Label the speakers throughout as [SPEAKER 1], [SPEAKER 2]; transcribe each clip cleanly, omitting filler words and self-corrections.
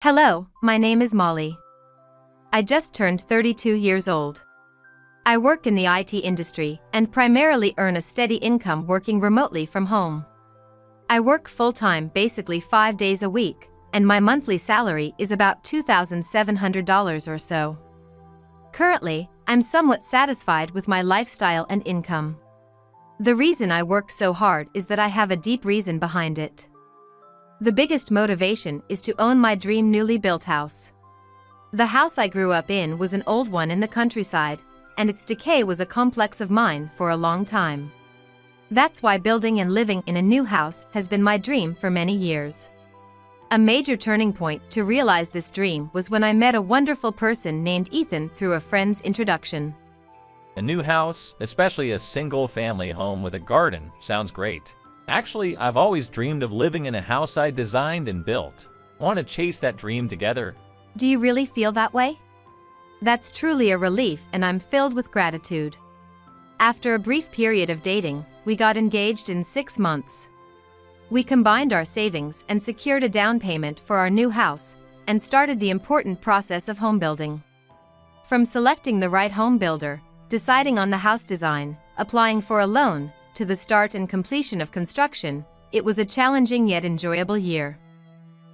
[SPEAKER 1] Hello, my name is Molly. I just turned 32 years old. I work in the IT industry and primarily earn a steady income working remotely from home. I work full-time basically 5 days a week, and my monthly salary is about $2,700 or so. Currently, I'm somewhat satisfied with my lifestyle and income. The reason I work so hard is that I have a deep reason behind it. The biggest motivation is to own my dream newly built house. The house I grew up in was an old one in the countryside, and its decay was a complex of mine for a long time. That's why building and living in a new house has been my dream for many years. A major turning point to realize this dream was when I met a wonderful person named Ethan through a friend's introduction.
[SPEAKER 2] A new house, especially a single-family home with a garden, sounds great. Actually, I've always dreamed of living in a house I designed and built. Want to chase that dream together?
[SPEAKER 1] Do you really feel that way? That's truly a relief, and I'm filled with gratitude. After a brief period of dating, we got engaged in 6 months. We combined our savings and secured a down payment for our new house, and started the important process of home building. From selecting the right home builder, deciding on the house design, applying for a loan, to the start and completion of construction, it was a challenging yet enjoyable year.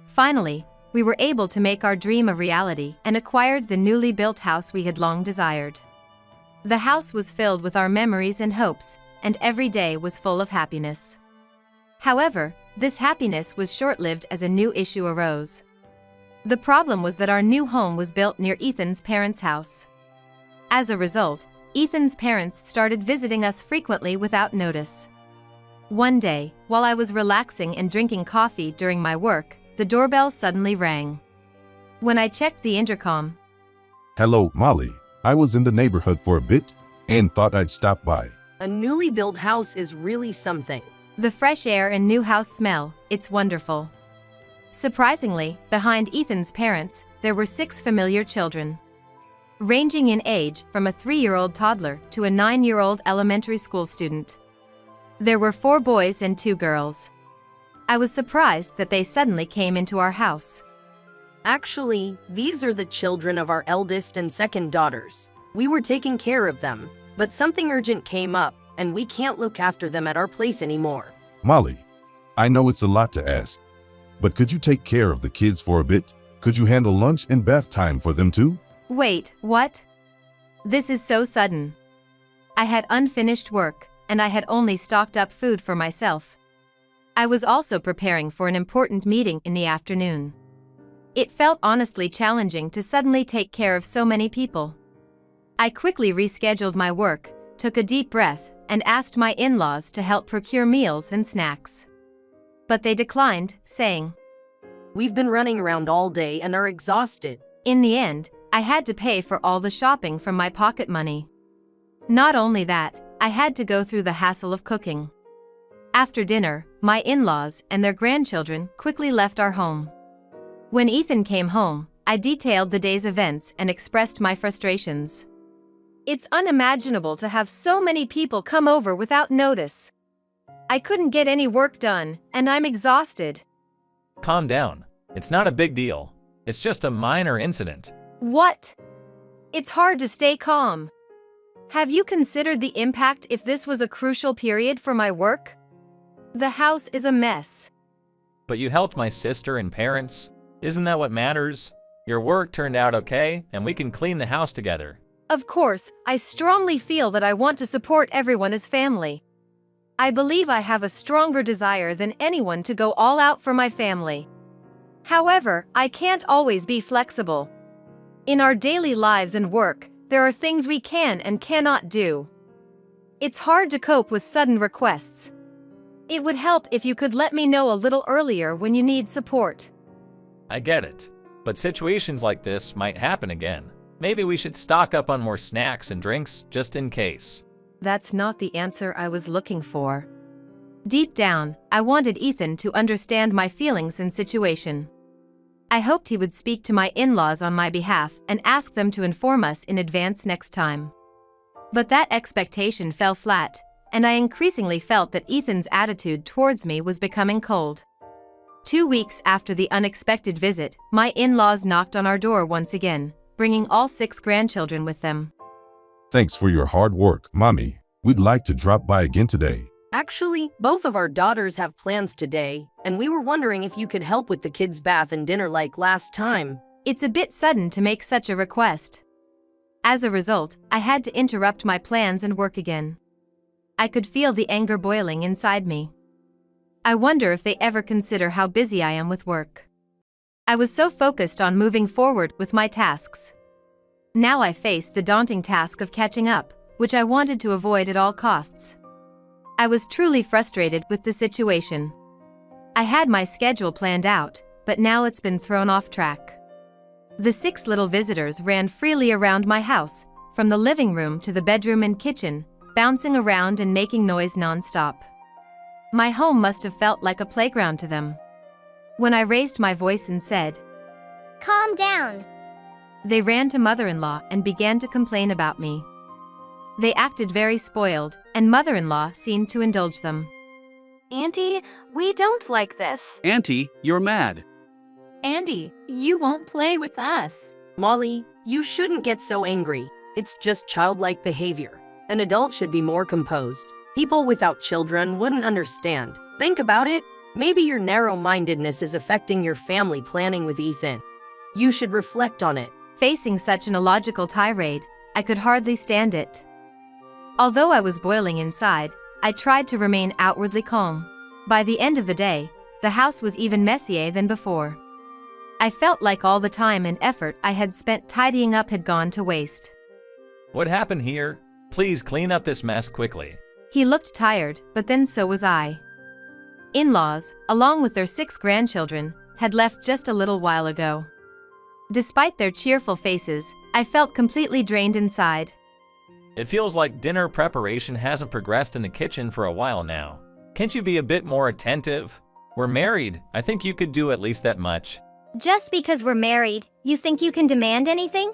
[SPEAKER 1] Finally, we were able to make our dream a reality and acquired the newly built house we had long desired. The house was filled with our memories and hopes, and every day was full of happiness. However, this happiness was short-lived as a new issue arose. The problem was that our new home was built near Ethan's parents' house. As a result, Ethan's parents started visiting us frequently without notice. One day, while I was relaxing and drinking coffee during my work, the doorbell suddenly rang. When I checked the intercom,
[SPEAKER 3] Hello, Molly. I was in the neighborhood for a bit and thought I'd stop by.
[SPEAKER 4] A newly built house is really something.
[SPEAKER 1] the fresh air and new house smell, it's wonderful. Surprisingly, behind Ethan's parents, there were 6 familiar children. Ranging in age from a 3-year-old toddler to a 9-year-old elementary school student. There were 4 boys and 2 girls. I was surprised that they suddenly came into our house.
[SPEAKER 4] Actually, these are the children of our eldest and second daughters. We were taking care of them, but something urgent came up, and we can't look after them at our place anymore.
[SPEAKER 3] Molly, I know it's a lot to ask, but could you take care of the kids for a bit? Could you handle lunch and bath time for them too?
[SPEAKER 1] Wait, what? This is so sudden. I had unfinished work, and I had only stocked up food for myself. I was also preparing for an important meeting in the afternoon. It felt honestly challenging to suddenly take care of so many people. I quickly rescheduled my work, took a deep breath, and asked my in-laws to help procure meals and snacks. But they declined, saying,
[SPEAKER 4] We've been running around all day and are exhausted.
[SPEAKER 1] In the end, I had to pay for all the shopping from my pocket money. Not only that, I had to go through the hassle of cooking. After dinner, my in-laws and their grandchildren quickly left our home. When Ethan came home, I detailed the day's events and expressed my frustrations. It's unimaginable to have so many people come over without notice. I couldn't get any work done, and I'm exhausted.
[SPEAKER 2] Calm down. It's not a big deal. It's just a minor incident.
[SPEAKER 1] What? It's hard to stay calm. Have you considered the impact if this was a crucial period for my work? The house is a mess.
[SPEAKER 2] But you helped my sister and parents. Isn't that what matters? Your work turned out okay, and we can clean the house together.
[SPEAKER 1] Of course, I strongly feel that I want to support everyone as family. I believe I have a stronger desire than anyone to go all out for my family. However, I can't always be flexible. In our daily lives and work, there are things we can and cannot do. It's hard to cope with sudden requests. It would help if you could let me know a little earlier when you need support.
[SPEAKER 2] I get it. But situations like this might happen again. Maybe we should stock up on more snacks and drinks just in case.
[SPEAKER 1] That's not the answer I was looking for. Deep down, I wanted Ethan to understand my feelings and situation. I hoped he would speak to my in-laws on my behalf and ask them to inform us in advance next time. But that expectation fell flat, and I increasingly felt that Ethan's attitude towards me was becoming cold. 2 weeks after the unexpected visit, my in-laws knocked on our door once again, bringing all 6 grandchildren with them.
[SPEAKER 3] Thanks for your hard work, Mommy. We'd like to drop by again today.
[SPEAKER 4] Actually, both of our daughters have plans today, and we were wondering if you could help with the kids' bath and dinner like last time.
[SPEAKER 1] It's a bit sudden to make such a request. As a result, I had to interrupt my plans and work again. I could feel the anger boiling inside me. I wonder if they ever consider how busy I am with work. I was so focused on moving forward with my tasks. Now I face the daunting task of catching up, which I wanted to avoid at all costs. I was truly frustrated with the situation. I had my schedule planned out, but now it's been thrown off track. The 6 little visitors ran freely around my house, from the living room to the bedroom and kitchen, bouncing around and making noise non-stop. My home must have felt like a playground to them. When I raised my voice and said,
[SPEAKER 5] "Calm down,"
[SPEAKER 1] they ran to mother-in-law and began to complain about me. They acted very spoiled, and mother-in-law seemed to indulge them.
[SPEAKER 6] Auntie, we don't like this.
[SPEAKER 7] Auntie, you're mad.
[SPEAKER 8] Andy, you won't play with us.
[SPEAKER 4] Molly, you shouldn't get so angry. It's just childlike behavior. An adult should be more composed. People without children wouldn't understand. Think about it. Maybe your narrow-mindedness is affecting your family planning with Ethan. You should reflect on it.
[SPEAKER 1] Facing such an illogical tirade, I could hardly stand it. Although I was boiling inside, I tried to remain outwardly calm. By the end of the day, the house was even messier than before. I felt like all the time and effort I had spent tidying up had gone to waste.
[SPEAKER 2] What happened here? Please clean up this mess quickly.
[SPEAKER 1] He looked tired, but then so was I. In-laws, along with their 6 grandchildren, had left just a little while ago. Despite their cheerful faces, I felt completely drained inside.
[SPEAKER 2] It feels like dinner preparation hasn't progressed in the kitchen for a while now. Can't you be a bit more attentive? We're married. I think you could do at least that much.
[SPEAKER 5] Just because we're married, you think you can demand anything?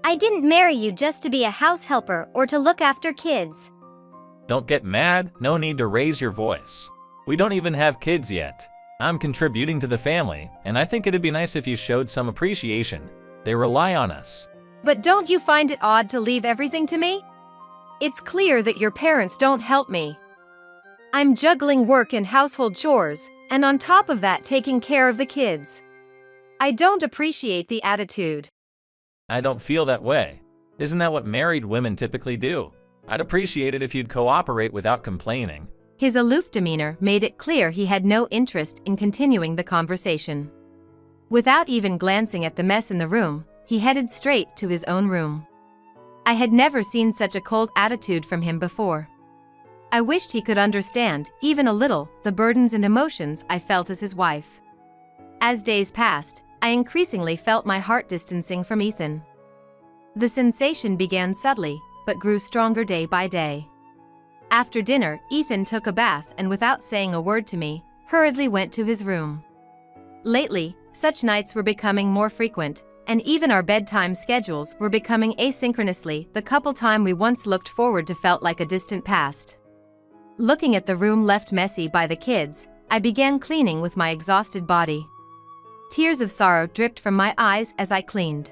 [SPEAKER 5] I didn't marry you just to be a house helper or to look after kids.
[SPEAKER 2] Don't get mad. No need to raise your voice. We don't even have kids yet. I'm contributing to the family, and I think it'd be nice if you showed some appreciation. They rely on us.
[SPEAKER 1] But don't you find it odd to leave everything to me? It's clear that your parents don't help me. I'm juggling work and household chores, and on top of that taking care of the kids. I don't appreciate the attitude.
[SPEAKER 2] I don't feel that way. Isn't that what married women typically do? I'd appreciate it if you'd cooperate without complaining.
[SPEAKER 1] His aloof demeanor made it clear he had no interest in continuing the conversation. Without even glancing at the mess in the room, he headed straight to his own room. I had never seen such a cold attitude from him before. I wished he could understand, even a little, the burdens and emotions I felt as his wife. As days passed, I increasingly felt my heart distancing from Ethan. The sensation began subtly, but grew stronger day by day. After dinner, Ethan took a bath and without saying a word to me, hurriedly went to his room. Lately, such nights were becoming more frequent, and even our bedtime schedules were becoming asynchronously. The couple time we once looked forward to felt like a distant past. Looking at the room left messy by the kids, I began cleaning with my exhausted body. Tears of sorrow dripped from my eyes as I cleaned.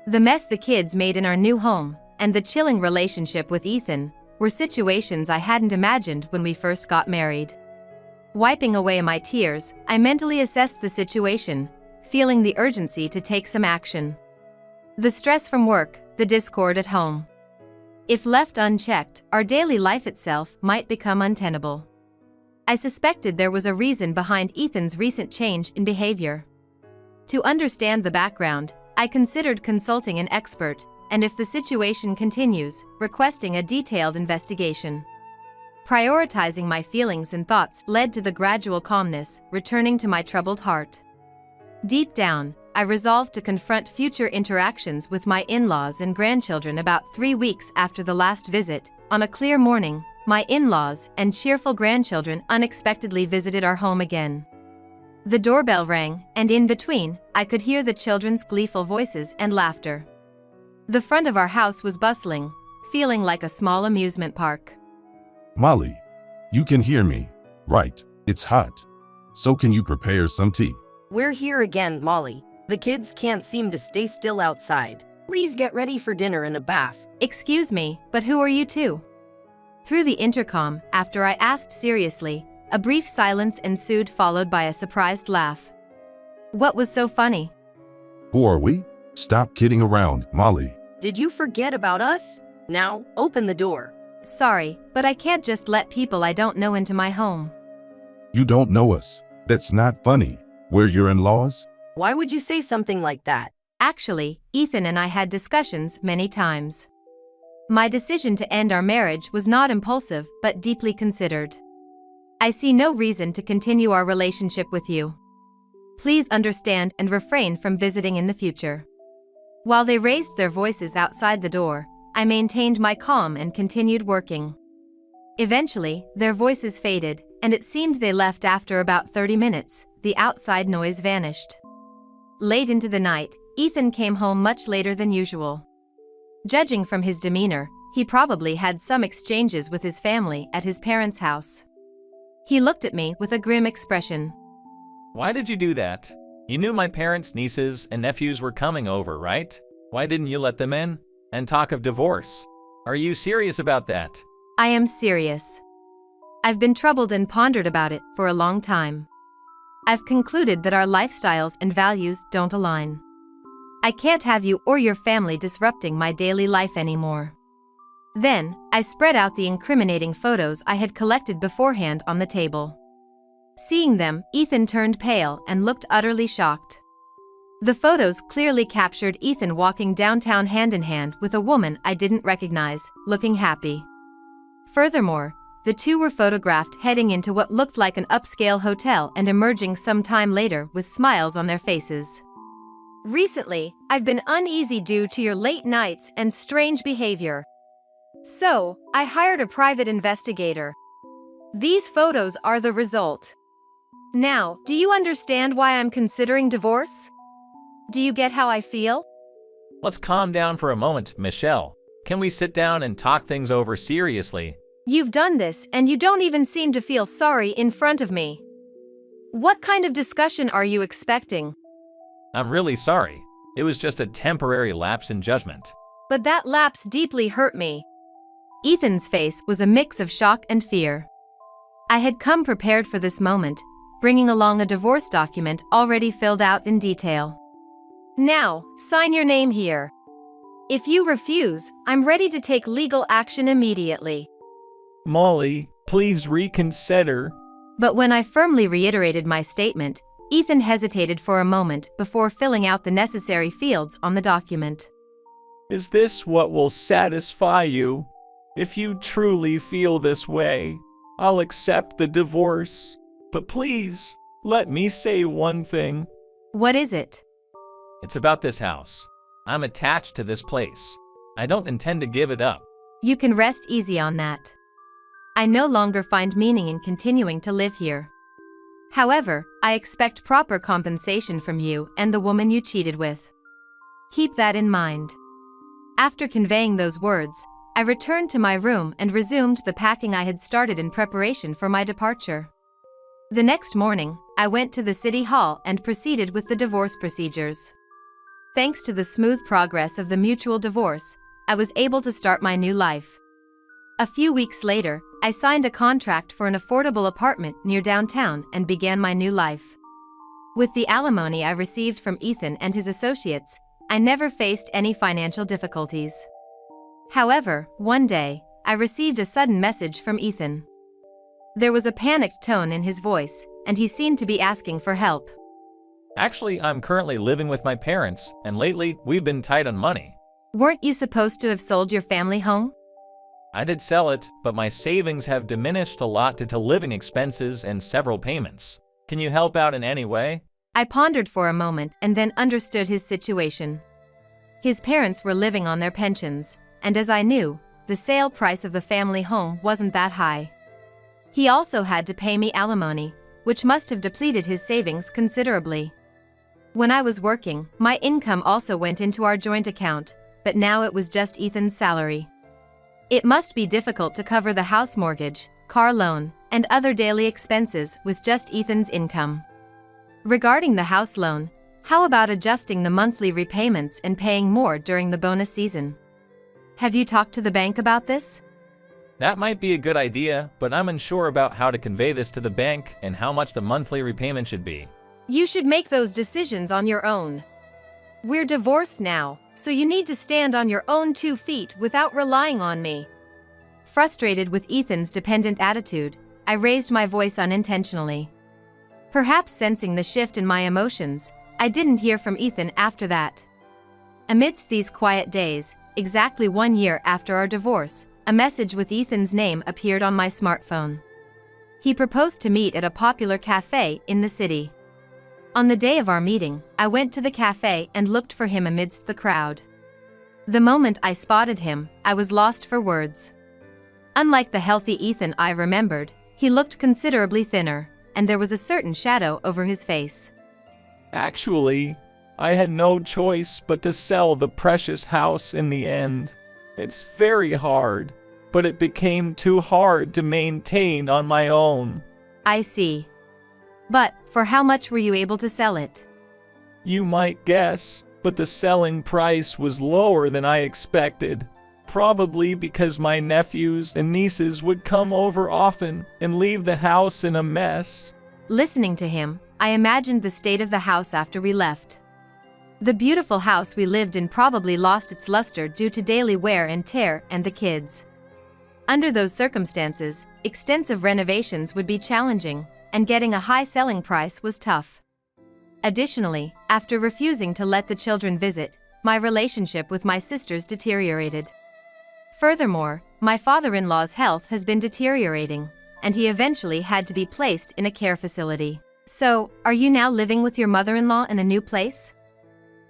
[SPEAKER 1] The mess the kids made in our new home, and the chilling relationship with Ethan, were situations I hadn't imagined when we first got married. Wiping away my tears, I mentally assessed the situation, feeling the urgency to take some action. The stress from work, the discord at home. If left unchecked, our daily life itself might become untenable. I suspected there was a reason behind Ethan's recent change in behavior. To understand the background, I considered consulting an expert, and if the situation continues, requesting a detailed investigation. Prioritizing my feelings and thoughts led to the gradual calmness, returning to my troubled heart. Deep down, I resolved to confront future interactions with my in-laws and grandchildren. About 3 weeks after the last visit, on a clear morning, my in-laws and cheerful grandchildren unexpectedly visited our home again. The doorbell rang, and in between, I could hear the children's gleeful voices and laughter. The front of our house was bustling, feeling like a small amusement park.
[SPEAKER 3] Molly, you can hear me, right? It's hot. So can you prepare some tea?
[SPEAKER 4] We're here again, Molly. The kids can't seem to stay still outside. Please get ready for dinner and a bath.
[SPEAKER 1] Excuse me, but who are you two? Through the intercom, after I asked seriously, a brief silence ensued, followed by a surprised laugh. What was so funny?
[SPEAKER 3] Who are we? Stop kidding around, Molly.
[SPEAKER 4] Did you forget about us? Now, open the door.
[SPEAKER 1] Sorry, but I can't just let people I don't know into my home.
[SPEAKER 3] You don't know us. That's not funny. We're your in-laws?
[SPEAKER 4] Why would you say something like that?
[SPEAKER 1] Actually, Ethan and I had discussions many times. My decision to end our marriage was not impulsive, but deeply considered. I see no reason to continue our relationship with you. Please understand and refrain from visiting in the future. While they raised their voices outside the door, I maintained my calm and continued working. Eventually, their voices faded, and it seemed they left after about 30 minutes. The outside noise vanished. Late into the night, Ethan came home much later than usual. Judging from his demeanor, he probably had some exchanges with his family at his parents' house. He looked at me with a grim expression.
[SPEAKER 2] Why did you do that? You knew my parents, nieces, and nephews were coming over, right? Why didn't you let them in? And talk of divorce. Are you serious about that?
[SPEAKER 1] I am serious. I've been troubled and pondered about it for a long time. I've concluded that our lifestyles and values don't align. I can't have you or your family disrupting my daily life anymore. Then, I spread out the incriminating photos I had collected beforehand on the table. Seeing them, Ethan turned pale and looked utterly shocked. The photos clearly captured Ethan walking downtown hand in hand with a woman I didn't recognize, looking happy. Furthermore, the two were photographed heading into what looked like an upscale hotel and emerging some time later with smiles on their faces. Recently, I've been uneasy due to your late nights and strange behavior. So, I hired a private investigator. These photos are the result. Now, do you understand why I'm considering divorce? Do you get how I feel?
[SPEAKER 2] Let's calm down for a moment, Michelle. Can we sit down and talk things over seriously?
[SPEAKER 1] You've done this and you don't even seem to feel sorry in front of me. What kind of discussion are you expecting?
[SPEAKER 2] I'm really sorry. It was just a temporary lapse in judgment.
[SPEAKER 1] But that lapse deeply hurt me. Ethan's face was a mix of shock and fear. I had come prepared for this moment, bringing along a divorce document already filled out in detail. Now, sign your name here. If you refuse, I'm ready to take legal action immediately.
[SPEAKER 2] Molly, please reconsider.
[SPEAKER 1] But when I firmly reiterated my statement, Ethan hesitated for a moment before filling out the necessary fields on the document.
[SPEAKER 2] Is this what will satisfy you? If you truly feel this way, I'll accept the divorce. But please, let me say one thing.
[SPEAKER 1] What is it?
[SPEAKER 2] It's about this house. I'm attached to this place. I don't intend to give it up.
[SPEAKER 1] You can rest easy on that. I no longer find meaning in continuing to live here. However, I expect proper compensation from you and the woman you cheated with. Keep that in mind. After conveying those words, I returned to my room and resumed the packing I had started in preparation for my departure. The next morning, I went to the city hall and proceeded with the divorce procedures. Thanks to the smooth progress of the mutual divorce, I was able to start my new life. A few weeks later, I signed a contract for an affordable apartment near downtown and began my new life. With the alimony I received from Ethan and his associates, I never faced any financial difficulties. However, one day, I received a sudden message from Ethan. There was a panicked tone in his voice, and he seemed to be asking for help.
[SPEAKER 2] Actually, I'm currently living with my parents, and lately, we've been tight on money.
[SPEAKER 1] Weren't you supposed to have sold your family home?
[SPEAKER 2] I did sell it, but my savings have diminished a lot due to living expenses and several payments. Can you help out in any way?
[SPEAKER 1] I pondered for a moment and then understood his situation. His parents were living on their pensions, and as I knew, the sale price of the family home wasn't that high. He also had to pay me alimony, which must have depleted his savings considerably. When I was working, my income also went into our joint account, but now it was just Ethan's salary. It must be difficult to cover the house mortgage, car loan, and other daily expenses with just Ethan's income. Regarding the house loan, how about adjusting the monthly repayments and paying more during the bonus season? Have you talked to the bank about this?
[SPEAKER 2] That might be a good idea, but I'm unsure about how to convey this to the bank and how much the monthly repayment should be.
[SPEAKER 1] You should make those decisions on your own. We're divorced now, so you need to stand on your own 2 feet without relying on me. Frustrated with Ethan's dependent attitude, I raised my voice unintentionally. Perhaps sensing the shift in my emotions, I didn't hear from Ethan after that. Amidst these quiet days, exactly 1 year after our divorce, a message with Ethan's name appeared on my smartphone. He proposed to meet at a popular cafe in the city. On the day of our meeting, I went to the cafe and looked for him amidst the crowd. The moment I spotted him, I was lost for words. Unlike the healthy Ethan I remembered, he looked considerably thinner, and there was a certain shadow over his face.
[SPEAKER 2] Actually, I had no choice but to sell the precious house in the end. It's very hard, but it became too hard to maintain on my own.
[SPEAKER 1] I see. But, for how much were you able to sell it?
[SPEAKER 2] You might guess, but the selling price was lower than I expected. Probably because my nephews and nieces would come over often and leave the house in a mess.
[SPEAKER 1] Listening to him, I imagined the state of the house after we left. The beautiful house we lived in probably lost its luster due to daily wear and tear and the kids. Under those circumstances, extensive renovations would be challenging, and getting a high selling price was tough. Additionally, after refusing to let the children visit, my relationship with my sisters deteriorated. Furthermore, my father-in-law's health has been deteriorating, and he eventually had to be placed in a care facility. So, are you now living with your mother-in-law in a new place?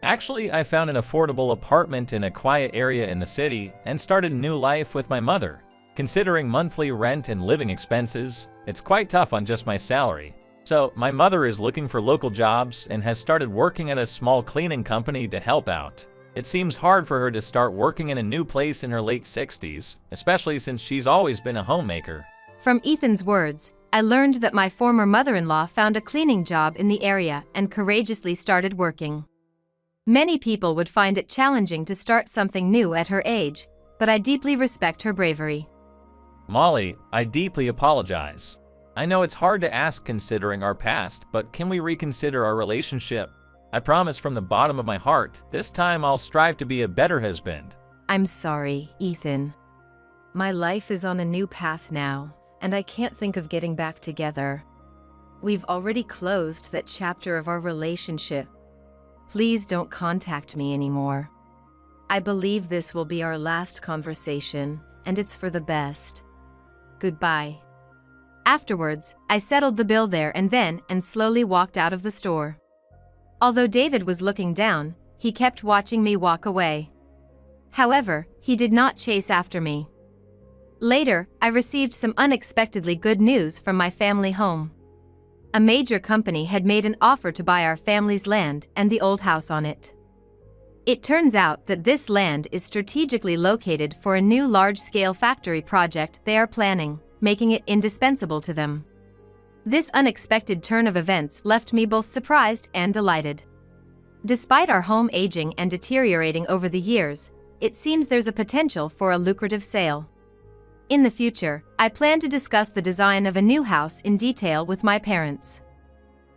[SPEAKER 2] Actually, I found an affordable apartment in a quiet area in the city and started a new life with my mother. Considering monthly rent and living expenses, it's quite tough on just my salary. So, my mother is looking for local jobs and has started working at a small cleaning company to help out. It seems hard for her to start working in a new place in her late 60s, especially since she's always been a homemaker.
[SPEAKER 1] From Ethan's words, I learned that my former mother-in-law found a cleaning job in the area and courageously started working. Many people would find it challenging to start something new at her age, but I deeply respect her bravery.
[SPEAKER 2] Molly, I deeply apologize. I know it's hard to ask considering our past, but can we reconsider our relationship? I promise from the bottom of my heart, this time I'll strive to be a better husband.
[SPEAKER 1] I'm sorry, Ethan. My life is on a new path now, and I can't think of getting back together. We've already closed that chapter of our relationship. Please don't contact me anymore. I believe this will be our last conversation, and it's for the best. Goodbye. Afterwards, I settled the bill there and then and slowly walked out of the store. Although David was looking down, he kept watching me walk away. However, he did not chase after me. Later, I received some unexpectedly good news from my family home. A major company had made an offer to buy our family's land and the old house on it. It turns out that this land is strategically located for a new large-scale factory project they are planning, making it indispensable to them. This unexpected turn of events left me both surprised and delighted. Despite our home aging and deteriorating over the years, it seems there's a potential for a lucrative sale. In the future, I plan to discuss the design of a new house in detail with my parents.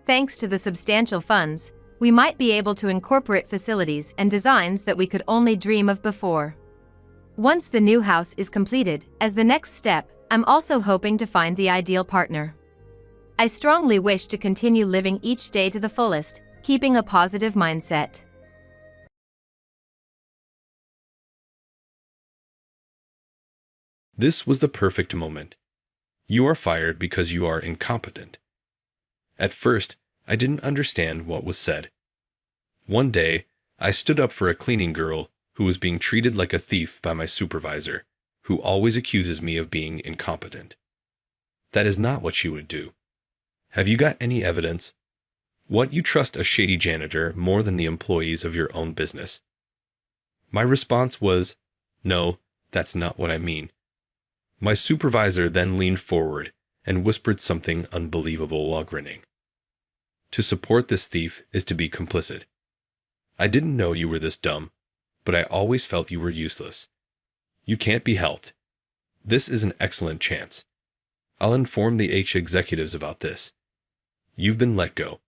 [SPEAKER 1] Thanks to the substantial funds, we might be able to incorporate facilities and designs that we could only dream of before. Once the new house is completed, as the next step, I'm also hoping to find the ideal partner. I strongly wish to continue living each day to the fullest, keeping a positive mindset.
[SPEAKER 7] This was the perfect moment. You are fired because you are incompetent. At first, I didn't understand what was said. One day, I stood up for a cleaning girl who was being treated like a thief by my supervisor, who always accuses me of being incompetent. That is not what she would do. Have you got any evidence? What, you trust a shady janitor more than the employees of your own business? My response was, no, that's not what I mean. My supervisor then leaned forward and whispered something unbelievable while grinning. To support this thief is to be complicit. I didn't know you were this dumb, but I always felt you were useless. You can't be helped. This is an excellent chance. I'll inform the executives about this. You've been let go.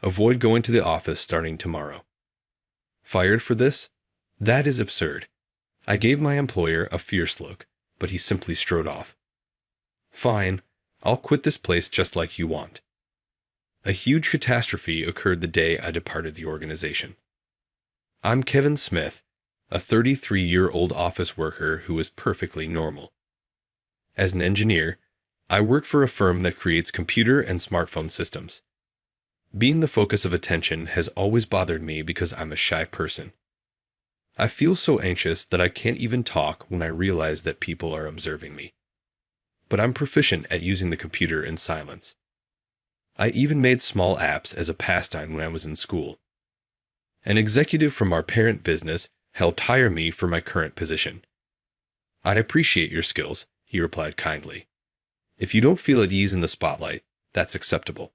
[SPEAKER 7] Avoid going to the office starting tomorrow. Fired for this? That is absurd. I gave my employer a fierce look, but he simply strode off. Fine, I'll quit this place just like you want. A huge catastrophe occurred the day I departed the organization. I'm Kevin Smith, a 33-year-old office worker who is perfectly normal. As an engineer, I work for a firm that creates computer and smartphone systems. Being the focus of attention has always bothered me because I'm a shy person. I feel so anxious that I can't even talk when I realize that people are observing me. But I'm proficient at using the computer in silence. I even made small apps as a pastime when I was in school. An executive from our parent business helped hire me for my current position. I'd appreciate your skills, he replied kindly. If you don't feel at ease in the spotlight, that's acceptable.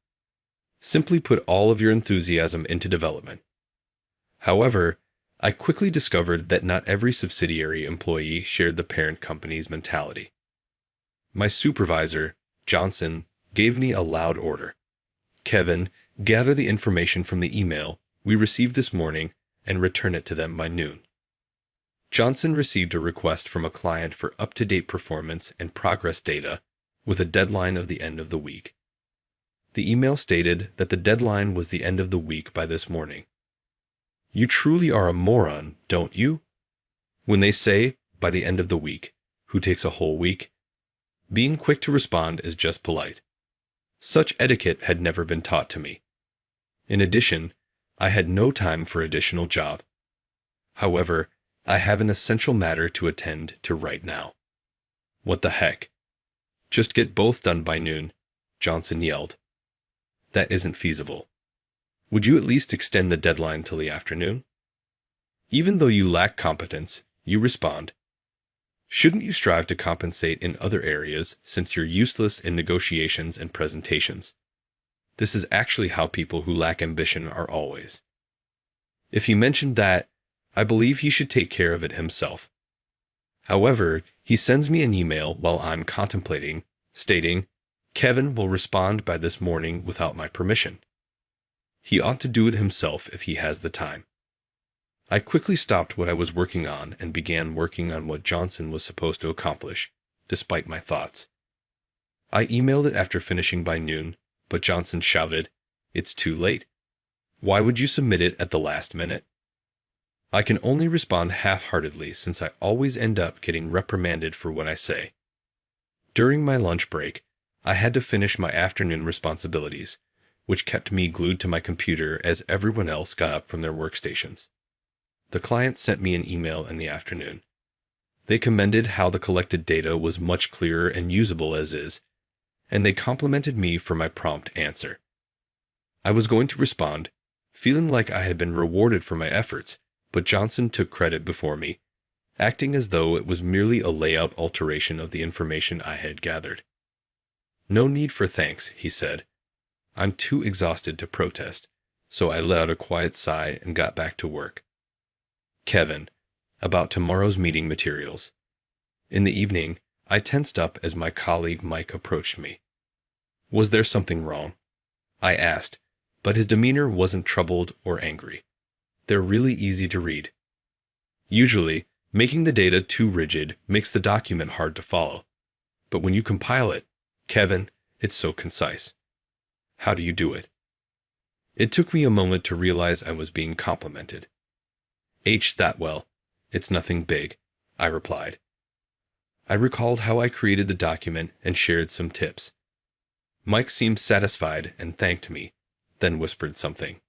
[SPEAKER 7] Simply put all of your enthusiasm into development. However, I quickly discovered that not every subsidiary employee shared the parent company's mentality. My supervisor, Johnson, gave me a loud order. Kevin, gather the information from the email we received this morning and return it to them by noon. Johnson received a request from a client for up-to-date performance and progress data with a deadline of the end of the week. The email stated that the deadline was the end of the week by this morning. You truly are a moron, don't you? When they say, by the end of the week, who takes a whole week? Being quick to respond is just polite. Such etiquette had never been taught to me. In addition, I had no time for additional job. However, I have an essential matter to attend to right now. What the heck? Just get both done by noon, Johnson yelled. That isn't feasible. Would you at least extend the deadline till the afternoon? Even though you lack competence, you respond. Shouldn't you strive to compensate in other areas since you're useless in negotiations and presentations? This is actually how people who lack ambition are always. If he mentioned that, I believe he should take care of it himself. However, he sends me an email while I'm contemplating, stating, Kevin will respond by this morning without my permission. He ought to do it himself if he has the time. I quickly stopped what I was working on and began working on what Johnson was supposed to accomplish, despite my thoughts. I emailed it after finishing by noon, but Johnson shouted, It's too late. Why would you submit it at the last minute? I can only respond half-heartedly since I always end up getting reprimanded for what I say. During my lunch break, I had to finish my afternoon responsibilities, which kept me glued to my computer as everyone else got up from their workstations. The client sent me an email in the afternoon. They commended how the collected data was much clearer and usable as is, and they complimented me for my prompt answer. I was going to respond, feeling like I had been rewarded for my efforts, but Johnson took credit before me, acting as though it was merely a layout alteration of the information I had gathered. No need for thanks, he said. I'm too exhausted to protest, so I let out a quiet sigh and got back to work. Kevin, about tomorrow's meeting materials. In the evening, I tensed up as my colleague Mike approached me. Was there something wrong? I asked, but his demeanor wasn't troubled or angry. They're really easy to read. Usually, making the data too rigid makes the document hard to follow. But when you compile it, Kevin, it's so concise. How do you do it? It took me a moment to realize I was being complimented. That well. It's nothing big, I replied. I recalled how I created the document and shared some tips. Mike seemed satisfied and thanked me, then whispered something.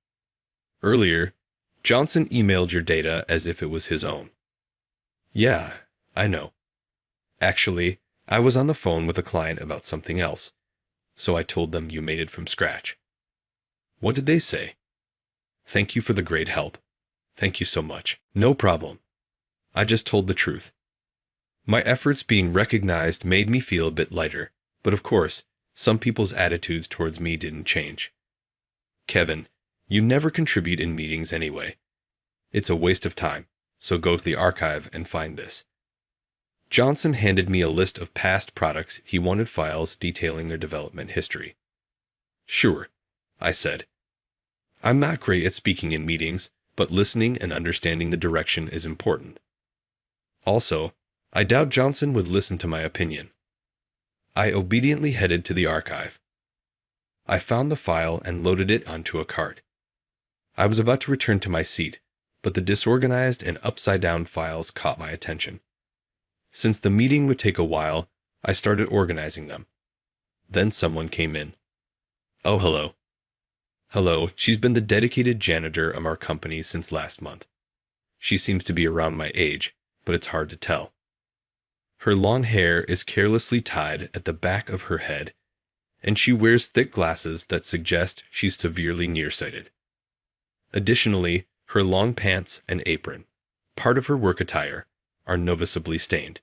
[SPEAKER 7] Earlier, Johnson emailed your data as if it was his own. Yeah, I know. Actually, I was on the phone with a client about something else, so I told them you made it from scratch. What did they say? Thank you for the great help. Thank you so much. No problem. I just told the truth. My efforts being recognized made me feel a bit lighter, but of course, some people's attitudes towards me didn't change. Kevin, you never contribute in meetings anyway. It's a waste of time, so go to the archive and find this. Johnson handed me a list of past products he wanted files detailing their development history. Sure, I said. I'm not great at speaking in meetings, but listening and understanding the direction is important. Also, I doubt Johnson would listen to my opinion. I obediently headed to the archive. I found the file and loaded it onto a cart. I was about to return to my seat, but the disorganized and upside-down files caught my attention. Since the meeting would take a while, I started organizing them. Then someone came in. Oh, hello. Hello, she's been the dedicated janitor of our company since last month. She seems to be around my age, but it's hard to tell. Her long hair is carelessly tied at the back of her head, and she wears thick glasses that suggest she's severely nearsighted. Additionally, her long pants and apron, part of her work attire, are noticeably stained.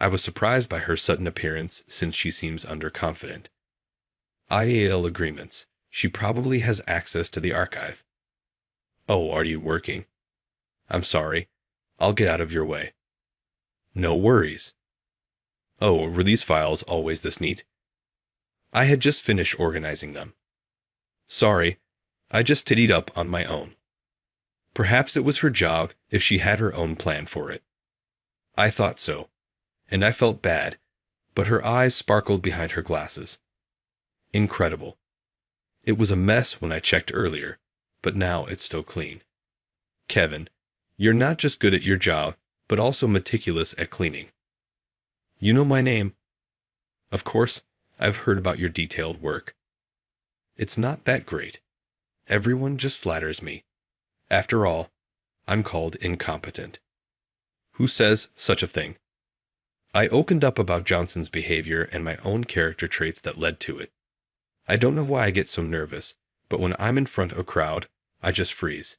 [SPEAKER 7] I was surprised by her sudden appearance since she seems underconfident. IAL agreements. She probably has access to the archive. Oh, are you working? I'm sorry. I'll get out of your way. No worries. Oh, were these files always this neat? I had just finished organizing them. Sorry, I just tittied up on my own. Perhaps it was her job if she had her own plan for it. I thought so, and I felt bad, but her eyes sparkled behind her glasses. Incredible. It was a mess when I checked earlier, but now it's still clean. Kevin, you're not just good at your job, but also meticulous at cleaning. You know my name. Of course, I've heard about your detailed work. It's not that great. Everyone just flatters me. After all, I'm called incompetent. Who says such a thing? I opened up about Johnson's behavior and my own character traits that led to it. I don't know why I get so nervous, but when I'm in front of a crowd, I just freeze.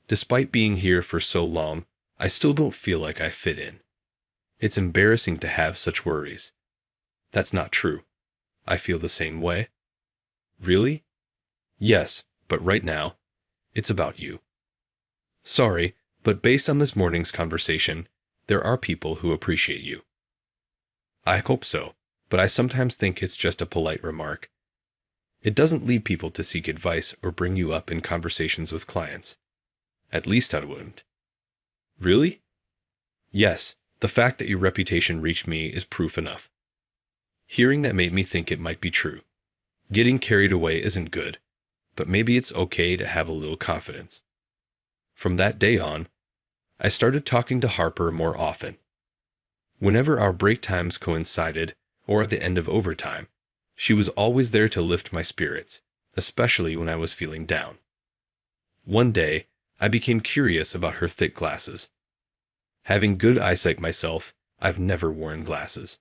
[SPEAKER 7] Despite being here for so long, I still don't feel like I fit in. It's embarrassing to have such worries. That's not true. I feel the same way. Really? Yes, but right now, it's about you. Sorry, but based on this morning's conversation, there are people who appreciate you. I hope so, but I sometimes think it's just a polite remark. It doesn't lead people to seek advice or bring you up in conversations with clients. At least I wouldn't. Really? Yes, the fact that your reputation reached me is proof enough. Hearing that made me think it might be true. Getting carried away isn't good, but maybe it's okay to have a little confidence. From that day on, I started talking to Harper more often. Whenever our break times coincided, or at the end of overtime, she was always there to lift my spirits, especially when I was feeling down. One day, I became curious about her thick glasses. Having good eyesight myself, I've never worn glasses.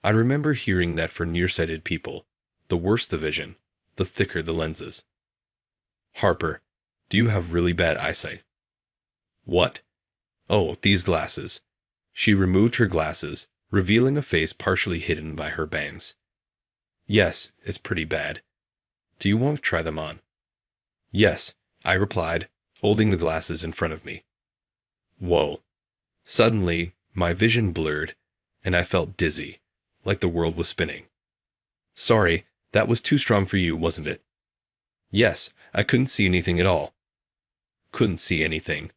[SPEAKER 7] I remember hearing that for nearsighted people, the worse the vision, the thicker the lenses. Harper, do you have really bad eyesight? What? Oh, these glasses. She removed her glasses, revealing a face partially hidden by her bangs. Yes, it's pretty bad. Do you want to try them on? Yes, I replied, holding the glasses in front of me. Whoa. Suddenly, my vision blurred, and I felt dizzy, like the world was spinning. Sorry, that was too strong for you, wasn't it? Yes, I couldn't see anything at all. Couldn't see anything.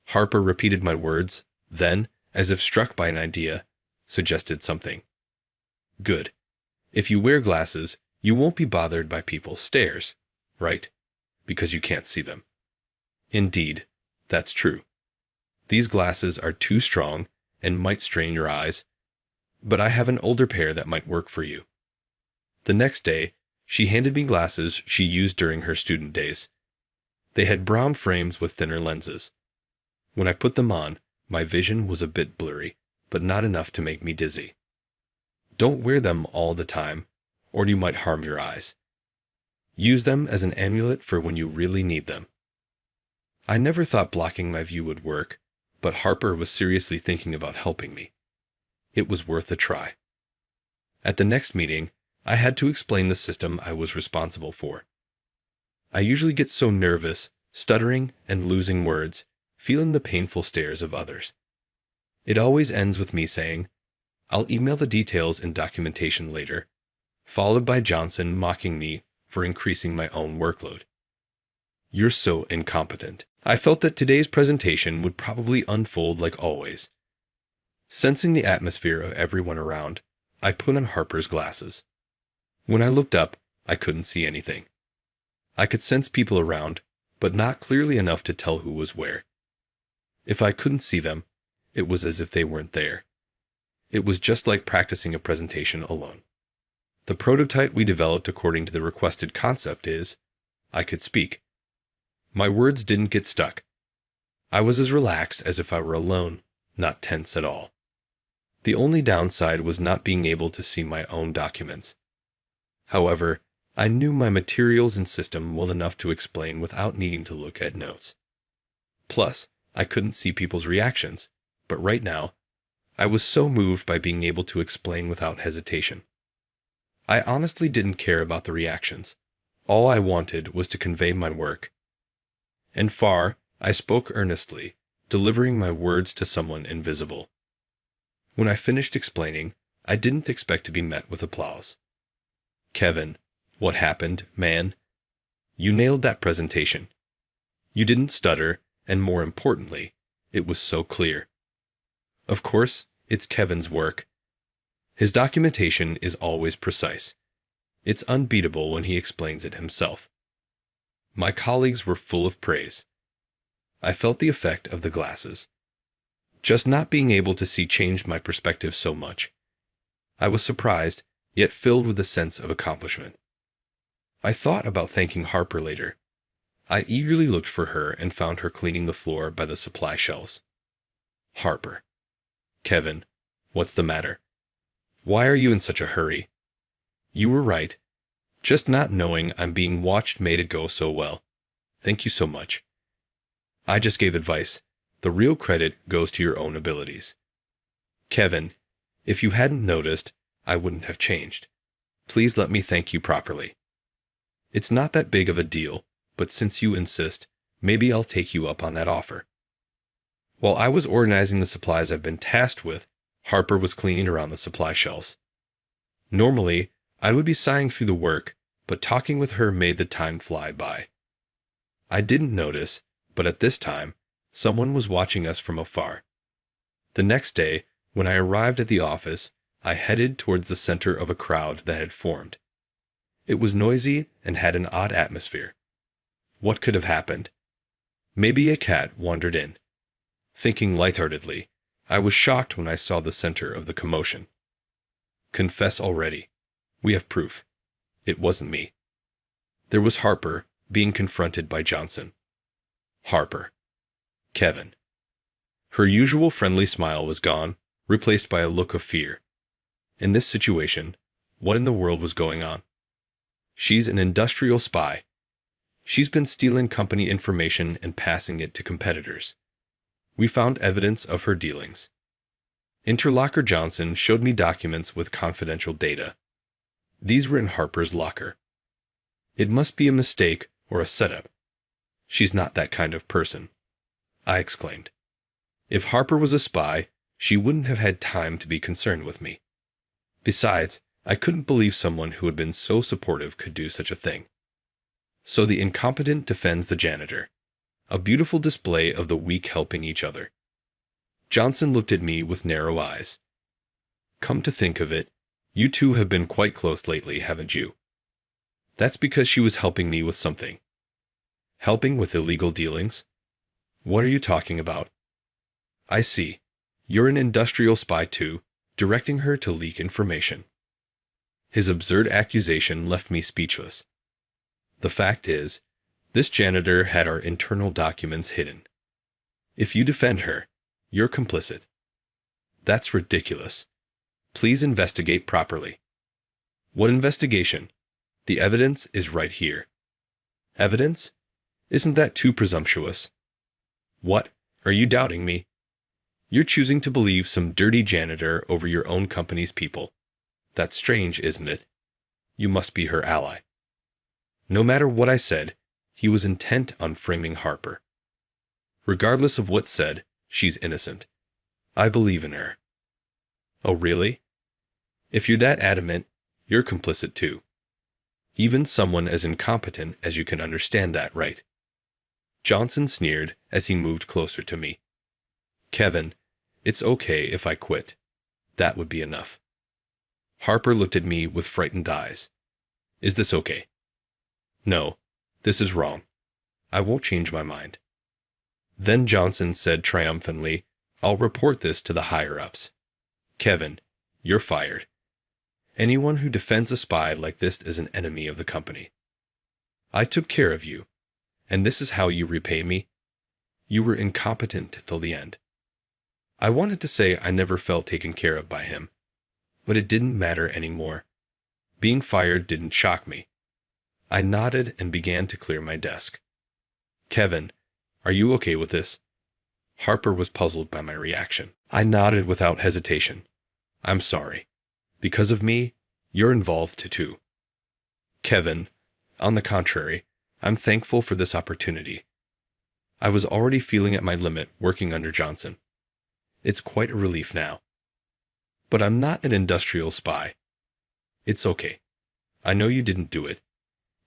[SPEAKER 7] Harper repeated my words, then, as if struck by an idea, suggested something. Good. If you wear glasses, you won't be bothered by people's stares, right? Because you can't see them. Indeed, that's true. These glasses are too strong and might strain your eyes, but I have an older pair that might work for you. The next day, she handed me glasses she used during her student days. They had brown frames with thinner lenses. When I put them on, my vision was a bit blurry, but not enough to make me dizzy. Don't wear them all the time, or you might harm your eyes. Use them as an amulet for when you really need them. I never thought blocking my view would work, but Harper was seriously thinking about helping me. it was worth a try. At the next meeting, I had to explain the system I was responsible for. I usually get so nervous, stuttering and losing words, feeling the painful stares of others. It always ends with me saying, "I'll email the details and documentation later," followed by Johnson mocking me for increasing my own workload. "You're so incompetent." I felt that today's presentation would probably unfold like always. Sensing the atmosphere of everyone around, I put on Harper's glasses. When I looked up, I couldn't see anything. I could sense people around, but not clearly enough to tell who was where. If I couldn't see them, it was as if they weren't there. It was just like practicing a presentation alone. The prototype we developed according to the requested concept is, I could speak. My words didn't get stuck. I was as relaxed as if I were alone, not tense at all. The only downside was not being able to see my own documents. However, I knew my materials and system well enough to explain without needing to look at notes. Plus, I couldn't see people's reactions, but right now, I was so moved by being able to explain without hesitation. I honestly didn't care about the reactions. All I wanted was to convey my work. And far, I spoke earnestly, delivering my words to someone invisible. When I finished explaining, I didn't expect to be met with applause. "Kevin, what happened, man? You nailed that presentation. You didn't stutter, and more importantly, it was so clear." Of course, it's Kevin's work. His documentation is always precise. It's unbeatable when he explains it himself. My colleagues were full of praise. I felt the effect of the glasses. Just not being able to see changed my perspective so much. I was surprised, yet filled with a sense of accomplishment. I thought about thanking Harper later. I eagerly looked for her and found her cleaning the floor by the supply shelves. "Harper. Kevin, what's the matter? Why are you in such a hurry? You were right. Just not knowing I'm being watched made it go so well. Thank you so much. I just gave advice. The real credit goes to your own abilities. Kevin, if you hadn't noticed, I wouldn't have changed. Please let me thank you properly. It's not that big of a deal, but since you insist, maybe I'll take you up on that offer." While I was organizing the supplies I've been tasked with, Harper was cleaning around the supply shelves. Normally, I would be sighing through the work, but talking with her made the time fly by. I didn't notice, but at this time, someone was watching us from afar. The next day, when I arrived at the office, I headed towards the center of a crowd that had formed. It was noisy and had an odd atmosphere. What could have happened? Maybe a cat wandered in. Thinking lightheartedly, I was shocked when I saw the center of the commotion. Confess already. We have proof. It wasn't me. There was Harper being confronted by Johnson. Harper. Kevin. Her usual friendly smile was gone, replaced by a look of fear. In this situation, what in the world was going on? She's an industrial spy. She's been stealing company information and passing it to competitors. We found evidence of her dealings. Interlocker Johnson showed me documents with confidential data. These were in Harper's locker. It must be a mistake or a setup. She's not that kind of person, I exclaimed. If Harper was a spy, she wouldn't have had time to be concerned with me. Besides, I couldn't believe someone who had been so supportive could do such a thing. So the incompetent defends the janitor. A beautiful display of the weak helping each other. Johnson looked at me with narrow eyes. Come to think of it, you two have been quite close lately, haven't you? That's because she was helping me with something. Helping with illegal dealings? What are you talking about? I see. You're an industrial spy too, directing her to leak information. His absurd accusation left me speechless. The fact is, this janitor had our internal documents hidden. If you defend her, you're complicit. That's ridiculous. Please investigate properly. What investigation? The evidence is right here. Evidence? Isn't that too presumptuous? What? Are you doubting me? You're choosing to believe some dirty janitor over your own company's people. That's strange, isn't it? You must be her ally. No matter what I said, he was intent on framing Harper. Regardless of what's said, she's innocent. I believe in her. Oh, really? If you're that adamant, you're complicit too. Even someone as incompetent as you can understand that, right? Johnson sneered as he moved closer to me. Kevin, it's okay if I quit. That would be enough. Harper looked at me with frightened eyes. Is this okay? No, this is wrong. I won't change my mind. Then Johnson said triumphantly, I'll report this to the higher-ups. Kevin, you're fired. Anyone who defends a spy like this is an enemy of the company. I took care of you, and this is how you repay me? You were incompetent till the end. I wanted to say I never felt taken care of by him, but it didn't matter anymore. Being fired didn't shock me. I nodded and began to clear my desk. Kevin, are you okay with this? Harper was puzzled by my reaction. I nodded without hesitation. I'm sorry. Because of me, you're involved too. Kevin, on the contrary, I'm thankful for this opportunity. I was already feeling at my limit working under Johnson. It's quite a relief now. But I'm not an industrial spy. It's okay. I know you didn't do it.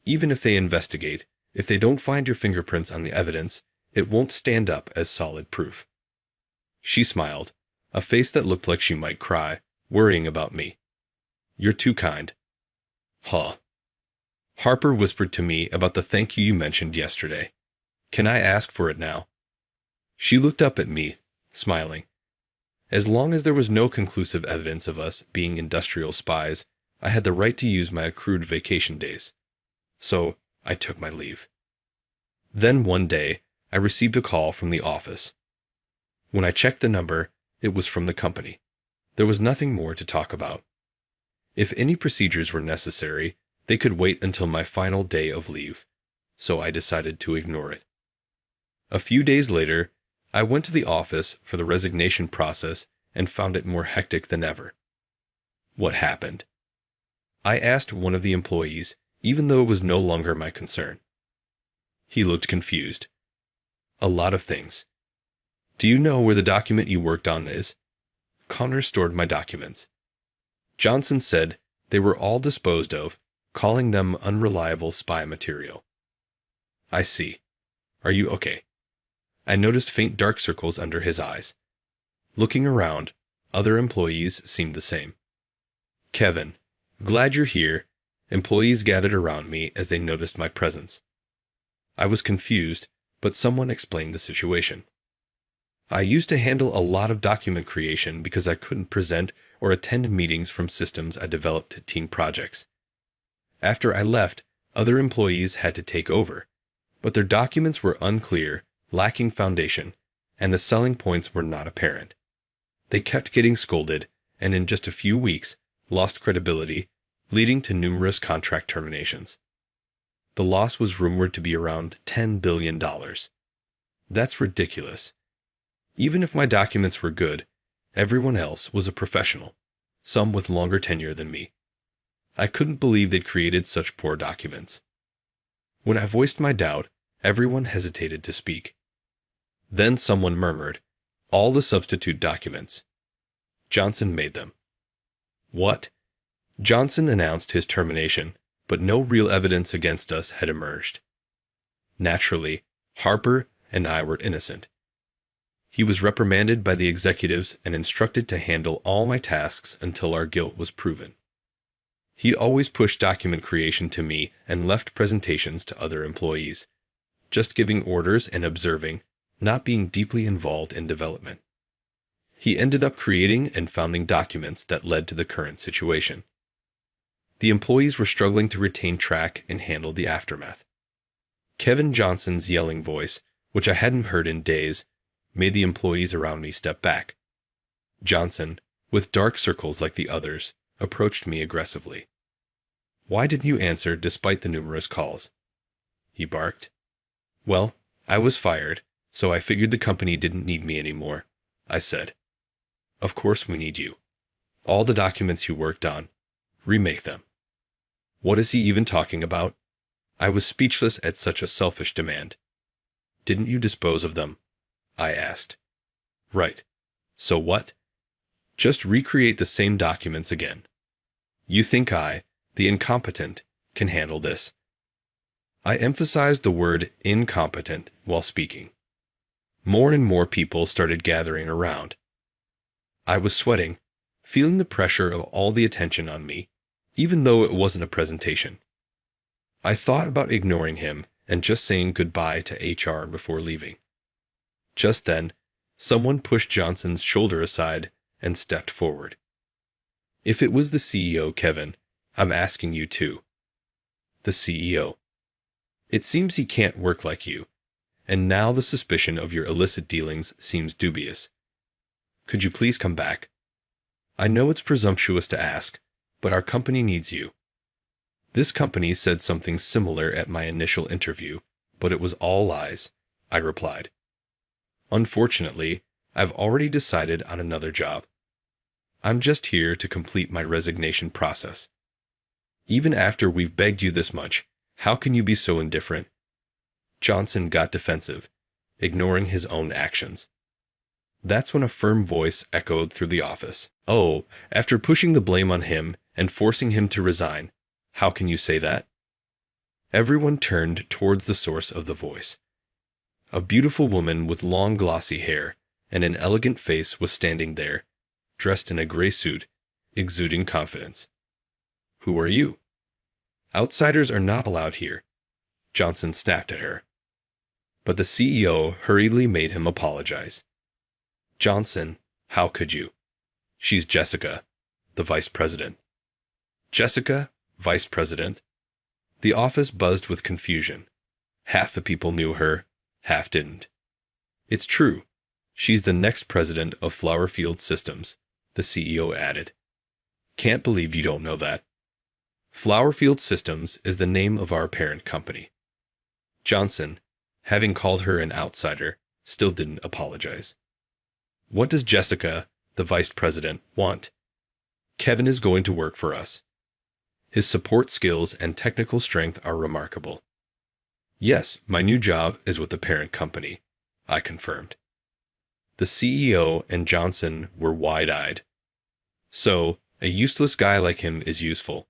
[SPEAKER 7] Even if they investigate, if they don't find your fingerprints on the evidence, it won't stand up as solid proof. She smiled, a face that looked like she might cry, worrying about me. You're too kind. Huh. Harper whispered to me about the thank you mentioned yesterday. Can I ask for it now? She looked up at me, smiling. As long as there was no conclusive evidence of us being industrial spies, I had the right to use my accrued vacation days. So I took my leave. Then one day, I received a call from the office. When I checked the number, it was from the company. There was nothing more to talk about. If any procedures were necessary, they could wait until my final day of leave, so I decided to ignore it. A few days later, I went to the office for the resignation process and found it more hectic than ever. What happened? I asked one of the employees, even though it was no longer my concern. He looked confused. A lot of things. Do you know where the document you worked on is? Connor stored my documents. Johnson said they were all disposed of, calling them unreliable spy material. I see. Are you okay? I noticed faint dark circles under his eyes. Looking around, other employees seemed the same. Kevin, glad you're here. Employees gathered around me as they noticed my presence. I was confused, but someone explained the situation. I used to handle a lot of document creation because I couldn't present or attend meetings from systems I developed to team projects. After I left, other employees had to take over, but their documents were unclear, lacking foundation, and the selling points were not apparent. They kept getting scolded, and in just a few weeks, lost credibility, leading to numerous contract terminations. The loss was rumored to be around $10 billion. That's ridiculous. Even if my documents were good, everyone else was a professional, some with longer tenure than me. I couldn't believe they'd created such poor documents. When I voiced my doubt, everyone hesitated to speak. Then someone murmured, all the substitute documents. Johnson made them. What? Johnson announced his termination, but no real evidence against us had emerged. Naturally, Harper and I were innocent. He was reprimanded by the executives and instructed to handle all my tasks until our guilt was proven. He always pushed document creation to me and left presentations to other employees, just giving orders and observing, not being deeply involved in development. He ended up creating and founding documents that led to the current situation. The employees were struggling to retain track and handle the aftermath. Kevin Johnson's yelling voice, which I hadn't heard in days, made the employees around me step back. Johnson, with dark circles like the others, approached me aggressively. Why didn't you answer despite the numerous calls? He barked. Well, I was fired, so I figured the company didn't need me anymore. I said. Of course we need you. All the documents you worked on, remake them. What is he even talking about? I was speechless at such a selfish demand. Didn't you dispose of them? I asked. Right. So what? Just recreate the same documents again. You think I, the incompetent, can handle this? I emphasized the word incompetent while speaking. More and more people started gathering around. I was sweating, feeling the pressure of all the attention on me, even though it wasn't a presentation. I thought about ignoring him and just saying goodbye to HR before leaving. Just then, someone pushed Johnson's shoulder aside and stepped forward. If it was the CEO, Kevin, I'm asking you too. The CEO. It seems he can't work like you, and now the suspicion of your illicit dealings seems dubious. Could you please come back? I know it's presumptuous to ask, but our company needs you. This company said something similar at my initial interview, but it was all lies, I replied. Unfortunately, I've already decided on another job. I'm just here to complete my resignation process. Even after we've begged you this much, how can you be so indifferent? Johnson got defensive, ignoring his own actions. That's when a firm voice echoed through the office. Oh, after pushing the blame on him and forcing him to resign, how can you say that? Everyone turned towards the source of the voice. A beautiful woman with long glossy hair and an elegant face was standing there, dressed in a gray suit, exuding confidence. Who are you? Outsiders are not allowed here, Johnson snapped at her. But the CEO hurriedly made him apologize. Johnson, how could you? She's Jessica, the vice president. Jessica, vice president? The office buzzed with confusion. Half the people knew her, half didn't. It's true. She's the next president of Flowerfield Systems, the CEO added. Can't believe you don't know that. Flowerfield Systems is the name of our parent company. Johnson, having called her an outsider, still didn't apologize. What does Jessica, the vice president, want? Kevin is going to work for us. His support skills and technical strength are remarkable. Yes, my new job is with the parent company, I confirmed. The CEO and Johnson were wide-eyed. So, a useless guy like him is useful.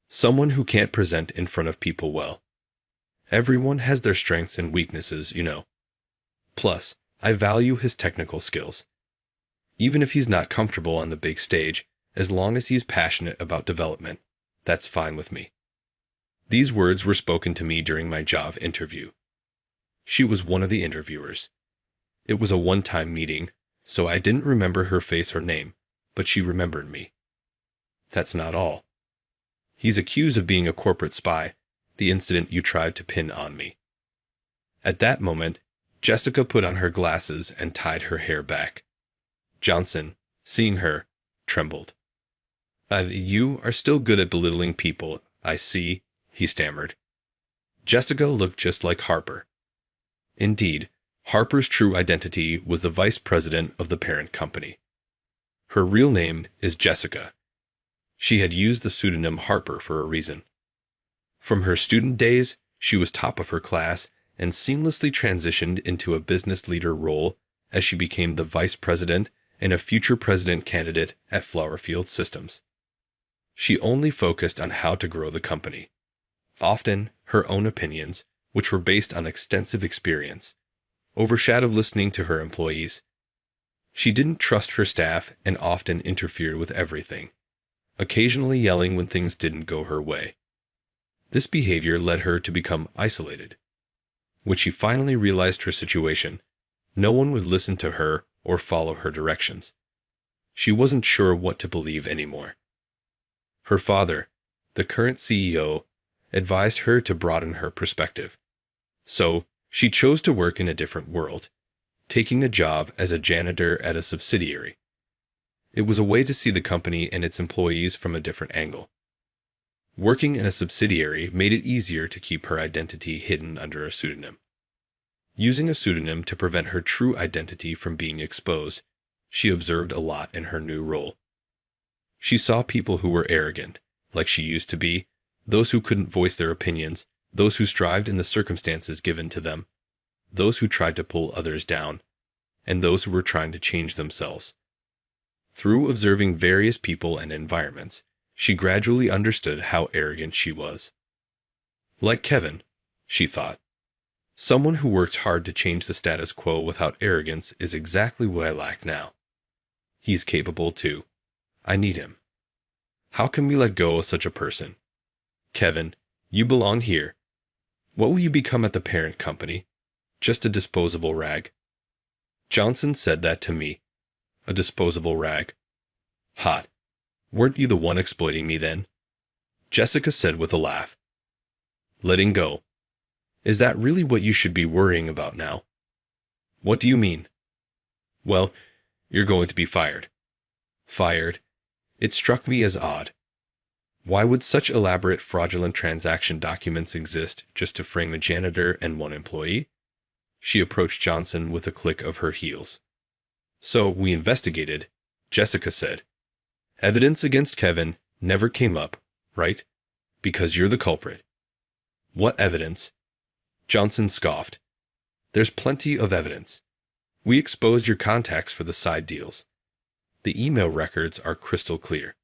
[SPEAKER 7] Someone who can't present in front of people well. Everyone has their strengths and weaknesses, you know. Plus, I value his technical skills. Even if he's not comfortable on the big stage, as long as he's passionate about development, that's fine with me. These words were spoken to me during my job interview. She was one of the interviewers. It was a one-time meeting, so I didn't remember her face or name, but she remembered me. That's not all. He's accused of being a corporate spy, the incident you tried to pin on me. At that moment, Jessica put on her glasses and tied her hair back. Johnson, seeing her, trembled. You are still good at belittling people, I see, he stammered. Jessica looked just like Harper. Indeed, Harper's true identity was the vice president of the parent company. Her real name is Jessica. She had used the pseudonym Harper for a reason. From her student days, she was top of her class and seamlessly transitioned into a business leader role as she became the vice president and a future president candidate at Flowerfield Systems. She only focused on how to grow the company. Often, her own opinions, which were based on extensive experience, overshadowed listening to her employees. She didn't trust her staff and often interfered with everything, occasionally yelling when things didn't go her way. This behavior led her to become isolated. When she finally realized her situation, no one would listen to her or follow her directions. She wasn't sure what to believe anymore. Her father, the current CEO, advised her to broaden her perspective. So, she chose to work in a different world, taking a job as a janitor at a subsidiary. It was a way to see the company and its employees from a different angle. Working in a subsidiary made it easier to keep her identity hidden under a pseudonym. Using a pseudonym to prevent her true identity from being exposed, she observed a lot in her new role. She saw people who were arrogant, like she used to be, those who couldn't voice their opinions, those who strived in the circumstances given to them, those who tried to pull others down, and those who were trying to change themselves. Through observing various people and environments, she gradually understood how arrogant she was. Like Kevin, she thought. Someone who works hard to change the status quo without arrogance is exactly what I lack now. He's capable too. I need him. How can we let go of such a person? Kevin, you belong here. What will you become at the parent company? Just a disposable rag. Johnson said that to me. A disposable rag. Hot. Weren't you the one exploiting me then? Jessica said with a laugh. Letting go. Is that really what you should be worrying about now? What do you mean? Well, you're going to be fired. Fired? It struck me as odd. Why would such elaborate fraudulent transaction documents exist just to frame a janitor and one employee? She approached Johnson with a click of her heels. So we investigated, Jessica said. Evidence against Kevin never came up, right? Because you're the culprit. What evidence? Johnson scoffed. There's plenty of evidence. We exposed your contacts for the side deals. The email records are crystal clear.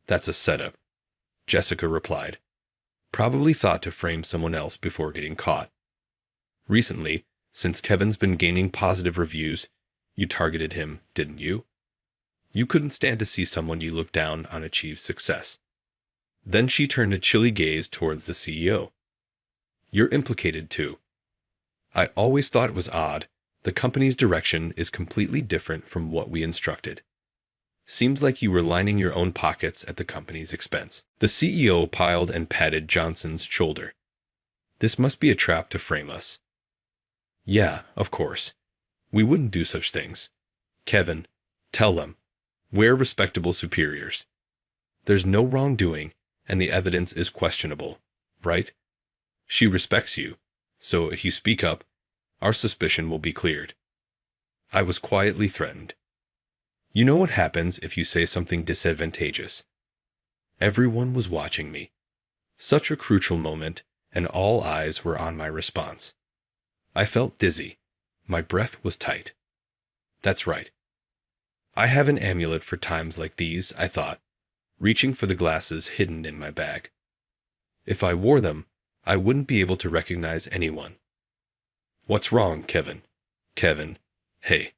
[SPEAKER 7] That's a setup, Jessica replied. Probably thought to frame someone else before getting caught. Recently, since Kevin's been gaining positive reviews, you targeted him, didn't you? You couldn't stand to see someone you looked down on achieve success. Then she turned a chilly gaze towards the CEO. You're implicated too. I always thought it was odd. The company's direction is completely different from what we instructed. Seems like you were lining your own pockets at the company's expense. The CEO piled and patted Johnson's shoulder. This must be a trap to frame us. Yeah, of course. We wouldn't do such things. Kevin, tell them. We're respectable superiors. There's no wrongdoing, and the evidence is questionable, right? She respects you, so if you speak up, our suspicion will be cleared. I was quietly threatened. You know what happens if you say something disadvantageous? Everyone was watching me. Such a crucial moment, and all eyes were on my response. I felt dizzy. My breath was tight. That's right. I have an amulet for times like these, I thought, reaching for the glasses hidden in my bag. If I wore them, I wouldn't be able to recognize anyone. What's wrong, Kevin? Kevin, hey.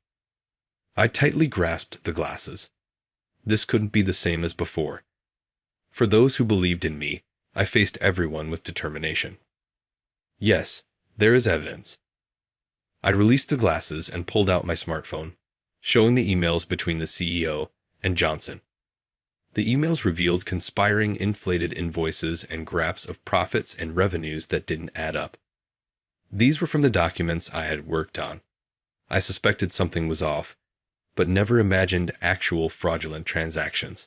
[SPEAKER 7] I tightly grasped the glasses. This couldn't be the same as before. For those who believed in me, I faced everyone with determination. Yes, there is evidence. I released the glasses and pulled out my smartphone, showing the emails between the CEO and Johnson. The emails revealed conspiring inflated invoices and graphs of profits and revenues that didn't add up. These were from the documents I had worked on. I suspected something was off, but never imagined actual fraudulent transactions.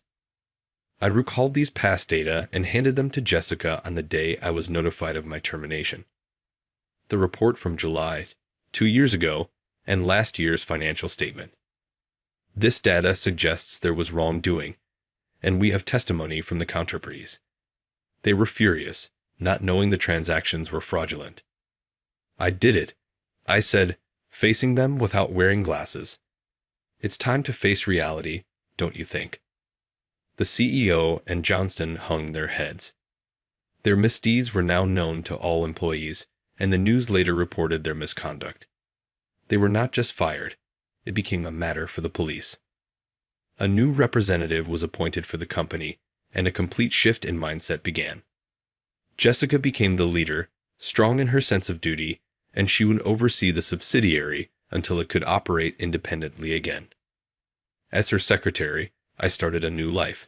[SPEAKER 7] I recalled these past data and handed them to Jessica on the day I was notified of my termination. The report from July, 2 years ago, and last year's financial statement. This data suggests there was wrongdoing, and we have testimony from the counterparties. They were furious, not knowing the transactions were fraudulent. I did it, I said, facing them without wearing glasses. It's time to face reality, don't you think? The CEO and Johnston hung their heads. Their misdeeds were now known to all employees, and the news later reported their misconduct. They were not just fired, it became a matter for the police. A new representative was appointed for the company, and a complete shift in mindset began. Jessica became the leader, strong in her sense of duty, and she would oversee the subsidiary until it could operate independently again. As her secretary, I started a new life.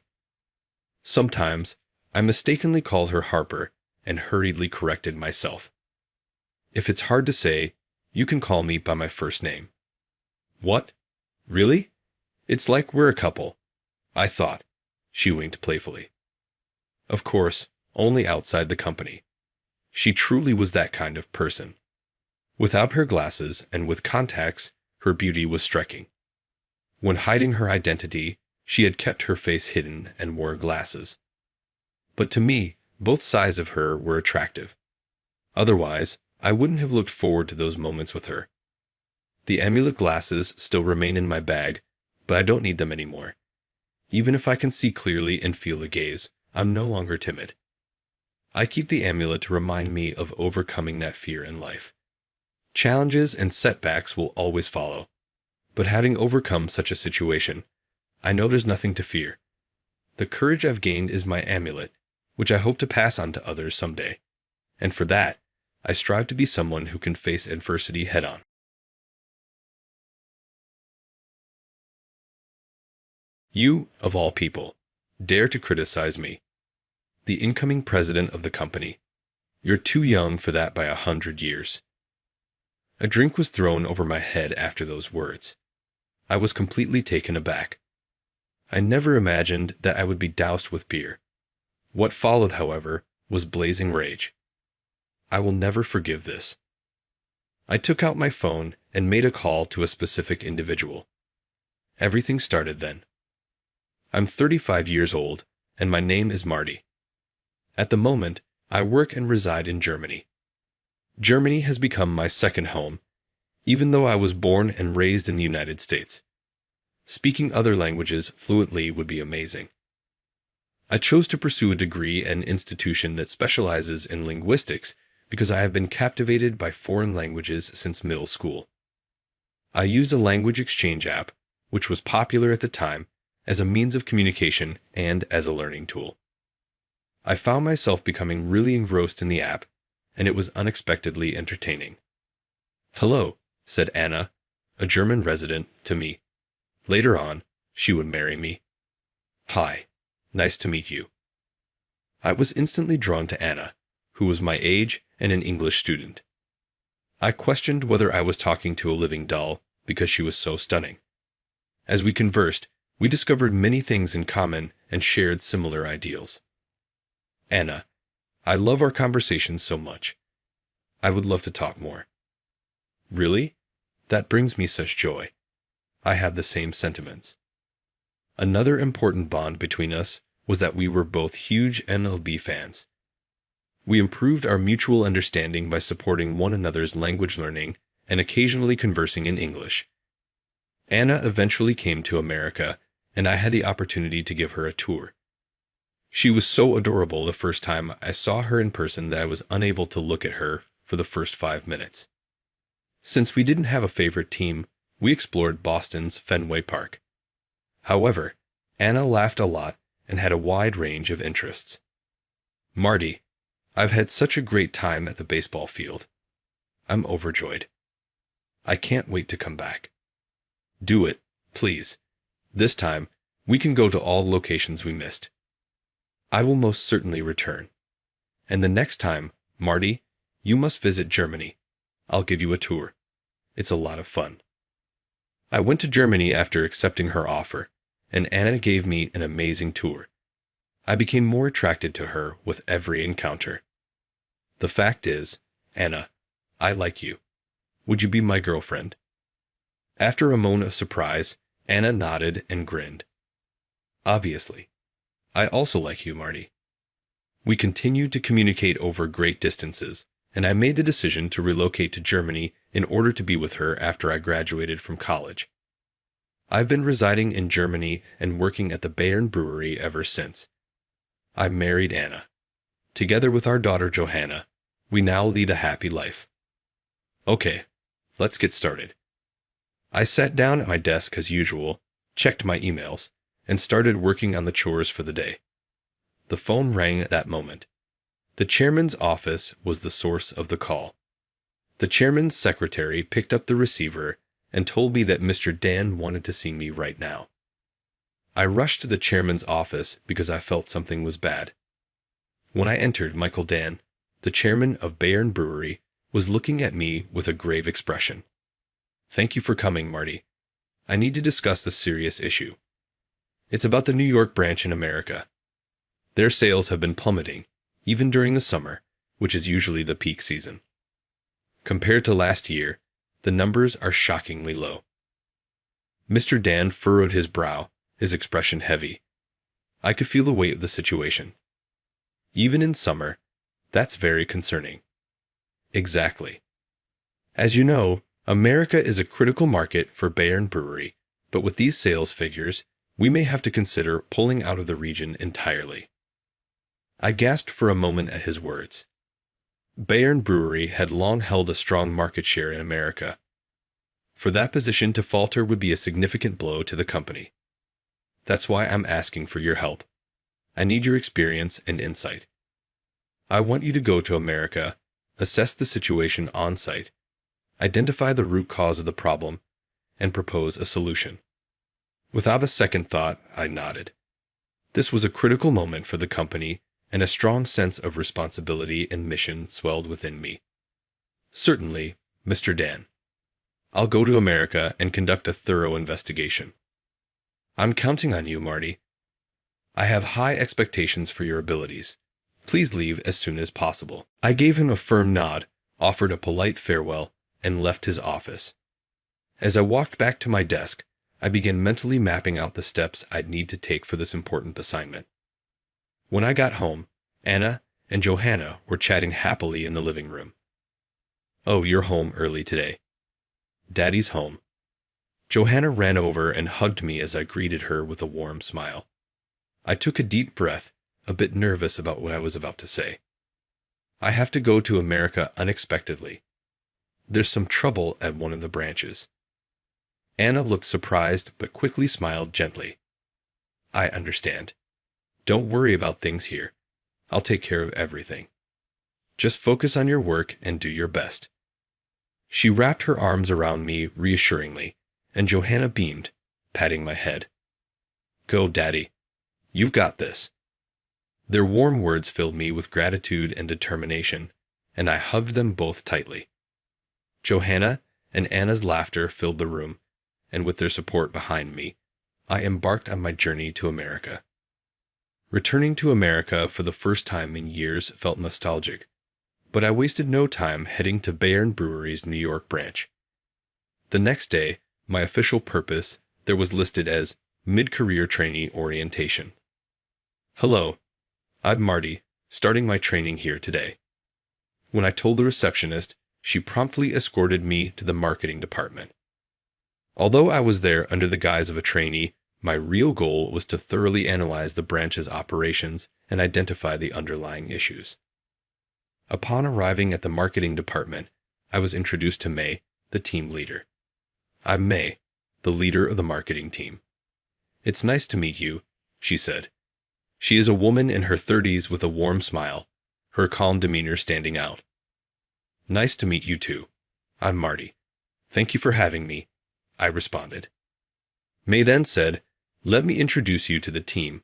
[SPEAKER 7] Sometimes, I mistakenly called her Harper and hurriedly corrected myself. If it's hard to say, you can call me by my first name. What? Really? It's like we're a couple, I thought. She winked playfully. Of course, only outside the company. She truly was that kind of person. Without her glasses and with contacts, her beauty was striking. When hiding her identity, she had kept her face hidden and wore glasses. But to me, both sides of her were attractive. Otherwise, I wouldn't have looked forward to those moments with her. The amulet glasses still remain in my bag, but I don't need them anymore. Even if I can see clearly and feel the gaze, I'm no longer timid. I keep the amulet to remind me of overcoming that fear in life. Challenges and setbacks will always follow, but having overcome such a situation, I know there's nothing to fear. The courage I've gained is my amulet, which I hope to pass on to others someday, and for that, I strive to be someone who can face adversity head-on. You, of all people, dare to criticize me. The incoming president of the company. You're too young for that by 100 years. A drink was thrown over my head after those words. I was completely taken aback. I never imagined that I would be doused with beer. What followed, however, was blazing rage. I will never forgive this. I took out my phone and made a call to a specific individual. Everything started then. I'm 35 years old, and my name is Marty. At the moment, I work and reside in Germany. Germany has become my second home, even though I was born and raised in the United States. Speaking other languages fluently would be amazing. I chose to pursue a degree at an institution that specializes in linguistics because I have been captivated by foreign languages since middle school. I used a language exchange app, which was popular at the time, as a means of communication and as a learning tool. I found myself becoming really engrossed in the app, and it was unexpectedly entertaining. "Hello," said Anna, a German resident, to me. Later on, she would marry me. "Hi, nice to meet you." I was instantly drawn to Anna, who was my age and an English student. I questioned whether I was talking to a living doll because she was so stunning. As we conversed, we discovered many things in common and shared similar ideals. "Anna, I love our conversations so much. I would love to talk more." "Really? That brings me such joy. I have the same sentiments." Another important bond between us was that we were both huge MLB fans. We improved our mutual understanding by supporting one another's language learning and occasionally conversing in English. Anna eventually came to America, and I had the opportunity to give her a tour. She was so adorable the first time I saw her in person that I was unable to look at her for the first 5 minutes. Since we didn't have a favorite team, we explored Boston's Fenway Park. However, Anna laughed a lot and had a wide range of interests. "Marty, I've had such a great time at the baseball field. I'm overjoyed. I can't wait to come back. Do it, please. This time, we can go to all locations we missed. I will most certainly return. And the next time, Marty, you must visit Germany. I'll give you a tour. It's a lot of fun." I went to Germany after accepting her offer, and Anna gave me an amazing tour. I became more attracted to her with every encounter. The fact is, Anna, I like you. Would you be my girlfriend? After a moment of surprise, Anna nodded and grinned. "Obviously. I also like you, Marty." We continued to communicate over great distances, and I made the decision to relocate to Germany in order to be with her after I graduated from college. I've been residing in Germany and working at the Bayern Brewery ever since. I married Anna. Together with our daughter Johanna, we now lead a happy life. Okay, let's get started. I sat down at my desk as usual, checked my emails, and started working on the chores for the day. The phone rang at that moment. The chairman's office was the source of the call. The chairman's secretary picked up the receiver and told me that Mr. Dan wanted to see me right now. I rushed to the chairman's office because I felt something was bad. When I entered, Michael Dan, the chairman of Bayern Brewery, was looking at me with a grave expression. "Thank you for coming, Marty. I need to discuss a serious issue. It's about the New York branch in America. Their sales have been plummeting, even during the summer, which is usually the peak season." Compared to last year, the numbers are shockingly low. Mr. Dan furrowed his brow, his expression heavy. I could feel the weight of the situation. Even in summer, that's very concerning. Exactly. As you know, America is a critical market for Bayern Brewery, but with these sales figures, we may have to consider pulling out of the region entirely. I gasped for a moment at his words. Bayern Brewery had long held a strong market share in America. For that position to falter would be a significant blow to the company. That's why I'm asking for your help. I need your experience and insight. I want you to go to America, assess the situation on site, identify the root cause of the problem, and propose a solution. Without a second thought, I nodded. This was a critical moment for the company, and a strong sense of responsibility and mission swelled within me. Certainly, Mr. Dan. I'll go to America and conduct a thorough investigation. I'm counting on you, Marty. I have high expectations for your abilities. Please leave as soon as possible. I gave him a firm nod, offered a polite farewell, and left his office. As I walked back to my desk, I began mentally mapping out the steps I'd need to take for this important assignment. When I got home, Anna and Johanna were chatting happily in the living room. "Oh, you're home early today." "Daddy's home." Johanna ran over and hugged me as I greeted her with a warm smile. I took a deep breath, a bit nervous about what I was about to say. I have to go to America unexpectedly. There's some trouble at one of the branches. Anna looked surprised but quickly smiled gently. I understand. Don't worry about things here. I'll take care of everything. Just focus on your work and do your best. She wrapped her arms around me reassuringly, and Johanna beamed, patting my head. Go, Daddy. You've got this. Their warm words filled me with gratitude and determination, and I hugged them both tightly. Johanna and Anna's laughter filled the room, and with their support behind me, I embarked on my journey to America. Returning to America for the first time in years felt nostalgic, but I wasted no time heading to Bayern Brewery's New York branch. The next day, my official purpose there was listed as Mid-Career Trainee Orientation. Hello, I'm Marty, starting my training here today. When I told the receptionist, she promptly escorted me to the marketing department. Although I was there under the guise of a trainee, my real goal was to thoroughly analyze the branch's operations and identify the underlying issues. Upon arriving at the marketing department, I was introduced to May, the team leader. I'm May, the leader of the marketing team. It's nice to meet you, she said. She is a woman in her 30s with a warm smile, her calm demeanor standing out. Nice to meet you too. I'm Marty. Thank you for having me, I responded. May then said, let me introduce you to the team,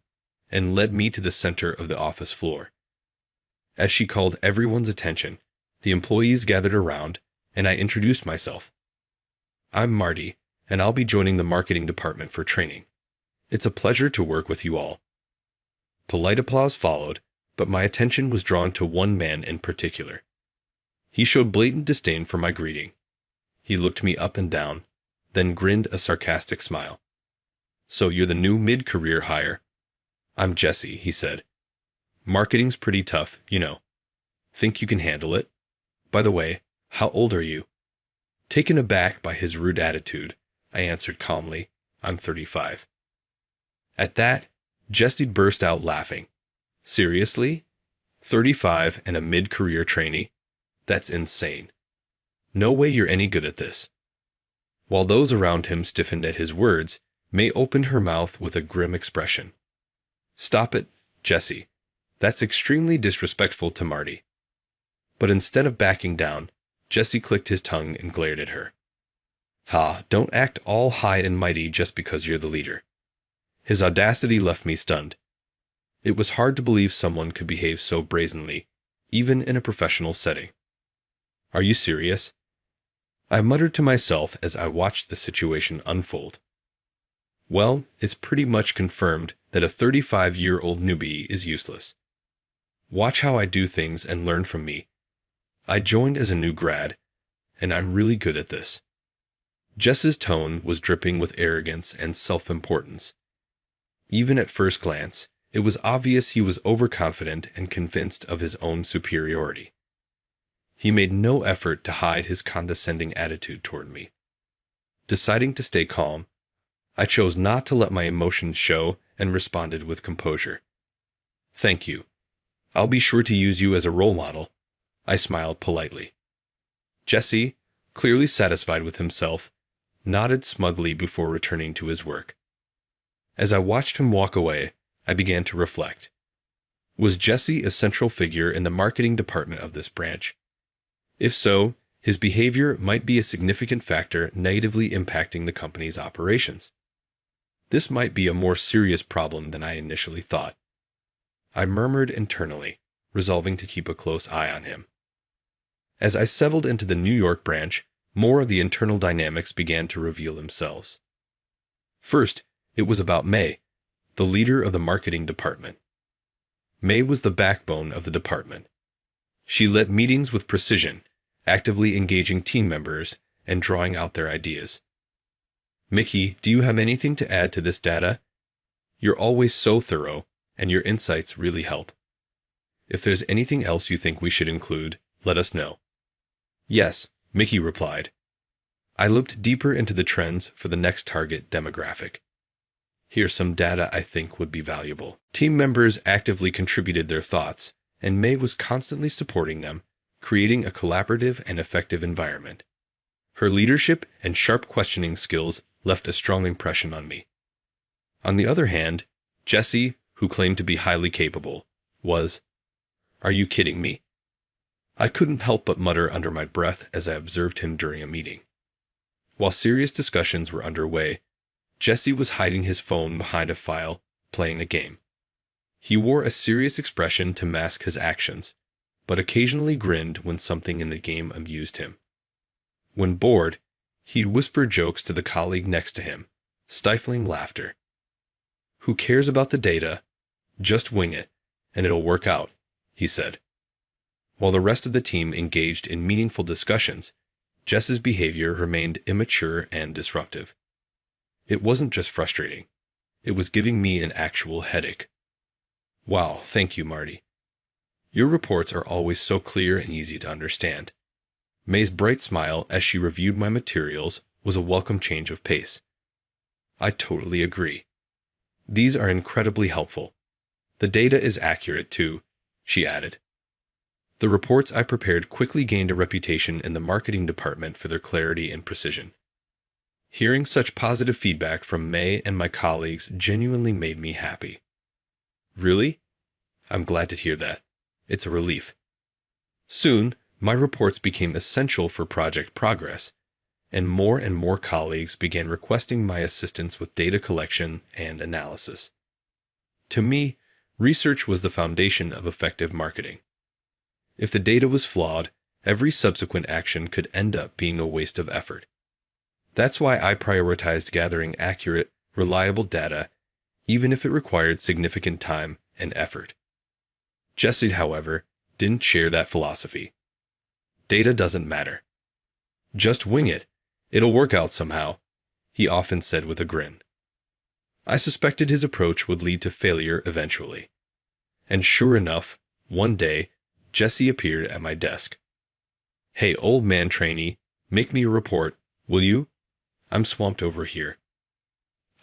[SPEAKER 7] and led me to the center of the office floor. As she called everyone's attention, the employees gathered around, and I introduced myself. I'm Marty, and I'll be joining the marketing department for training. It's a pleasure to work with you all. Polite applause followed, but my attention was drawn to one man in particular. He showed blatant disdain for my greeting. He looked me up and down, then grinned a sarcastic smile. So you're the new mid-career hire? I'm Jesse, he said. Marketing's pretty tough, you know. Think you can handle it? By the way, how old are you? Taken aback by his rude attitude, I answered calmly, I'm 35. At that, Jesse burst out laughing. Seriously? 35 and a mid-career trainee? That's insane. No way you're any good at this. While those around him stiffened at his words, May opened her mouth with a grim expression. Stop it, Jesse. That's extremely disrespectful to Marty. But instead of backing down, Jesse clicked his tongue and glared at her. Ha, don't act all high and mighty just because you're the leader. His audacity left me stunned. It was hard to believe someone could behave so brazenly, even in a professional setting. Are you serious? I muttered to myself as I watched the situation unfold. Well, it's pretty much confirmed that a 35-year-old newbie is useless. Watch how I do things and learn from me. I joined as a new grad, and I'm really good at this. Jess's tone was dripping with arrogance and self-importance. Even at first glance, it was obvious he was overconfident and convinced of his own superiority. He made no effort to hide his condescending attitude toward me. Deciding to stay calm, I chose not to let my emotions show and responded with composure. "Thank you. I'll be sure to use you as a role model." I smiled politely. Jesse, clearly satisfied with himself, nodded smugly before returning to his work. As I watched him walk away, I began to reflect. Was Jesse a central figure in the marketing department of this branch? If so, his behavior might be a significant factor negatively impacting the company's operations. This might be a more serious problem than I initially thought. I murmured internally, resolving to keep a close eye on him. As I settled into the New York branch, more of the internal dynamics began to reveal themselves. First, it was about May, the leader of the marketing department. May was the backbone of the department. She led meetings with precision, actively engaging team members and drawing out their ideas. "Mickey, do you have anything to add to this data? You're always so thorough, and your insights really help. If there's anything else you think we should include, let us know." "Yes," Mickey replied. I looked deeper into the trends for the next target demographic. "Here's some data I think would be valuable." Team members actively contributed their thoughts, and May was constantly supporting them, creating a collaborative and effective environment. Her leadership and sharp questioning skills left a strong impression on me. On the other hand, Jesse, who claimed to be highly capable, was, "Are you kidding me?" I couldn't help but mutter under my breath as I observed him during a meeting. While serious discussions were underway, Jesse was hiding his phone behind a file, playing a game. He wore a serious expression to mask his actions, but occasionally grinned when something in the game amused him. When bored, he'd whisper jokes to the colleague next to him, stifling laughter. "Who cares about the data? Just wing it, and it'll work out," he said. While the rest of the team engaged in meaningful discussions, Jess's behavior remained immature and disruptive. It wasn't just frustrating. It was giving me an actual headache. "Wow, thank you, Marty. Your reports are always so clear and easy to understand." May's bright smile as she reviewed my materials was a welcome change of pace. "I totally agree. These are incredibly helpful. The data is accurate, too," she added. The reports I prepared quickly gained a reputation in the marketing department for their clarity and precision. Hearing such positive feedback from May and my colleagues genuinely made me happy. "Really? I'm glad to hear that. It's a relief." Soon, my reports became essential for project progress, and more colleagues began requesting my assistance with data collection and analysis. To me, research was the foundation of effective marketing. If the data was flawed, every subsequent action could end up being a waste of effort. That's why I prioritized gathering accurate, reliable data, even if it required significant time and effort. Jesse, however, didn't share that philosophy. "Data doesn't matter. Just wing it. It'll work out somehow," he often said with a grin. I suspected his approach would lead to failure eventually. And sure enough, one day, Jesse appeared at my desk. "Hey, old man trainee, make me a report, will you? I'm swamped over here."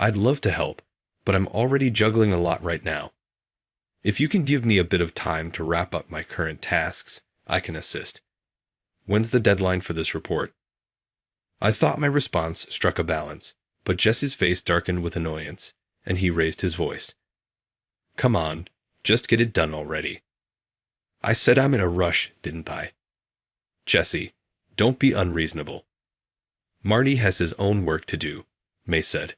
[SPEAKER 7] "I'd love to help, but I'm already juggling a lot right now. If you can give me a bit of time to wrap up my current tasks, I can assist. When's the deadline for this report?" I thought my response struck a balance, but Jesse's face darkened with annoyance, and he raised his voice. "Come on, just get it done already." I said I'm in a rush, didn't I? "Jesse, don't be unreasonable. Marty has his own work to do," May said.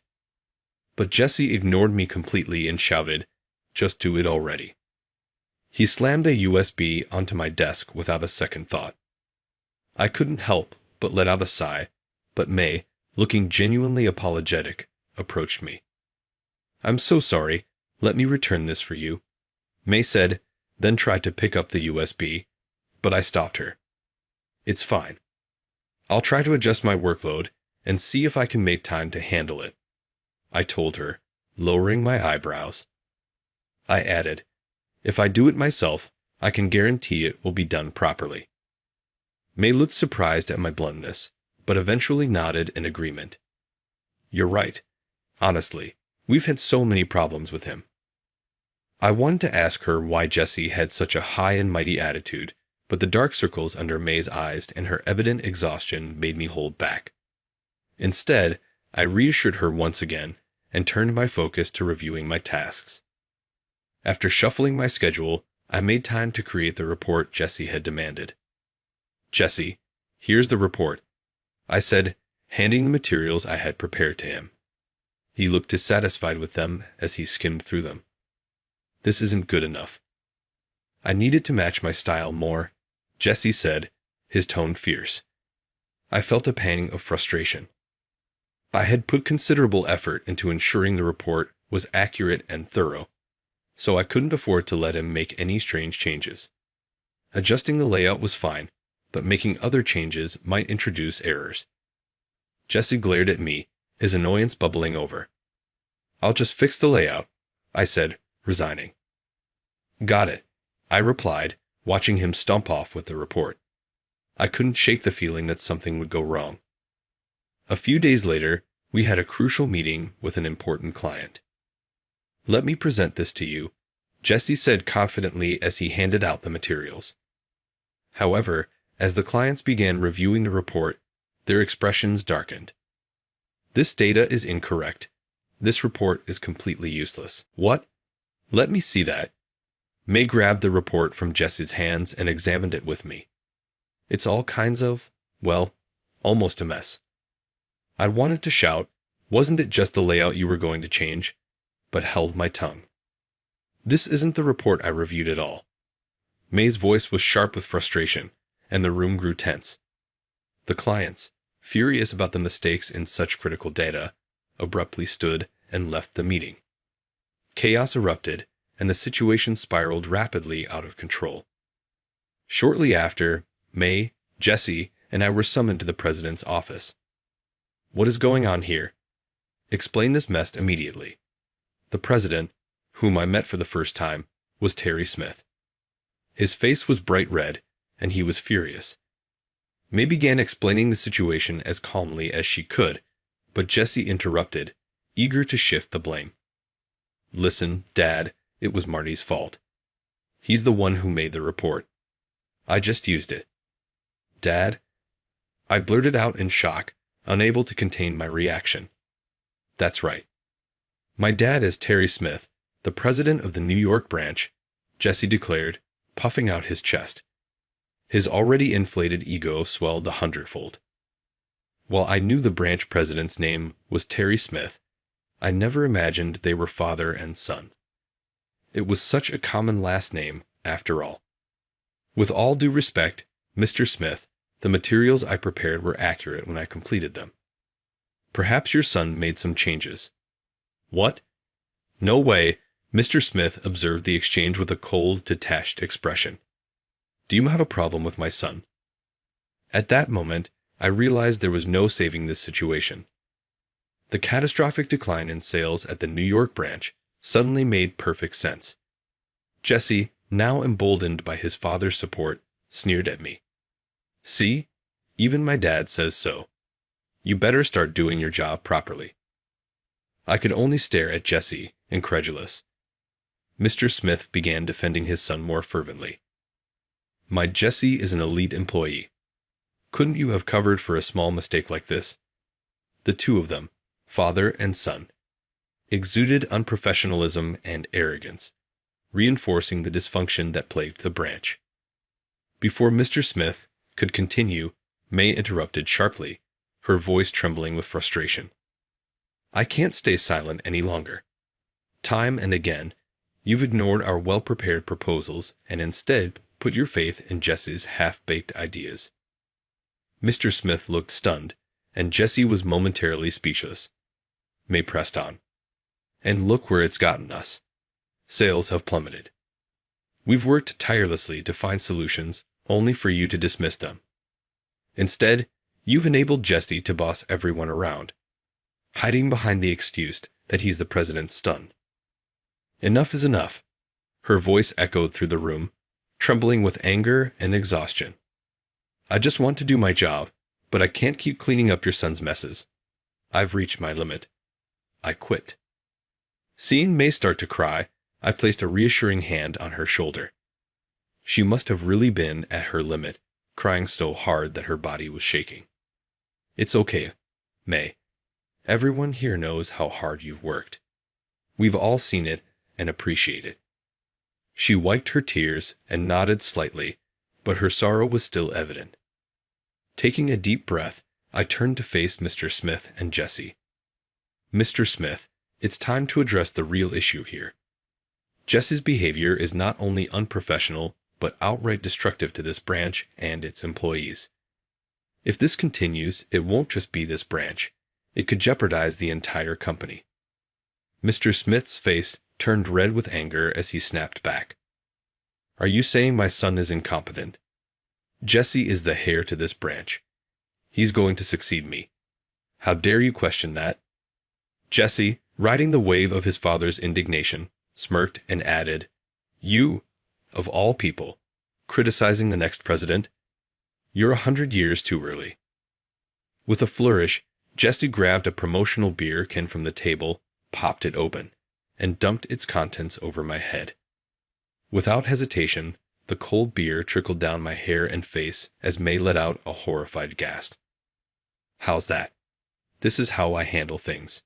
[SPEAKER 7] But Jesse ignored me completely and shouted, "Just do it already." He slammed a USB onto my desk without a second thought. I couldn't help but let out a sigh, but May, looking genuinely apologetic, approached me. "I'm so sorry, let me return this for you," May said, then tried to pick up the USB, but I stopped her. "It's fine." I'll try to adjust my workload and see if I can make time to handle it, I told her, lowering my eyebrows. I added, if I do it myself, I can guarantee it will be done properly. May looked surprised at my bluntness, but eventually nodded in agreement. You're right. Honestly, we've had so many problems with him. I wanted to ask her why Jessie had such a high and mighty attitude, but the dark circles under May's eyes and her evident exhaustion made me hold back. Instead, I reassured her once again and turned my focus to reviewing my tasks. After shuffling my schedule, I made time to create the report Jessie had demanded. Jessie, here's the report, I said, handing the materials I had prepared to him. He looked dissatisfied with them as he skimmed through them. This isn't good enough. I needed to match my style more, Jessie said, his tone fierce. I felt a pang of frustration. I had put considerable effort into ensuring the report was accurate and thorough, so I couldn't afford to let him make any strange changes. Adjusting the layout was fine, but making other changes might introduce errors. Jessie glared at me, his annoyance bubbling over. I'll just fix the layout, I said, resigning. Got it, I replied, watching him stomp off with the report. I couldn't shake the feeling that something would go wrong. A few days later, we had a crucial meeting with an important client. Let me present this to you, Jessie said confidently as he handed out the materials. However, as the clients began reviewing the report, their expressions darkened. This data is incorrect. This report is completely useless. What? Let me see that. May grabbed the report from Jessie's hands and examined it with me. It's all kinds of, well, almost a mess. I wanted to shout, wasn't it just the layout you were going to change? But held my tongue. This isn't the report I reviewed at all. May's voice was sharp with frustration, and the room grew tense. The clients, furious about the mistakes in such critical data, abruptly stood and left the meeting. Chaos erupted, and the situation spiraled rapidly out of control. Shortly after, May, Jessie, and I were summoned to the president's office. What is going on here? Explain this mess immediately. The president, whom I met for the first time, was Terry Smith. His face was bright red, and he was furious. May began explaining the situation as calmly as she could, but Jessie interrupted, eager to shift the blame. Listen, Dad, it was Marty's fault. He's the one who made the report. I just used it. Dad? I blurted out in shock, unable to contain my reaction. That's right. My dad is Terry Smith, the president of the New York branch, Jessie declared, puffing out his chest. His already inflated ego swelled 100-fold. While I knew the branch president's name was Terry Smith, I never imagined they were father and son. It was such a common last name, after all. With all due respect, Mr. Smith, the materials I prepared were accurate when I completed them. Perhaps your son made some changes. What? No way, Mr. Smith observed the exchange with a cold, detached expression. Do you have a problem with my son? At that moment, I realized there was no saving this situation. The catastrophic decline in sales at the New York branch suddenly made perfect sense. Jessie, now emboldened by his father's support, sneered at me. See? Even my dad says so. You better start doing your job properly. I could only stare at Jessie, incredulous. Mr. Smith began defending his son more fervently. My Jessie is an elite employee. Couldn't you have covered for a small mistake like this? The two of them, father and son, exuded unprofessionalism and arrogance, reinforcing the dysfunction that plagued the branch. Before Mr. Smith could continue, May interrupted sharply, her voice trembling with frustration. I can't stay silent any longer. Time and again, you've ignored our well-prepared proposals and instead put your faith in Jessie's half-baked ideas. Mr. Smith looked stunned, and Jessie was momentarily speechless. May pressed on. And look where it's gotten us. Sales have plummeted. We've worked tirelessly to find solutions, only for you to dismiss them. Instead, You've enabled Jesse to boss everyone around, hiding behind the excuse that he's the president's son. Enough is enough. Her voice echoed through the room, trembling with anger and exhaustion. I just want to do my job, but I can't keep cleaning up your son's messes. I've reached my limit. I quit. Seeing May start to cry, I placed a reassuring hand on her shoulder. She must have really been at her limit, crying so hard that her body was shaking. It's okay, May. Everyone here knows how hard you've worked. We've all seen it and appreciate it. She wiped her tears and nodded slightly, but her sorrow was still evident. Taking a deep breath, I turned to face Mr. Smith and Jesse. Mr. Smith, it's time to address the real issue here. Jesse's behavior is not only unprofessional, but outright destructive to this branch and its employees. If this continues, it won't just be this branch. It could jeopardize the entire company. Mr. Smith's face turned red with anger as he snapped back. Are you saying my son is incompetent? Jesse is the heir to this branch. He's going to succeed me. How dare you question that? Jesse, riding the wave of his father's indignation, smirked and added, You, of all people, criticizing the next president? You're 100 years too early. With a flourish, Jesse grabbed a promotional beer can from the table, popped it open, and dumped its contents over my head. Without hesitation, the cold beer trickled down my hair and face as May let out a horrified gasp. How's that? This is how I handle things.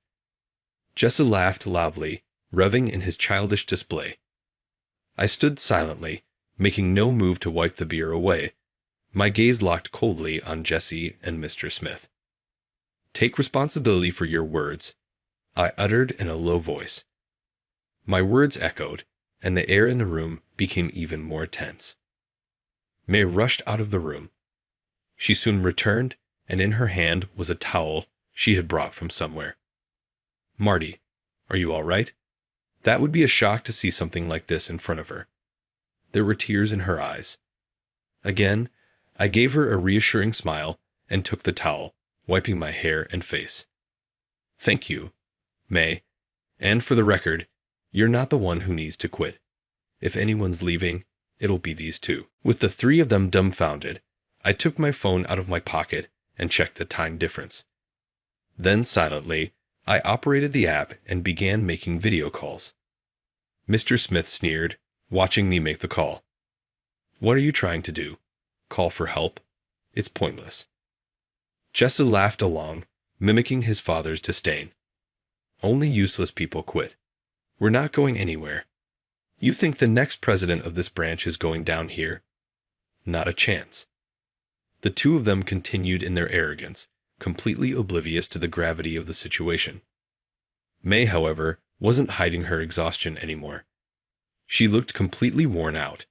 [SPEAKER 7] Jesse laughed loudly, revving in his childish display. I stood silently, making no move to wipe the beer away, my gaze locked coldly on Jesse and Mr. Smith. Take responsibility for your words, I uttered in a low voice. My words echoed, and the air in the room became even more tense. May rushed out of the room. She soon returned, and in her hand was a towel she had brought from somewhere. Marty, are you all right? That would be a shock to see something like this in front of her. There were tears in her eyes. Again, I gave her a reassuring smile and took the towel, wiping my hair and face. Thank you, May, and for the record, you're not the one who needs to quit. If anyone's leaving, it'll be these two. With the three of them dumbfounded, I took my phone out of my pocket and checked the time difference. Then silently, I operated the app and began making video calls. Mr. Smith sneered, watching me make the call. What are you trying to do? Call for help? It's pointless. Jesse laughed along, mimicking his father's disdain. Only useless people quit. We're not going anywhere. You think the next president of this branch is going down here? Not a chance. The two of them continued in their arrogance, completely oblivious to the gravity of the situation. May, however, wasn't hiding her exhaustion anymore. She looked completely worn out.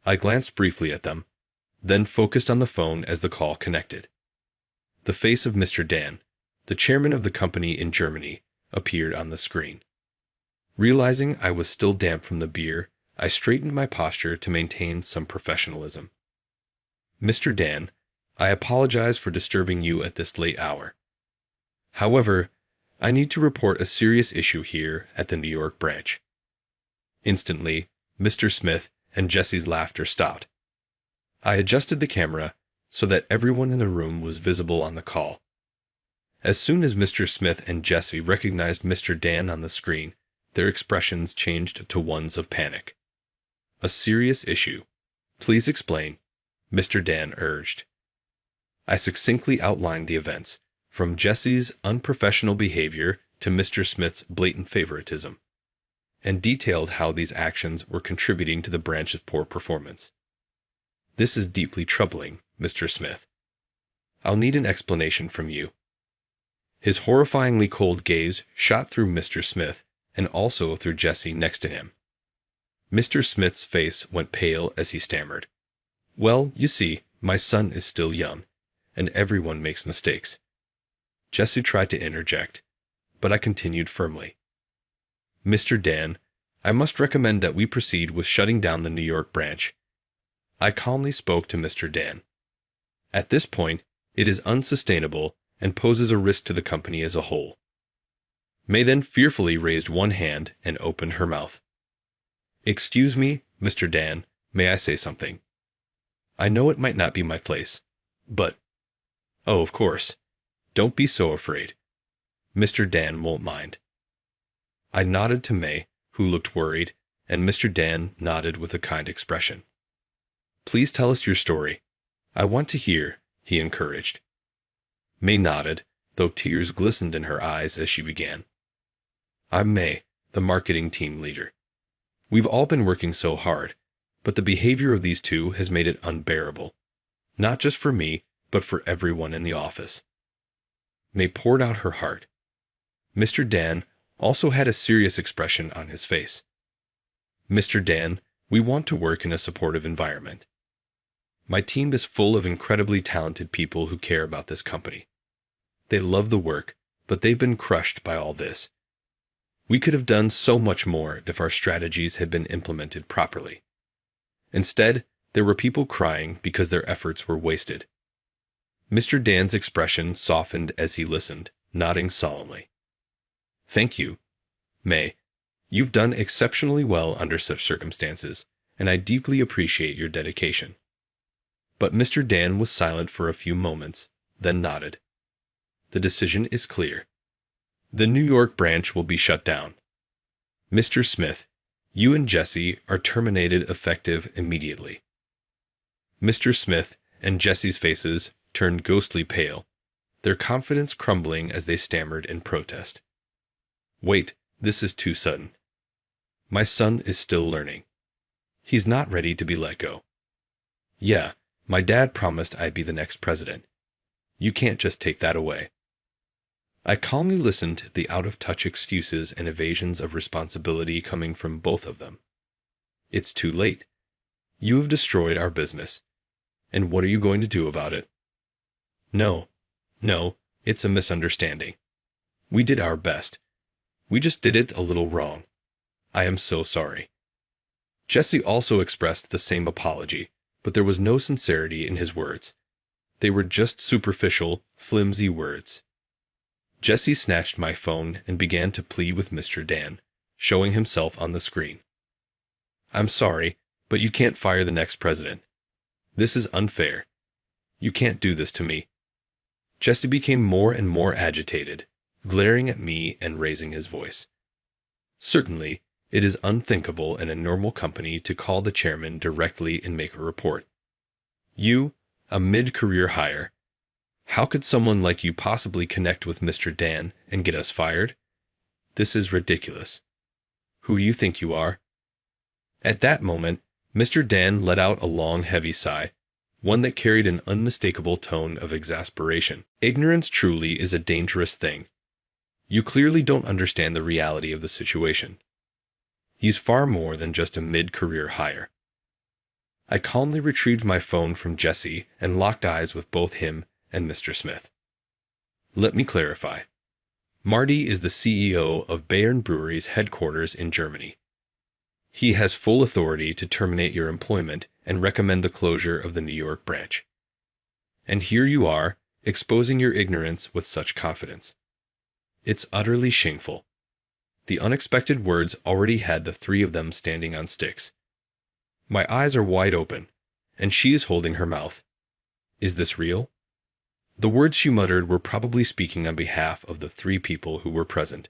[SPEAKER 7] I glanced briefly at them, then focused on the phone as the call connected. The face of Mr. Dan, the chairman of the company in Germany, appeared on the screen. Realizing I was still damp from the beer, I straightened my posture to maintain some professionalism. Mr. Dan, I apologize for disturbing you at this late hour. However, I need to report a serious issue here at the New York branch. Instantly, Mr. Smith and Jesse's laughter stopped. I adjusted the camera so that everyone in the room was visible on the call. As soon as Mr. Smith and Jesse recognized Mr. Dan on the screen, their expressions changed to ones of panic. A serious issue. Please explain, Mr. Dan urged. I succinctly outlined the events, from Jesse's unprofessional behavior to Mr. Smith's blatant favoritism, and detailed how these actions were contributing to the branch's poor performance. This is deeply troubling, Mr. Smith. I'll need an explanation from you. His horrifyingly cold gaze shot through Mr. Smith and also through Jesse next to him. Mr. Smith's face went pale as he stammered. Well, you see, my son is still young, and everyone makes mistakes. Jesse tried to interject, but I continued firmly. Mr. Dan, I must recommend that we proceed with shutting down the New York branch. I calmly spoke to Mr. Dan. At this point, It is unsustainable and poses a risk to the company as a whole. May then fearfully raised one hand and opened her mouth. Excuse me, Mr. Dan, may I say something? I know it might not be my place, but... Oh, of course. Don't be so afraid. Mr. Dan won't mind. I nodded to May, who looked worried, and Mr. Dan nodded with a kind expression. Please tell us your story. I want to hear, he encouraged. May nodded, though tears glistened in her eyes as she began. I'm May, the marketing team leader. We've all been working so hard, but the behavior of these two has made it unbearable. Not just for me, but for everyone in the office. May poured out her heart. Mr. Dan also had a serious expression on his face. Mr. Dan, we want to work in a supportive environment. My team is full of incredibly talented people who care about this company. They love the work, but they've been crushed by all this. We could have done so much more if our strategies had been implemented properly. Instead, there were people crying because their efforts were wasted. Mr. Dan's expression softened as he listened, nodding solemnly. Thank you, May. You've done exceptionally well under such circumstances, and I deeply appreciate your dedication. But Mr. Dan was silent for a few moments, then nodded. The decision is clear. The New York branch will be shut down. Mr. Smith, you and Jesse are terminated effective immediately. Mr. Smith and Jesse's faces turned ghostly pale, their confidence crumbling as they stammered in protest. Wait, this is too sudden. My son is still learning. He's not ready to be let go. Yeah, my dad promised I'd be the next president. You can't just take that away. I calmly listened to the out-of-touch excuses and evasions of responsibility coming from both of them. It's too late. You have destroyed our business. And what are you going to do about it? No, it's a misunderstanding. We did our best. We just did it a little wrong. I am so sorry. Jesse also expressed the same apology, but there was no sincerity in his words. They were just superficial, flimsy words. Jesse snatched my phone and began to plead with Mr. Dan, showing himself on the screen. I'm sorry, but you can't fire the next president. This is unfair. You can't do this to me. Jesse became more and more agitated, glaring at me and raising his voice. Certainly, it is unthinkable in a normal company to call the chairman directly and make a report. You, a mid-career hire. How could someone like you possibly connect with Mr. Dan and get us fired? This is ridiculous. Who do you think you are? At that moment, Mr. Dan let out a long, heavy sigh, one that carried an unmistakable tone of exasperation. Ignorance truly is a dangerous thing. You clearly don't understand the reality of the situation. He's far more than just a mid-career hire. I calmly retrieved my phone from Jesse and locked eyes with both him and Mr. Smith. Let me clarify. Marty is the CEO of Bayern Brewery's headquarters in Germany. He has full authority to terminate your employment and recommend the closure of the New York branch. And here you are, exposing your ignorance with such confidence. It's utterly shameful. The unexpected words already had the three of them standing on sticks. My eyes are wide open, and she is holding her mouth. Is this real? The words she muttered were probably speaking on behalf of the three people who were present.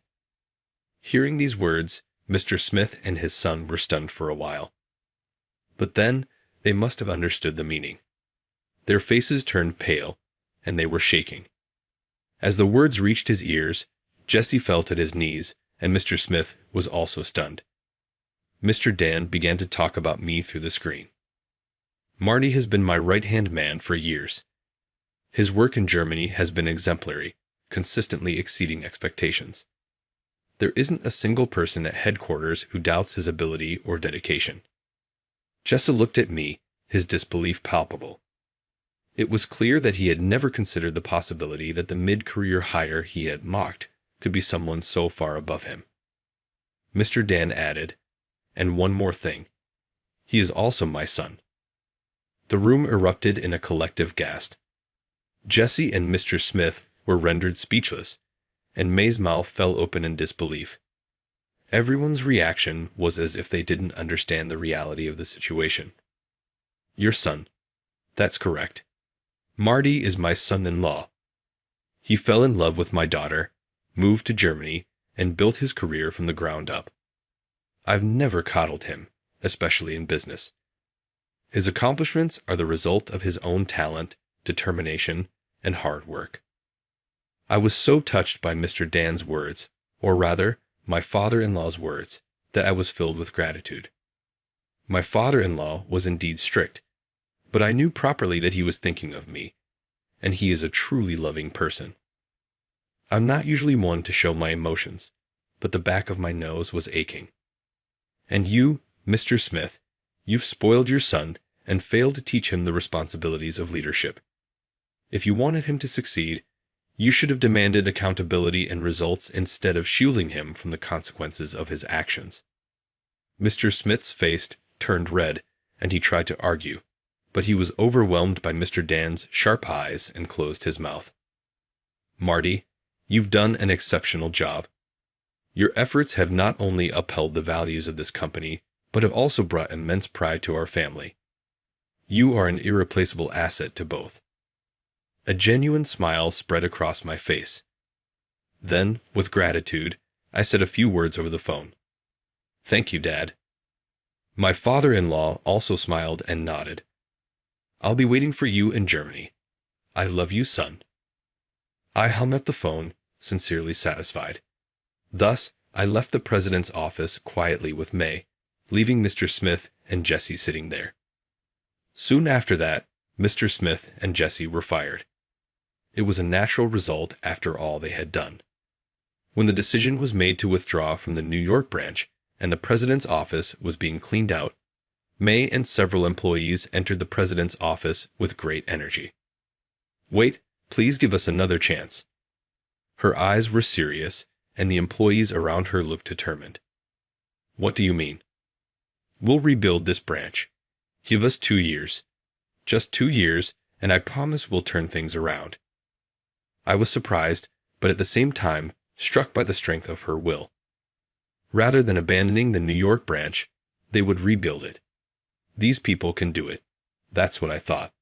[SPEAKER 7] Hearing these words, Mr. Smith and his son were stunned for a while. But then, they must have understood the meaning. Their faces turned pale, and they were shaking. As the words reached his ears, Jesse felt at his knees, and Mr. Smith was also stunned. Mr. Dan began to talk about me through the screen. Marty has been my right-hand man for years. His work in Germany has been exemplary, consistently exceeding expectations. There isn't a single person at headquarters who doubts his ability or dedication. Jesse looked at me, his disbelief palpable. It was clear that he had never considered the possibility that the mid-career hire he had mocked could be someone so far above him. Mr. Dan added, and one more thing. He is also my son. The room erupted in a collective gasp. Jesse and Mr. Smith were rendered speechless, and May's mouth fell open in disbelief. Everyone's reaction was as if they didn't understand the reality of the situation. Your son. That's correct. Marty is my son-in-law. He fell in love with my daughter, moved to Germany, and built his career from the ground up. I've never coddled him, especially in business. His accomplishments are the result of his own talent, determination, and hard work. I was so touched by Mr. Dan's words, or rather, my father-in-law's words, that I was filled with gratitude. My father-in-law was indeed strict, but I knew properly that he was thinking of me, and he is a truly loving person. I'm not usually one to show my emotions, but the back of my nose was aching. And you, Mr. Smith, you've spoiled your son and failed to teach him the responsibilities of leadership. If you wanted him to succeed, you should have demanded accountability and results instead of shielding him from the consequences of his actions. Mr. Smith's face turned red, and he tried to argue, but he was overwhelmed by Mr. Dan's sharp eyes and closed his mouth. Marty, you've done an exceptional job. Your efforts have not only upheld the values of this company, but have also brought immense pride to our family. You are an irreplaceable asset to both. A genuine smile spread across my face. Then, with gratitude, I said a few words over the phone. Thank you, Dad. My father-in-law also smiled and nodded. I'll be waiting for you in Germany. I love you, son. I hung up the phone, sincerely satisfied. Thus, I left the president's office quietly with May, leaving Mr. Smith and Jesse sitting there. Soon after that, Mr. Smith and Jesse were fired. It was a natural result after all they had done. When the decision was made to withdraw from the New York branch and the president's office was being cleaned out, May and several employees entered the president's office with great energy. Wait, please give us another chance. Her eyes were serious, and the employees around her looked determined. What do you mean? We'll rebuild this branch. Give us 2 years. Just 2 years, and I promise we'll turn things around. I was surprised, but at the same time struck by the strength of her will. Rather than abandoning the New York branch, they would rebuild it. These people can do it. That's what I thought.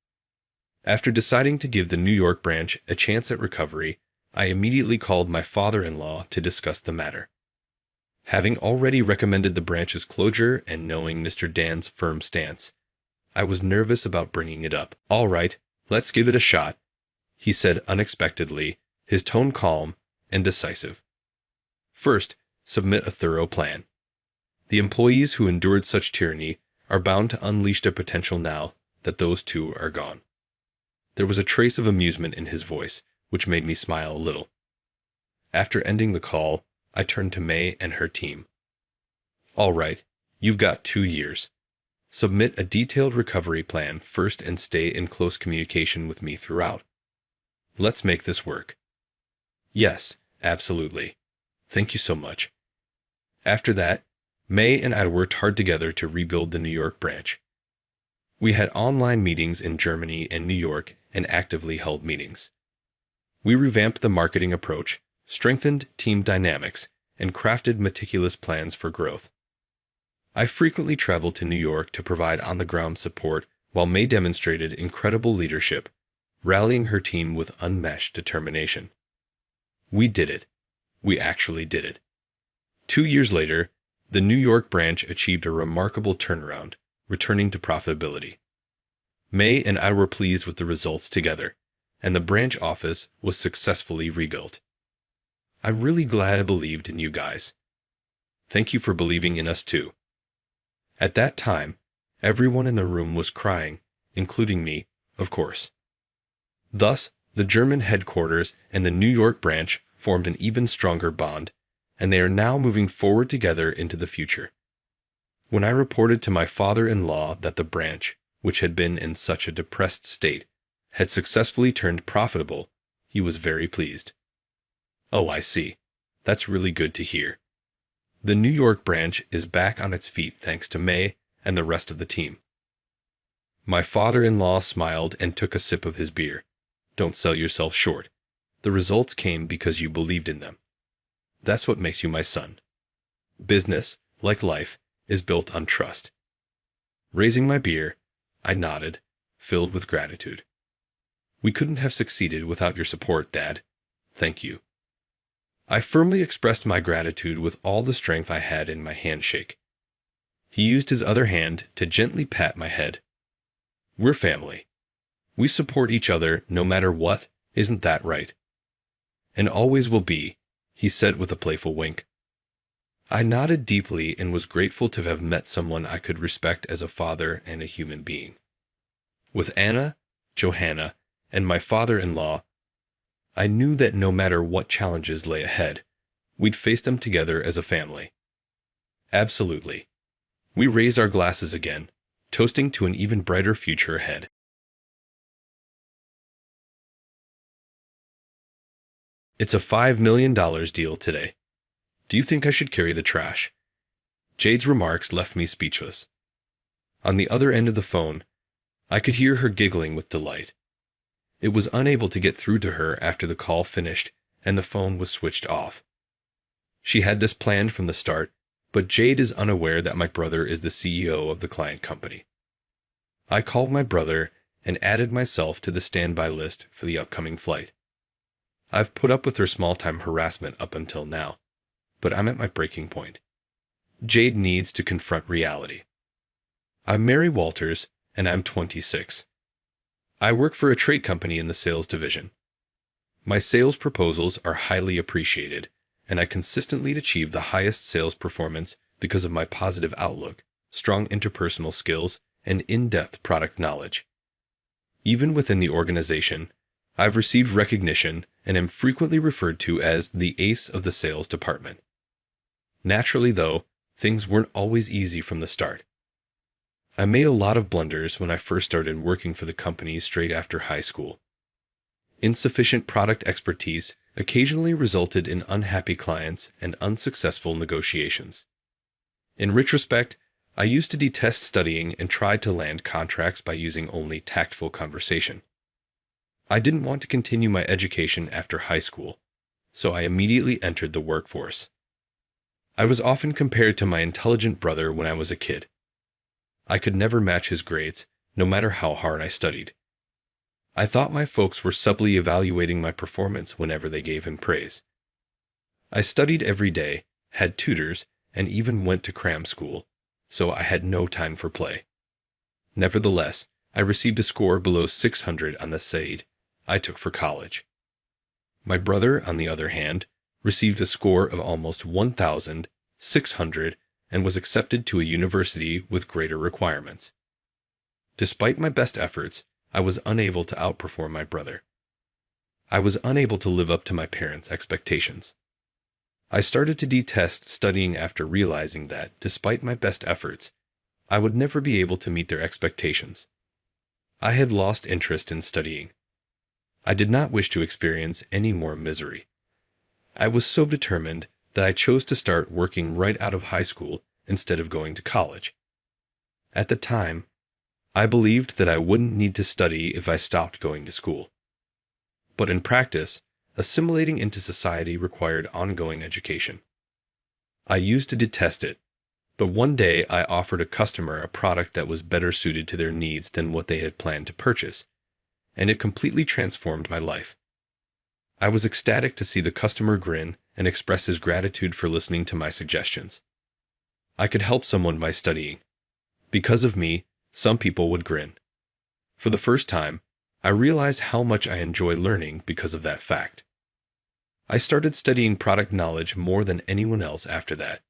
[SPEAKER 7] After deciding to give the New York branch a chance at recovery, I immediately called my father-in-law to discuss the matter. Having already recommended the branch's closure and knowing Mr. Dan's firm stance, I was nervous about bringing it up. All right, let's give it a shot, he said unexpectedly, his tone calm and decisive. First, submit a thorough plan. The employees who endured such tyranny are bound to unleash their potential now that those two are gone. There was a trace of amusement in his voice, which made me smile a little. After ending the call, I turned to May and her team. All right, you've got 2 years. Submit a detailed recovery plan first and stay in close communication with me throughout. Let's make this work. Yes, absolutely. Thank you so much. After that, May and I worked hard together to rebuild the New York branch. We had online meetings in Germany and New York and actively held meetings. We revamped the marketing approach, strengthened team dynamics, and crafted meticulous plans for growth. I frequently traveled to New York to provide on-the-ground support while May demonstrated incredible leadership, rallying her team with unmatched determination. We did it. We actually did it. 2 years later, the New York branch achieved a remarkable turnaround, returning to profitability. May and I were pleased with the results together, and the branch office was successfully rebuilt. I'm really glad I believed in you guys. Thank you for believing in us too. At that time, everyone in the room was crying, including me, of course. Thus, the German headquarters and the New York branch formed an even stronger bond, and they are now moving forward together into the future. When I reported to my father-in-law that the branch, which had been in such a depressed state, had successfully turned profitable, he was very pleased. Oh, I see. That's really good to hear. The New York branch is back on its feet thanks to May and the rest of the team. My father-in-law smiled and took a sip of his beer. Don't sell yourself short. The results came because you believed in them. That's what makes you my son. Business, like life, is built on trust. Raising my beer, I nodded, filled with gratitude. We couldn't have succeeded without your support, Dad. Thank you. I firmly expressed my gratitude with all the strength I had in my handshake. He used his other hand to gently pat my head. We're family. We support each other no matter what, isn't that right? And always will be, he said with a playful wink. I nodded deeply and was grateful to have met someone I could respect as a father and a human being. With Anna, Johanna, and my father-in-law, I knew that no matter what challenges lay ahead, we'd face them together as a family. Absolutely. We raised our glasses again, toasting to an even brighter future ahead. It's a $5 million deal today. Do you think I should carry the trash? Jade's remarks left me speechless. On the other end of the phone, I could hear her giggling with delight. It was unable to get through to her after the call finished and the phone was switched off. She had this planned from the start, but Jade is unaware that my brother is the CEO of the client company. I called my brother and added myself to the standby list for the upcoming flight. I've put up with her small-time harassment up until now, but I'm at my breaking point. Jade needs to confront reality. I'm Mary Walters, and I'm 26. I work for a trade company in the sales division. My sales proposals are highly appreciated, and I consistently achieve the highest sales performance because of my positive outlook, strong interpersonal skills, and in-depth product knowledge. Even within the organization, I've received recognition and am frequently referred to as the ace of the sales department. Naturally, though, things weren't always easy from the start. I made a lot of blunders when I first started working for the company straight after high school. Insufficient product expertise occasionally resulted in unhappy clients and unsuccessful negotiations. In retrospect, I used to detest studying and tried to land contracts by using only tactful conversation. I didn't want to continue my education after high school, so I immediately entered the workforce. I was often compared to my intelligent brother when I was a kid. I could never match his grades, no matter how hard I studied. I thought my folks were subtly evaluating my performance whenever they gave him praise. I studied every day, had tutors, and even went to cram school, so I had no time for play. Nevertheless, I received a score below 600 on the SAID I took for college. My brother, on the other hand, received a score of almost 1,600 and was accepted to a university with greater requirements. Despite my best efforts, I was unable to outperform my brother. I was unable to live up to my parents' expectations. I started to detest studying after realizing that, despite my best efforts, I would never be able to meet their expectations. I had lost interest in studying. I did not wish to experience any more misery. I was so determined that I chose to start working right out of high school instead of going to college. At the time, I believed that I wouldn't need to study if I stopped going to school. But in practice, assimilating into society required ongoing education. I used to detest it, but one day I offered a customer a product that was better suited to their needs than what they had planned to purchase, and it completely transformed my life. I was ecstatic to see the customer grin and express his gratitude for listening to my suggestions. I could help someone by studying. Because of me, some people would grin. For the first time, I realized how much I enjoy learning because of that fact. I started studying product knowledge more than anyone else after that.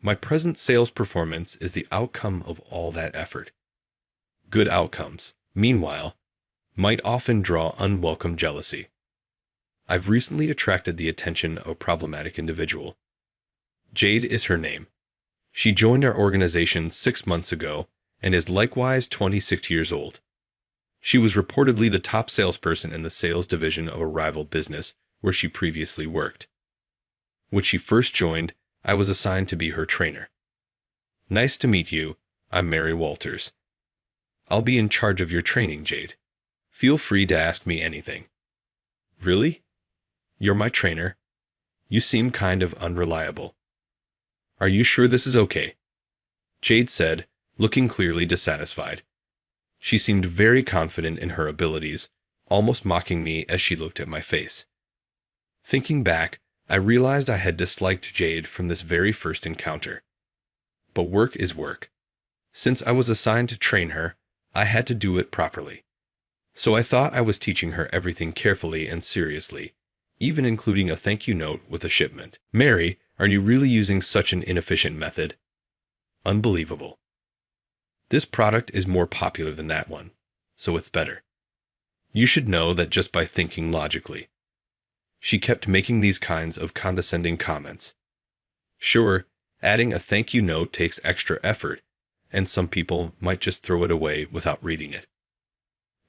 [SPEAKER 7] My present sales performance is the outcome of all that effort. Good outcomes, meanwhile, might often draw unwelcome jealousy. I've recently attracted the attention of a problematic individual. Jade is her name. She joined our organization 6 months ago and is likewise 26 years old. She was reportedly the top salesperson in the sales division of a rival business where she previously worked. When she first joined, I was assigned to be her trainer. Nice to meet you. I'm Mary Walters. I'll be in charge of your training, Jade. Feel free to ask me anything. Really? You're my trainer? You seem kind of unreliable. Are you sure this is okay? Jade said, looking clearly dissatisfied. She seemed very confident in her abilities, almost mocking me as she looked at my face. Thinking back, I realized I had disliked Jade from this very first encounter. But work is work. Since I was assigned to train her, I had to do it properly. So I thought I was teaching her everything carefully and seriously, even including a thank you note with a shipment. Mary, are you really using such an inefficient method? Unbelievable. This product is more popular than that one, so it's better. You should know that just by thinking logically. She kept making these kinds of condescending comments. Sure, adding a thank you note takes extra effort, and some people might just throw it away without reading it.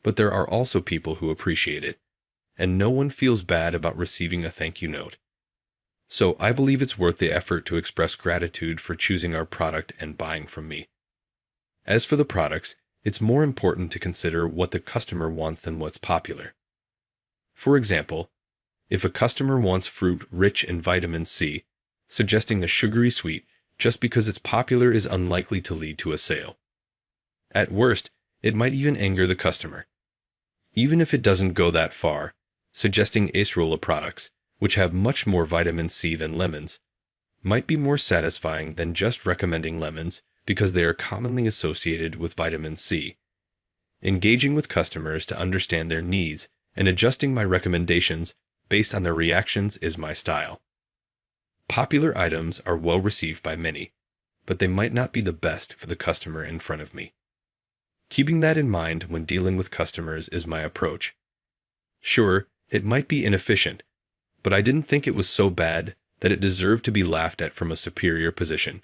[SPEAKER 7] But there are also people who appreciate it, and no one feels bad about receiving a thank you note. So I believe it's worth the effort to express gratitude for choosing our product and buying from me. As for the products, it's more important to consider what the customer wants than what's popular. For example, if a customer wants fruit rich in vitamin C, suggesting a sugary sweet just because it's popular is unlikely to lead to a sale. At worst, it might even anger the customer. Even if it doesn't go that far, suggesting acerola products, which have much more vitamin C than lemons, might be more satisfying than just recommending lemons because they are commonly associated with vitamin C. Engaging with customers to understand their needs and adjusting my recommendations based on their reactions is my style. Popular items are well received by many, but they might not be the best for the customer in front of me. Keeping that in mind when dealing with customers is my approach. Sure, it might be inefficient, but I didn't think it was so bad that it deserved to be laughed at from a superior position.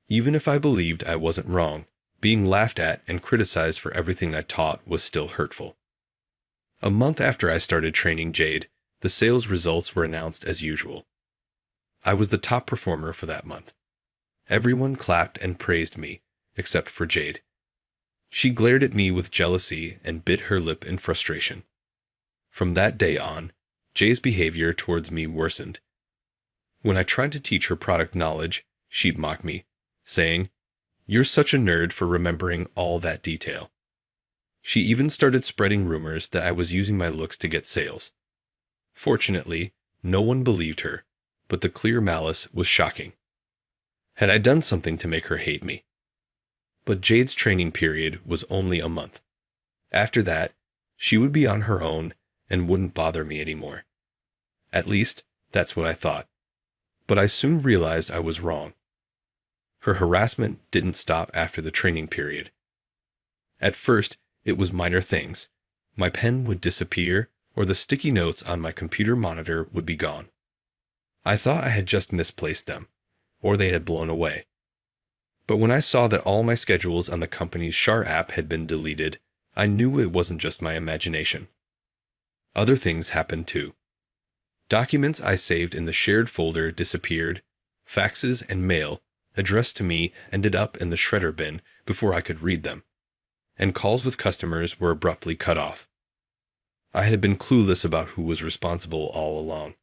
[SPEAKER 7] Even if I believed I wasn't wrong, being laughed at and criticized for everything I taught was still hurtful. A month after I started training Jade, the sales results were announced as usual. I was the top performer for that month. Everyone clapped and praised me, except for Jade. She glared at me with jealousy and bit her lip in frustration. From that day on, Jade's behavior towards me worsened. When I tried to teach her product knowledge, she'd mock me, saying, "You're such a nerd for remembering all that detail." She even started spreading rumors that I was using my looks to get sales. Fortunately, no one believed her, but the clear malice was shocking. Had I done something to make her hate me? But Jade's training period was only a month. After that, she would be on her own and wouldn't bother me anymore. At least, that's what I thought. But I soon realized I was wrong. Her harassment didn't stop after the training period. At first, it was minor things. My pen would disappear, or the sticky notes on my computer monitor would be gone. I thought I had just misplaced them, or they had blown away. But when I saw that all my schedules on the company's Char app had been deleted, I knew it wasn't just my imagination. Other things happened too. Documents I saved in the shared folder disappeared, faxes and mail addressed to me ended up in the shredder bin before I could read them, and calls with customers were abruptly cut off. I had been clueless about who was responsible all along,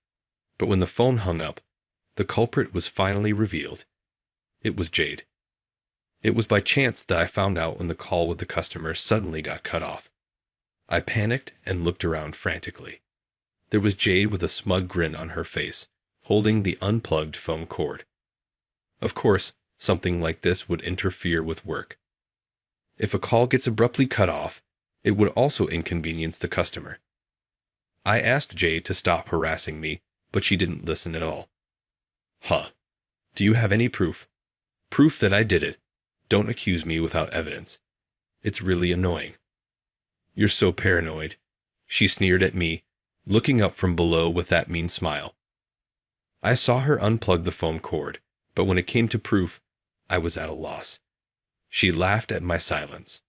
[SPEAKER 7] but when the phone hung up, the culprit was finally revealed. It was Jade. It was by chance that I found out when the call with the customer suddenly got cut off. I panicked and looked around frantically. There was Jade with a smug grin on her face, holding the unplugged phone cord. Of course, something like this would interfere with work. If a call gets abruptly cut off, it would also inconvenience the customer. I asked Jade to stop harassing me, but she didn't listen at all. Huh. Do you have any proof? Proof that I did it. Don't accuse me without evidence. It's really annoying. You're so paranoid. She sneered at me, looking up from below with that mean smile. I saw her unplug the phone cord, but when it came to proof, I was at a loss. She laughed at my silence.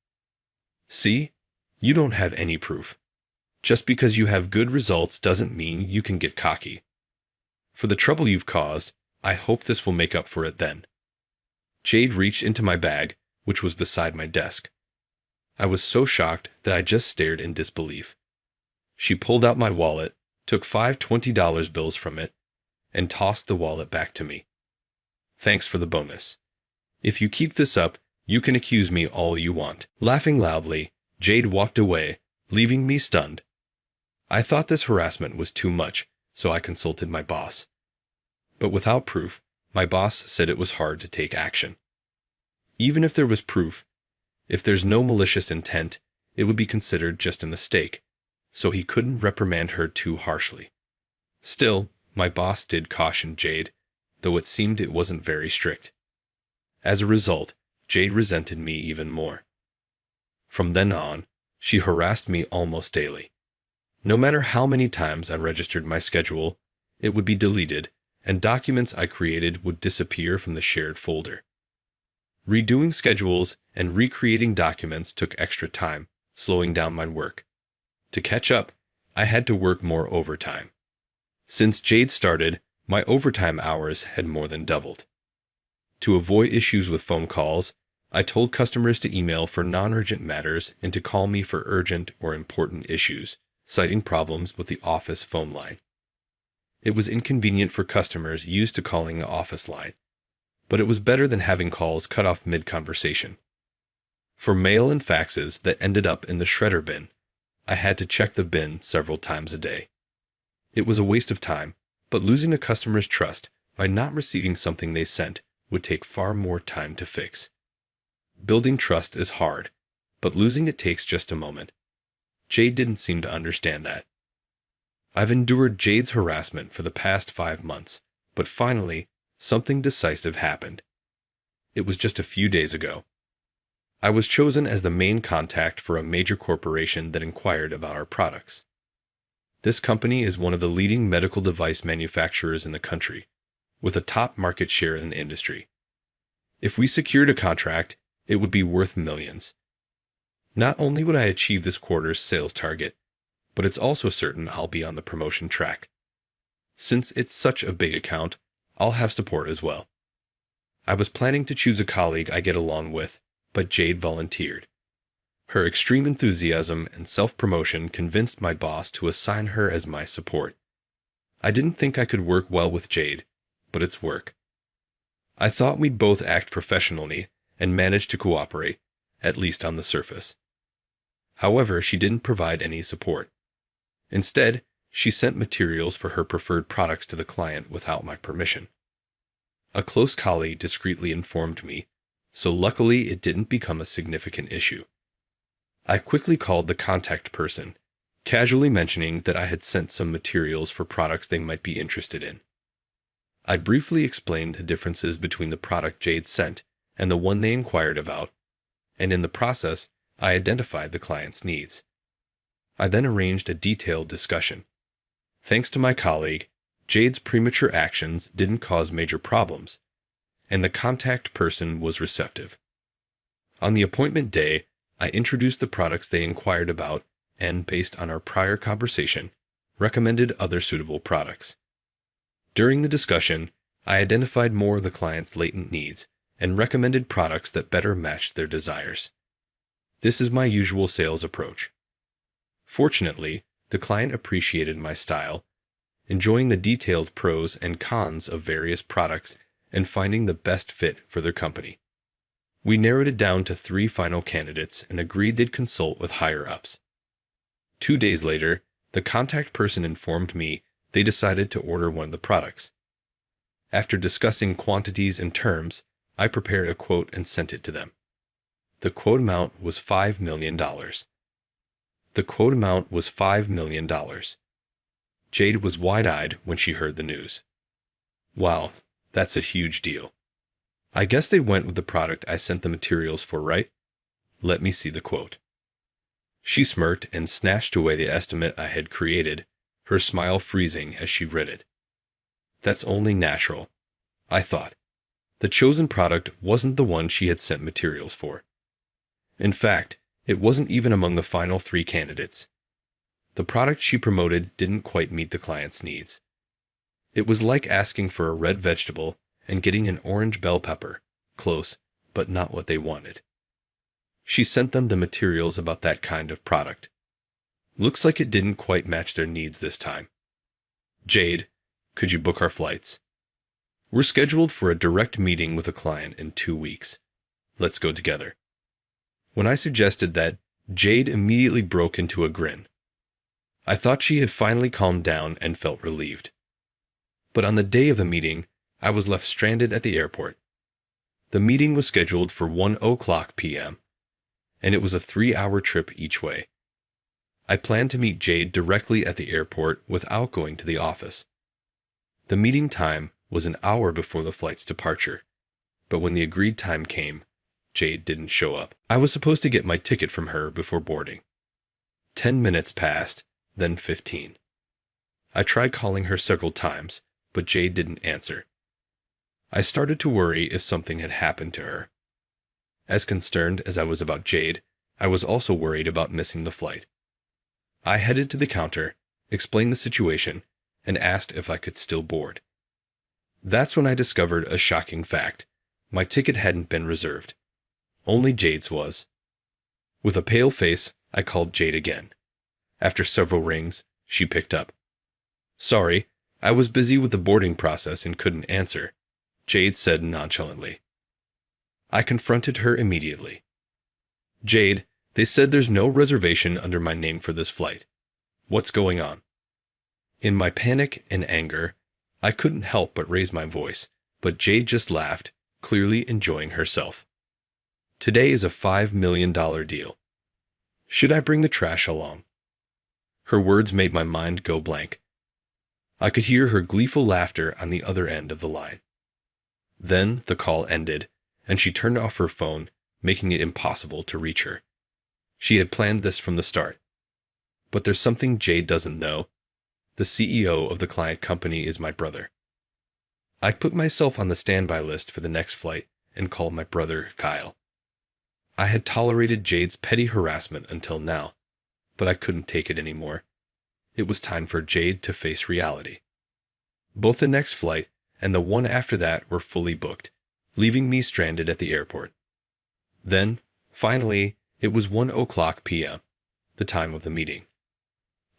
[SPEAKER 7] See? You don't have any proof. Just because you have good results doesn't mean you can get cocky. For the trouble you've caused, I hope this will make up for it then. Jade reached into my bag, which was beside my desk. I was so shocked that I just stared in disbelief. She pulled out my wallet, took 5 $20 bills from it, and tossed the wallet back to me. Thanks for the bonus. If you keep this up, you can accuse me all you want. Laughing loudly, Jade walked away, leaving me stunned. I thought this harassment was too much, so I consulted my boss. But without proof, my boss said it was hard to take action. Even if there was proof, if there's no malicious intent, it would be considered just a mistake, so he couldn't reprimand her too harshly. Still, my boss did caution Jade, though it seemed it wasn't very strict. As a result, Jade resented me even more. From then on, she harassed me almost daily. No matter how many times I registered my schedule, it would be deleted, and documents I created would disappear from the shared folder. Redoing schedules and recreating documents took extra time, slowing down my work. To catch up, I had to work more overtime. Since Jade started, my overtime hours had more than doubled. To avoid issues with phone calls, I told customers to email for non-urgent matters and to call me for urgent or important issues, citing problems with the office phone line. It was inconvenient for customers used to calling the office line, but it was better than having calls cut off mid-conversation. For mail and faxes that ended up in the shredder bin, I had to check the bin several times a day. It was a waste of time, but losing a customer's trust by not receiving something they sent would take far more time to fix. Building trust is hard, but losing it takes just a moment. Jade didn't seem to understand that. I've endured Jade's harassment for the past 5 months, but finally, something decisive happened. It was just a few days ago. I was chosen as the main contact for a major corporation that inquired about our products. This company is one of the leading medical device manufacturers in the country, with a top market share in the industry. If we secured a contract, it would be worth millions. Not only would I achieve this quarter's sales target, but it's also certain I'll be on the promotion track. Since it's such a big account, I'll have support as well. I was planning to choose a colleague I get along with, but Jade volunteered. Her extreme enthusiasm and self-promotion convinced my boss to assign her as my support. I didn't think I could work well with Jade, but it's work. I thought we'd both act professionally and manage to cooperate, at least on the surface. However, she didn't provide any support. Instead, she sent materials for her preferred products to the client without my permission. A close colleague discreetly informed me, so luckily it didn't become a significant issue. I quickly called the contact person, casually mentioning that I had sent some materials for products they might be interested in. I briefly explained the differences between the product Jade sent and the one they inquired about, and in the process, I identified the client's needs. I then arranged a detailed discussion. Thanks to my colleague, Jade's premature actions didn't cause major problems, and the contact person was receptive. On the appointment day, I introduced the products they inquired about and, based on our prior conversation, recommended other suitable products. During the discussion, I identified more of the client's latent needs and recommended products that better matched their desires. This is my usual sales approach. Fortunately, the client appreciated my style, enjoying the detailed pros and cons of various products and finding the best fit for their company. We narrowed it down to 3 final candidates and agreed they'd consult with higher-ups. 2 days later, the contact person informed me they decided to order one of the products. After discussing quantities and terms, I prepared a quote and sent it to them. The quote amount was $5 million. The quote amount was $5 million. Jade was wide-eyed when she heard the news. Wow, that's a huge deal. I guess they went with the product I sent the materials for, right? Let me see the quote. She smirked and snatched away the estimate I had created, her smile freezing as she read it. That's only natural, I thought. The chosen product wasn't the one she had sent materials for. In fact, it wasn't even among the final 3 candidates. The product she promoted didn't quite meet the client's needs. It was like asking for a red vegetable and getting an orange bell pepper, close, but not what they wanted. She sent them the materials about that kind of product. Looks like it didn't quite match their needs this time. Jade, could you book our flights? We're scheduled for a direct meeting with a client in 2 weeks. Let's go together. When I suggested that, Jade immediately broke into a grin. I thought she had finally calmed down and felt relieved. But on the day of the meeting, I was left stranded at the airport. The meeting was scheduled for 1:00 p.m., and it was a 3-hour trip each way. I planned to meet Jade directly at the airport without going to the office. The meeting time was an hour before the flight's departure, but when the agreed time came, Jade didn't show up. I was supposed to get my ticket from her before boarding. 10 minutes passed, then 15. I tried calling her several times, but Jade didn't answer. I started to worry if something had happened to her. As concerned as I was about Jade, I was also worried about missing the flight. I headed to the counter, explained the situation, and asked if I could still board. That's when I discovered a shocking fact. My ticket hadn't been reserved. Only Jade's was. With a pale face, I called Jade again. After several rings, she picked up. Sorry, I was busy with the boarding process and couldn't answer, Jade said nonchalantly. I confronted her immediately. Jade, they said there's no reservation under my name for this flight. What's going on? In my panic and anger, I couldn't help but raise my voice, but Jade just laughed, clearly enjoying herself. Today is a $5 million deal. Should I bring the trash along? Her words made my mind go blank. I could hear her gleeful laughter on the other end of the line. Then the call ended, and she turned off her phone, making it impossible to reach her. She had planned this from the start. But there's something Jade doesn't know. The CEO of the client company is my brother. I put myself on the standby list for the next flight and called my brother, Kyle. I had tolerated Jade's petty harassment until now, but I couldn't take it anymore. It was time for Jade to face reality. Both the next flight and the one after that were fully booked, leaving me stranded at the airport. Then, finally, it was 1:00 p.m., the time of the meeting.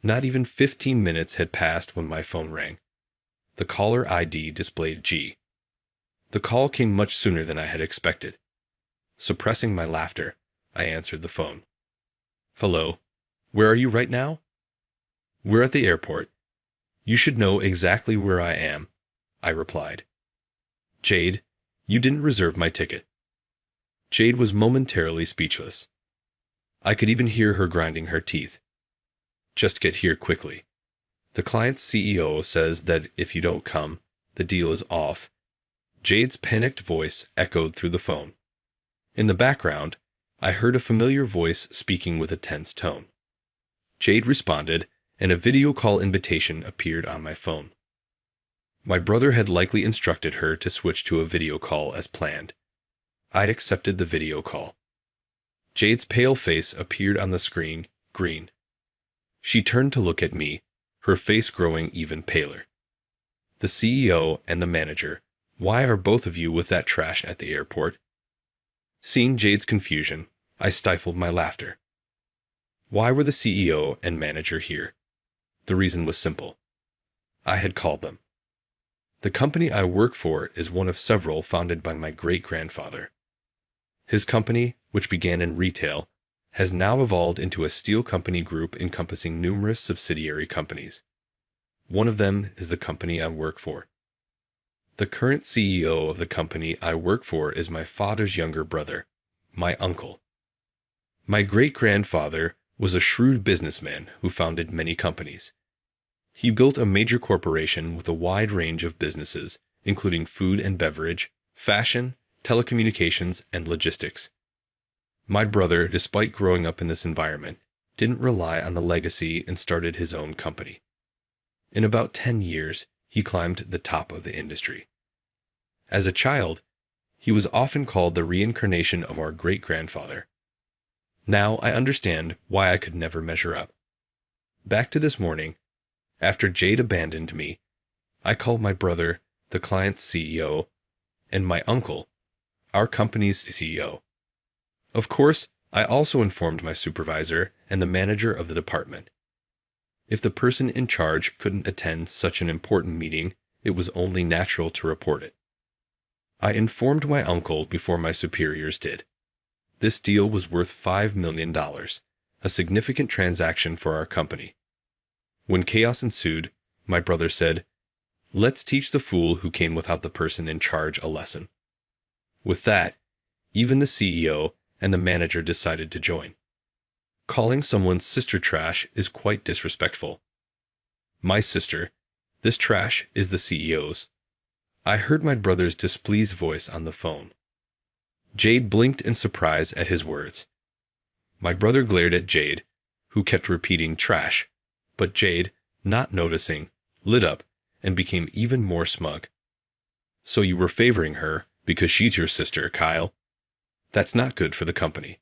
[SPEAKER 7] Not even 15 minutes had passed when my phone rang. The caller ID displayed G. The call came much sooner than I had expected. Suppressing my laughter, I answered the phone. Hello, where are you right now? We're at the airport. You should know exactly where I am, I replied. Jade, you didn't reserve my ticket. Jade was momentarily speechless. I could even hear her grinding her teeth. Just get here quickly. The client's CEO says that if you don't come, the deal is off. Jade's panicked voice echoed through the phone. In the background, I heard a familiar voice speaking with a tense tone. Jade responded, and a video call invitation appeared on my phone. My brother had likely instructed her to switch to a video call as planned. I'd accepted the video call. Jade's pale face appeared on the screen, green. She turned to look at me, her face growing even paler. The CEO and the manager, why are both of you with that trash at the airport? Seeing Jade's confusion, I stifled my laughter. Why were the CEO and manager here? The reason was simple. I had called them. The company I work for is one of several founded by my great-grandfather. His company, which began in retail, has now evolved into a steel company group encompassing numerous subsidiary companies. One of them is the company I work for. The current CEO of the company I work for is my father's younger brother, my uncle. My great-grandfather was a shrewd businessman who founded many companies. He built a major corporation with a wide range of businesses, including food and beverage, fashion, telecommunications, and logistics. My brother, despite growing up in this environment, didn't rely on the legacy and started his own company. In about 10 years, he climbed the top of the industry. As a child, he was often called the reincarnation of our great-grandfather. Now I understand why I could never measure up. Back to this morning, after Jade abandoned me, I called my brother, the client's CEO, and my uncle, our company's CEO. Of course, I also informed my supervisor and the manager of the department. If the person in charge couldn't attend such an important meeting, it was only natural to report it. I informed my uncle before my superiors did. This deal was worth $5 million, a significant transaction for our company. When chaos ensued, my brother said, "Let's teach the fool who came without the person in charge a lesson." With that, even the CEO and the manager decided to join. Calling someone's sister trash is quite disrespectful. My sister, this trash is the CEO's. I heard my brother's displeased voice on the phone. Jade blinked in surprise at his words. My brother glared at Jade, who kept repeating trash, but Jade, not noticing, lit up and became even more smug. "So you were favoring her because she's your sister, Kyle? That's not good for the company.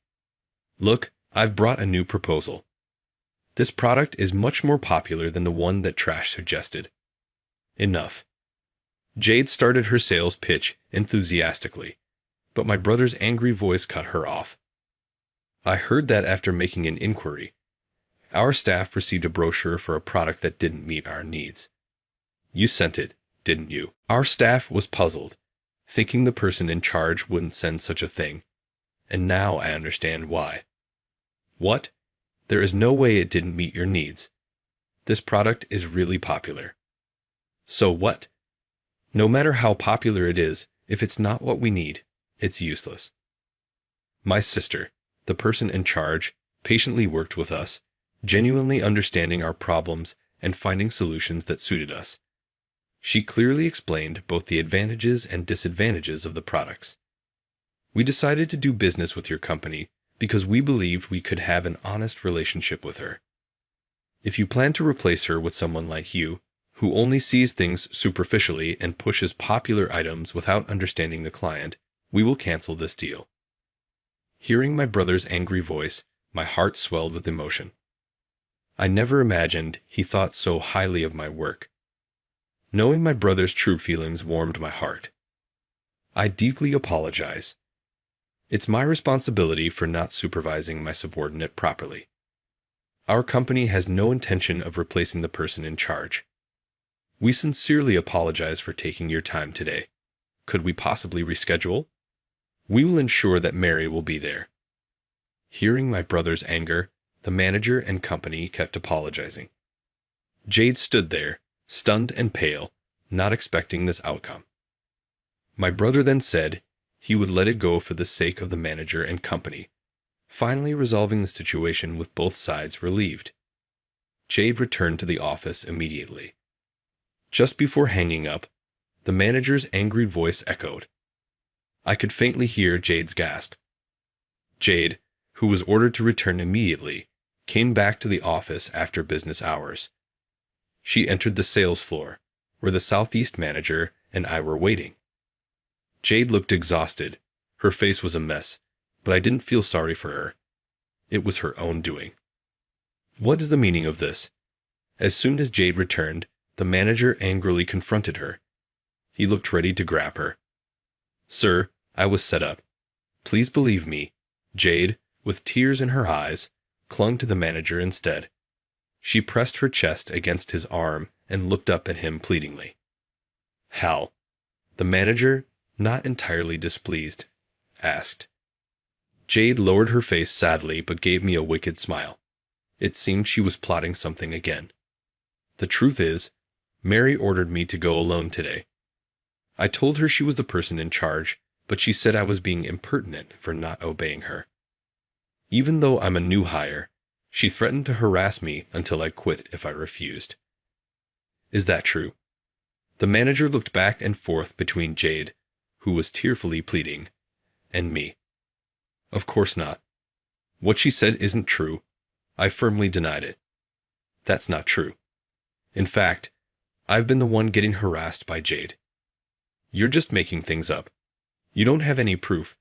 [SPEAKER 7] Look, I've brought a new proposal. This product is much more popular than the one that Trash suggested." Enough. Jade started her sales pitch enthusiastically, but my brother's angry voice cut her off. "I heard that after making an inquiry, our staff received a brochure for a product that didn't meet our needs. You sent it, didn't you?" Our staff was puzzled, thinking the person in charge wouldn't send such a thing, and now I understand why. "What? There is no way it didn't meet your needs. This product is really popular." "So what? No matter how popular it is, if it's not what we need, it's useless." My sister, the person in charge, patiently worked with us, genuinely understanding our problems and finding solutions that suited us. She clearly explained both the advantages and disadvantages of the products. "We decided to do business with your company because we believed we could have an honest relationship with her. If you plan to replace her with someone like you, who only sees things superficially and pushes popular items without understanding the client, we will cancel this deal." Hearing my brother's angry voice, my heart swelled with emotion. I never imagined he thought so highly of my work. Knowing my brother's true feelings warmed my heart. I deeply apologize. It's my responsibility for not supervising my subordinate properly. Our company has no intention of replacing the person in charge. We sincerely apologize for taking your time today. Could we possibly reschedule? We will ensure that Mary will be there. Hearing my brother's anger, the manager and company kept apologizing. Jade stood there, stunned and pale, not expecting this outcome. My brother then said he would let it go for the sake of the manager and company, finally resolving the situation with both sides relieved. Jade returned to the office immediately. Just before hanging up, the manager's angry voice echoed. I could faintly hear Jade's gasp. Jade, who was ordered to return immediately, came back to the office after business hours. She entered the sales floor, where the Southeast manager and I were waiting. Jade looked exhausted. Her face was a mess, but I didn't feel sorry for her. It was her own doing. What is the meaning of this? As soon as Jade returned, the manager angrily confronted her. He looked ready to grab her. "Sir, I was set up. Please believe me." Jade, with tears in her eyes, clung to the manager instead. She pressed her chest against his arm and looked up at him pleadingly. "How?" The manager, not entirely displeased, asked. Jade lowered her face sadly but gave me a wicked smile. It seemed she was plotting something again. "The truth is, Mary ordered me to go alone today. I told her she was the person in charge, but she said I was being impertinent for not obeying her. Even though I'm a new hire, she threatened to harass me until I quit if I refused." "Is that true?" The manager looked back and forth between Jade, who was tearfully pleading, and me. "Of course not. What she said isn't true. I firmly denied it. That's not true. In fact, I've been the one getting harassed by Jade." "You're just making things up. You don't have any proof."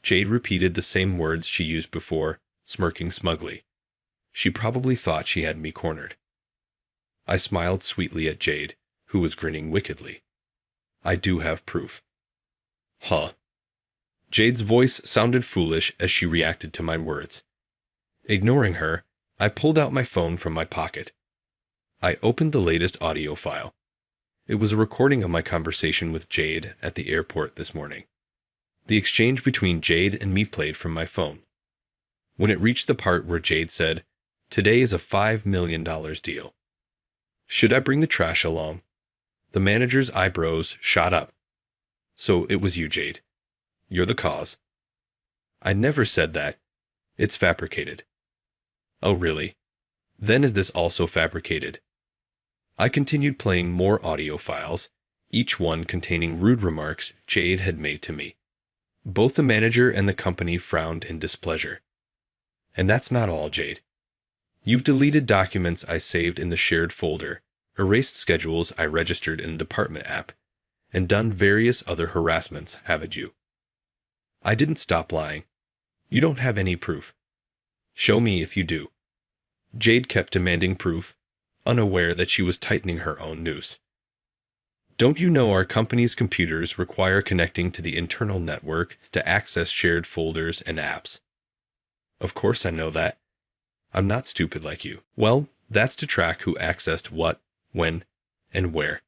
[SPEAKER 7] Jade repeated the same words she used before, smirking smugly. She probably thought she had me cornered. I smiled sweetly at Jade, who was grinning wickedly. "I do have proof." "Huh." Jade's voice sounded foolish as she reacted to my words. Ignoring her, I pulled out my phone from my pocket. I opened the latest audio file. It was a recording of my conversation with Jade at the airport this morning. The exchange between Jade and me played from my phone. When it reached the part where Jade said, "Today is a $5 million deal. Should I bring the trash along?" The manager's eyebrows shot up. "So it was you, Jade. You're the cause." "I never said that. It's fabricated." "Oh, really? Then is this also fabricated?" I continued playing more audio files, each one containing rude remarks Jade had made to me. Both the manager and the company frowned in displeasure. "And that's not all, Jade. You've deleted documents I saved in the shared folder, erased schedules I registered in the department app, and done various other harassments, haven't you?" I didn't stop lying. "You don't have any proof." "Show me if you do." Jade kept demanding proof, unaware that she was tightening her own noose. "Don't you know our company's computers require connecting to the internal network to access shared folders and apps?" "Of course I know that. I'm not stupid like you." "Well, that's to track who accessed what, when, and where.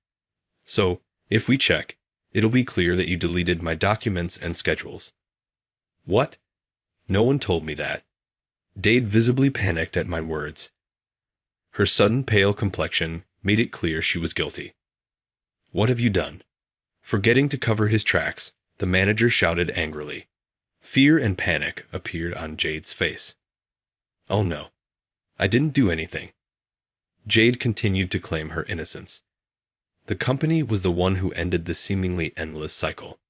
[SPEAKER 7] So, if we check, it'll be clear that you deleted my documents and schedules." "What? No one told me that." Jade visibly panicked at my words. Her sudden pale complexion made it clear she was guilty. "What have you done?" Forgetting to cover his tracks, the manager shouted angrily. Fear and panic appeared on Jade's face. "Oh no, I didn't do anything." Jade continued to claim her innocence. The company was the one who ended the seemingly endless cycle.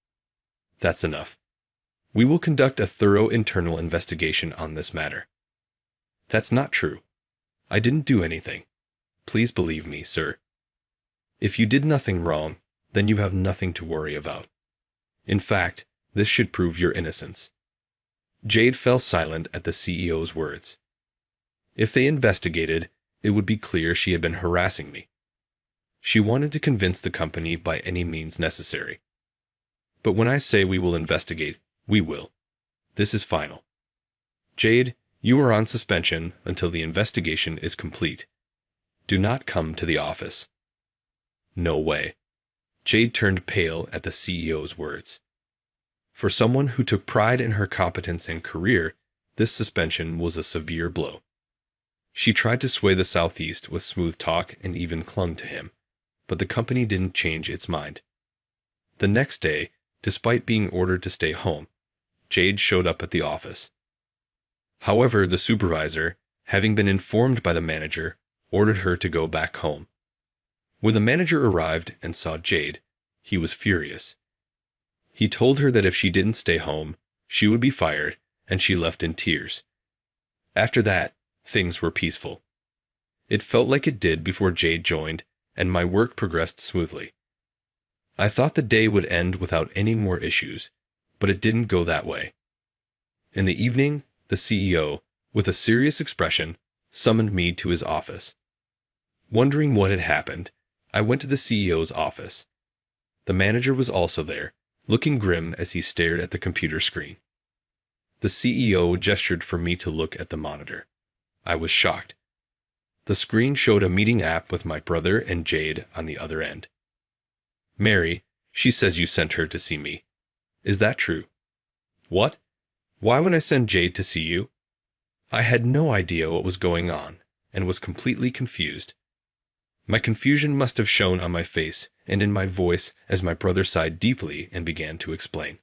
[SPEAKER 7] "That's enough. We will conduct a thorough internal investigation on this matter." "That's not true. I didn't do anything. Please believe me, sir." "If you did nothing wrong, then you have nothing to worry about. In fact, this should prove your innocence." Jade fell silent at the CEO's words. If they investigated, it would be clear she had been harassing me. She wanted to convince the company by any means necessary. But when I say we will investigate, we will. This is final. Jade, you are on suspension until the investigation is complete. Do not come to the office. No way. Jade turned pale at the CEO's words. For someone who took pride in her competence and career, this suspension was a severe blow. She tried to sway the Southeast with smooth talk and even clung to him, but the company didn't change its mind. The next day, despite being ordered to stay home, Jade showed up at the office. However, the supervisor, having been informed by the manager, ordered her to go back home. When the manager arrived and saw Jade, he was furious. He told her that if she didn't stay home, she would be fired, and she left in tears. After that, things were peaceful. It felt like it did before Jade joined, and my work progressed smoothly. I thought the day would end without any more issues, but it didn't go that way. In the evening, the CEO, with a serious expression, summoned me to his office. Wondering what had happened, I went to the CEO's office. The manager was also there, looking grim as he stared at the computer screen. The CEO gestured for me to look at the monitor. I was shocked. The screen showed a meeting app with my brother and Jade on the other end. "Mary, she says you sent her to see me. Is that true?" "What? Why would I send Jade to see you?" I had no idea what was going on, and was completely confused. My confusion must have shown on my face and in my voice as my brother sighed deeply and began to explain.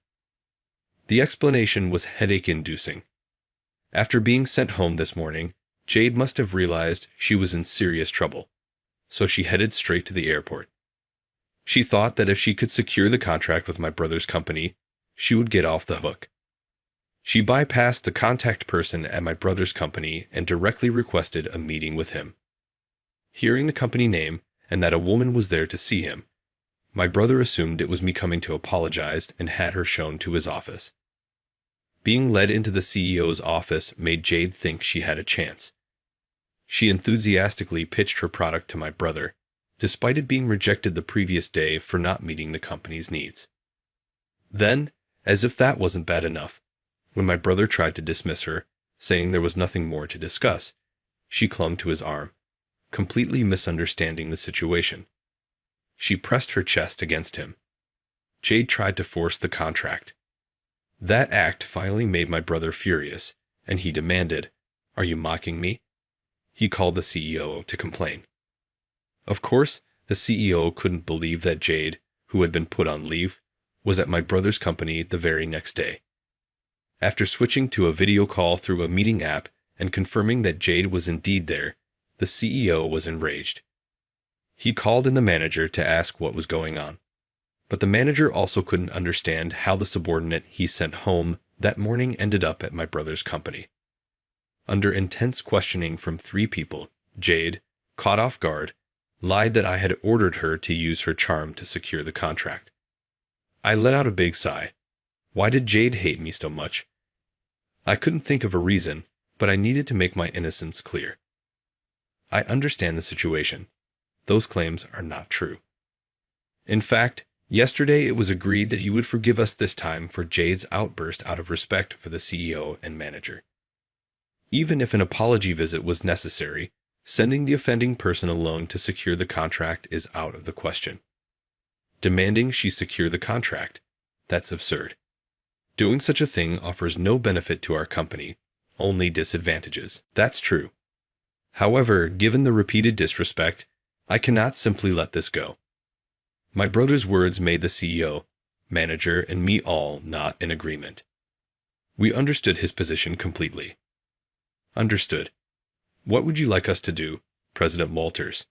[SPEAKER 7] The explanation was headache-inducing. After being sent home this morning, Jade must have realized she was in serious trouble, so she headed straight to the airport. She thought that if she could secure the contract with my brother's company, she would get off the hook. She bypassed the contact person at my brother's company and directly requested a meeting with him. Hearing the company name and that a woman was there to see him, my brother assumed it was me coming to apologize and had her shown to his office. Being led into the CEO's office made Jade think she had a chance. She enthusiastically pitched her product to my brother, despite it being rejected the previous day for not meeting the company's needs. Then, As if that wasn't bad enough, when my brother tried to dismiss her, saying there was nothing more to discuss, she clung to his arm, completely misunderstanding the situation. She pressed her chest against him. Jade tried to force the contract. That act finally made my brother furious, and he demanded, "Are you mocking me?" He called the CEO to complain. Of course, the CEO couldn't believe that Jade, who had been put on leave, was at my brother's company the very next day. After switching to a video call through a meeting app and confirming that Jade was indeed there, the CEO was enraged. He called in the manager to ask what was going on. But the manager also couldn't understand how the subordinate he sent home that morning ended up at my brother's company. Under intense questioning from 3 people, Jade, caught off guard, lied that I had ordered her to use her charm to secure the contract. I let out a big sigh. Why did Jade hate me so much? I couldn't think of a reason, but I needed to make my innocence clear. I understand the situation. Those claims are not true. In fact, yesterday it was agreed that you would forgive us this time for Jade's outburst out of respect for the CEO and manager. Even if an apology visit was necessary, sending the offending person alone to secure the contract is out of the question. Demanding she secure the contract, that's absurd. Doing such a thing offers no benefit to our company, only disadvantages. That's true. However, given the repeated disrespect, I cannot simply let this go. My brother's words made the CEO, manager, and me all not in agreement. We understood his position completely. Understood. What would you like us to do, President Walters?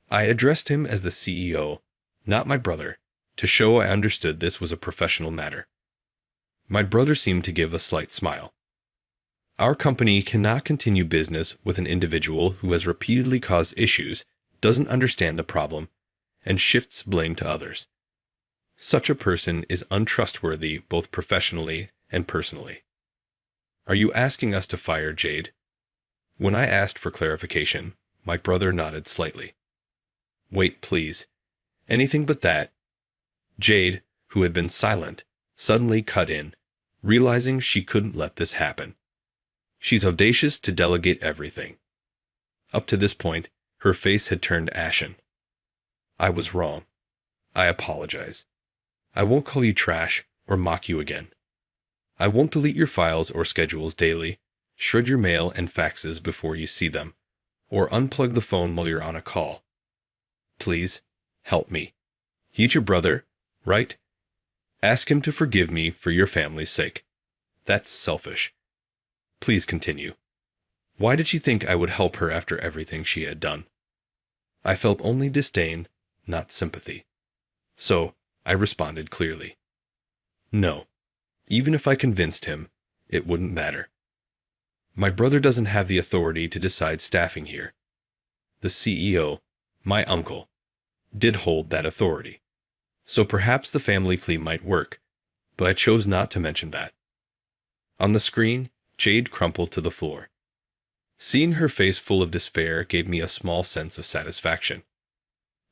[SPEAKER 7] I addressed him as the CEO, not my brother, to show I understood this was a professional matter. My brother seemed to give a slight smile. Our company cannot continue business with an individual who has repeatedly caused issues, doesn't understand the problem, and shifts blame to others. Such a person is untrustworthy both professionally and personally. Are you asking us to fire Jade? When I asked for clarification, my brother nodded slightly. Wait, please. Anything but that. Jade, who had been silent, suddenly cut in, realizing she couldn't let this happen. She's audacious to delegate everything. Up to this point, her face had turned ashen. I was wrong. I apologize. I won't call you trash or mock you again. I won't delete your files or schedules daily, shred your mail and faxes before you see them, or unplug the phone while you're on a call. Please, help me. He's your brother, right? Ask him to forgive me for your family's sake. That's selfish. Please continue. Why did she think I would help her after everything she had done? I felt only disdain, not sympathy. So, I responded clearly. No. Even if I convinced him, it wouldn't matter. My brother doesn't have the authority to decide staffing here. The CEO, my uncle, did hold that authority. So perhaps the family plea might work, but I chose not to mention that. On the screen, Jade crumpled to the floor. Seeing her face full of despair gave me a small sense of satisfaction.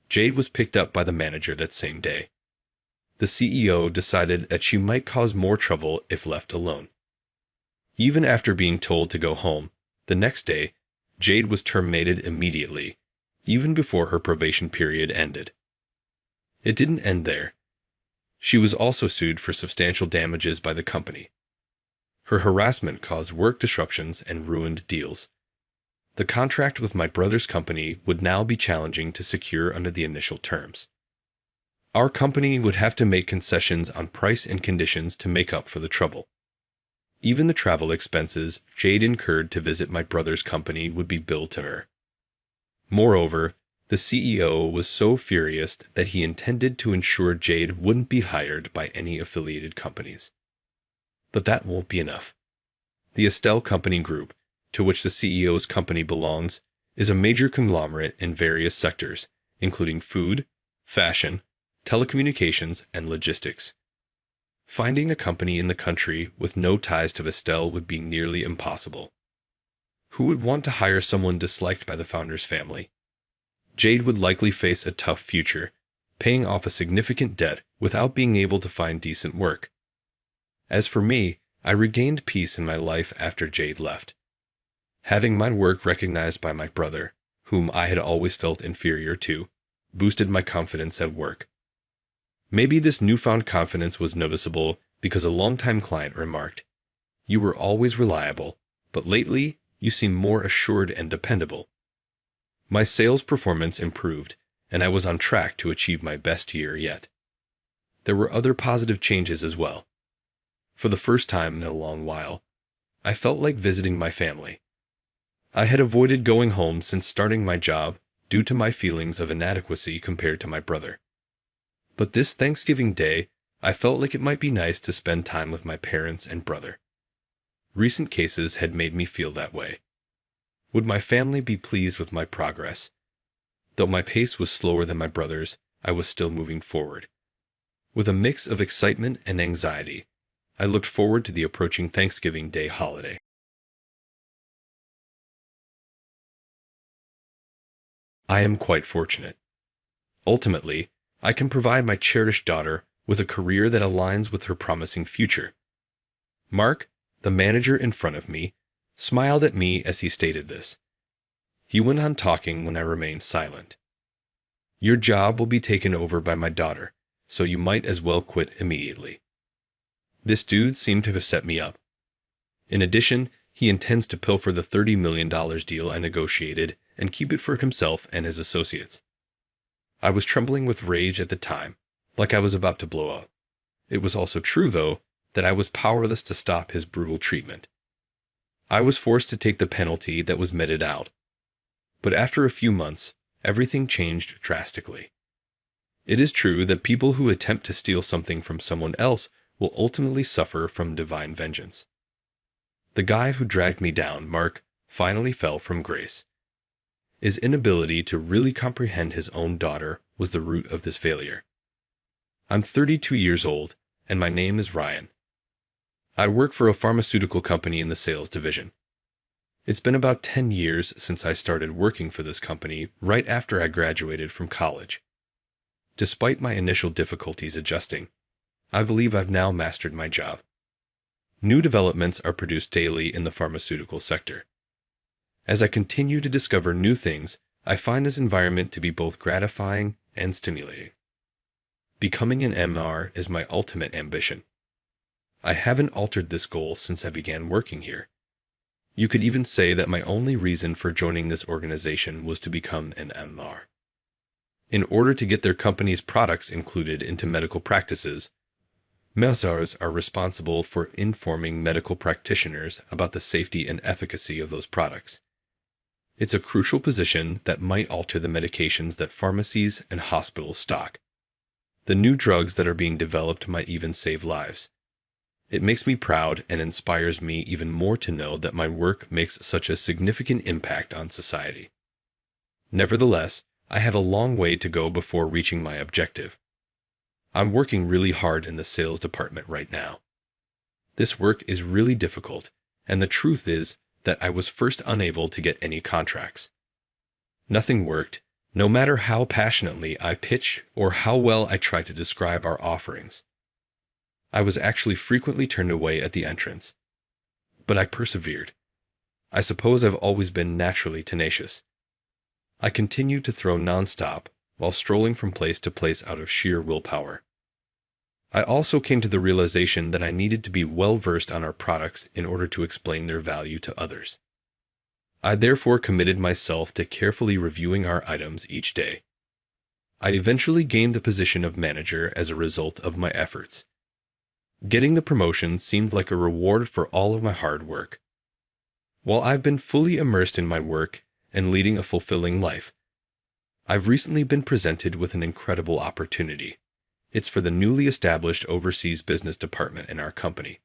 [SPEAKER 7] Jade was picked up by the manager that same day. The CEO decided that she might cause more trouble if left alone. Even after being told to go home, the next day, Jade was terminated immediately, even before her probation period ended. It didn't end there. She was also sued for substantial damages by the company. Her harassment caused work disruptions and ruined deals. The contract with my brother's company would now be challenging to secure under the initial terms. Our company would have to make concessions on price and conditions to make up for the trouble. Even the travel expenses Jade incurred to visit my brother's company would be billed to her. Moreover, the CEO was so furious that he intended to ensure Jade wouldn't be hired by any affiliated companies. But that won't be enough. The Estelle Company Group, to which the CEO's company belongs, is a major conglomerate in various sectors, including food, fashion, telecommunications, and logistics. Finding a company in the country with no ties to Estelle would be nearly impossible. Who would want to hire someone disliked by the founder's family? Jade would likely face a tough future, paying off a significant debt without being able to find decent work. As for me, I regained peace in my life after Jade left. Having my work recognized by my brother, whom I had always felt inferior to, boosted my confidence at work. Maybe this newfound confidence was noticeable because a longtime client remarked, "You were always reliable, but lately you seem more assured and dependable." My sales performance improved, and I was on track to achieve my best year yet. There were other positive changes as well. For the first time in a long while, I felt like visiting my family. I had avoided going home since starting my job due to my feelings of inadequacy compared to my brother. But this Thanksgiving Day, I felt like it might be nice to spend time with my parents and brother. Recent cases had made me feel that way. Would my family be pleased with my progress? Though my pace was slower than my brother's, I was still moving forward. With a mix of excitement and anxiety, I looked forward to the approaching Thanksgiving Day holiday. I am quite fortunate. Ultimately, I can provide my cherished daughter with a career that aligns with her promising future. Mark, the manager in front of me, smiled at me as he stated this. He went on talking when I remained silent. "Your job will be taken over by my daughter, so you might as well quit immediately." This dude seemed to have set me up. In addition, he intends to pilfer the $30 million deal I negotiated and keep it for himself and his associates. I was trembling with rage at the time, like I was about to blow up. It was also true, though, that I was powerless to stop his brutal treatment. I was forced to take the penalty that was meted out. But after a few months, everything changed drastically. It is true that people who attempt to steal something from someone else will ultimately suffer from divine vengeance. The guy who dragged me down, Mark, finally fell from grace. His inability to really comprehend his own daughter was the root of this failure. I'm 32 years old, and my name is Ryan. I work for a pharmaceutical company in the sales division. It's been about 10 years since I started working for this company right after I graduated from college. Despite my initial difficulties adjusting, I believe I've now mastered my job. New developments are produced daily in the pharmaceutical sector. As I continue to discover new things, I find this environment to be both gratifying and stimulating. Becoming an MR is my ultimate ambition. I haven't altered this goal since I began working here. You could even say that my only reason for joining this organization was to become an MR. In order to get their company's products included into medical practices, MSRs are responsible for informing medical practitioners about the safety and efficacy of those products. It's a crucial position that might alter the medications that pharmacies and hospitals stock. The new drugs that are being developed might even save lives. It makes me proud and inspires me even more to know that my work makes such a significant impact on society. Nevertheless, I have a long way to go before reaching my objective. I'm working really hard in the sales department right now. This work is really difficult, and the truth is that I was first unable to get any contracts. Nothing worked, no matter how passionately I pitch or how well I try to describe our offerings. I was actually frequently turned away at the entrance. But I persevered. I suppose I've always been naturally tenacious. I continued to throw nonstop while strolling from place to place out of sheer willpower. I also came to the realization that I needed to be well-versed on our products in order to explain their value to others. I therefore committed myself to carefully reviewing our items each day. I eventually gained the position of manager as a result of my efforts. Getting the promotion seemed like a reward for all of my hard work. While I've been fully immersed in my work and leading a fulfilling life, I've recently been presented with an incredible opportunity. It's for the newly established overseas business department in our company.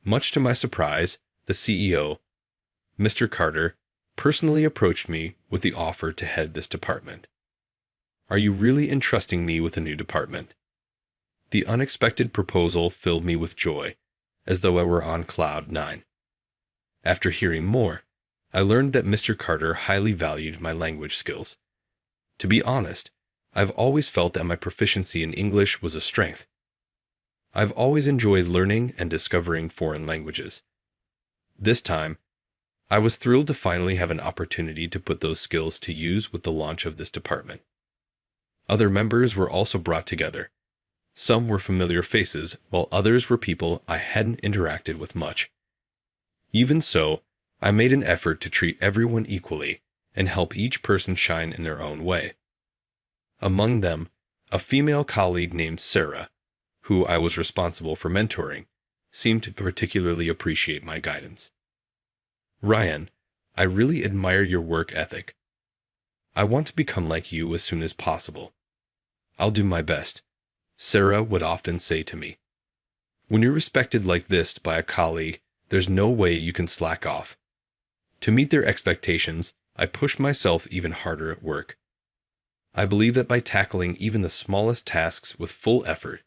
[SPEAKER 7] Much to my surprise, the CEO, Mr. Carter, personally approached me with the offer to head this department. Are you really entrusting me with a new department? The unexpected proposal filled me with joy, as though I were on cloud 9. After hearing more, I learned that Mr. Carter highly valued my language skills. To be honest, I've always felt that my proficiency in English was a strength. I've always enjoyed learning and discovering foreign languages. This time, I was thrilled to finally have an opportunity to put those skills to use with the launch of this department. Other members were also brought together. Some were familiar faces, while others were people I hadn't interacted with much. Even so, I made an effort to treat everyone equally and help each person shine in their own way. Among them, a female colleague named Sarah, who I was responsible for mentoring, seemed to particularly appreciate my guidance. Ryan, I really admire your work ethic. I want to become like you as soon as possible. I'll do my best, Sarah would often say to me. When you're respected like this by a colleague, there's no way you can slack off. To meet their expectations, I pushed myself even harder at work. I believe that by tackling even the smallest tasks with full effort,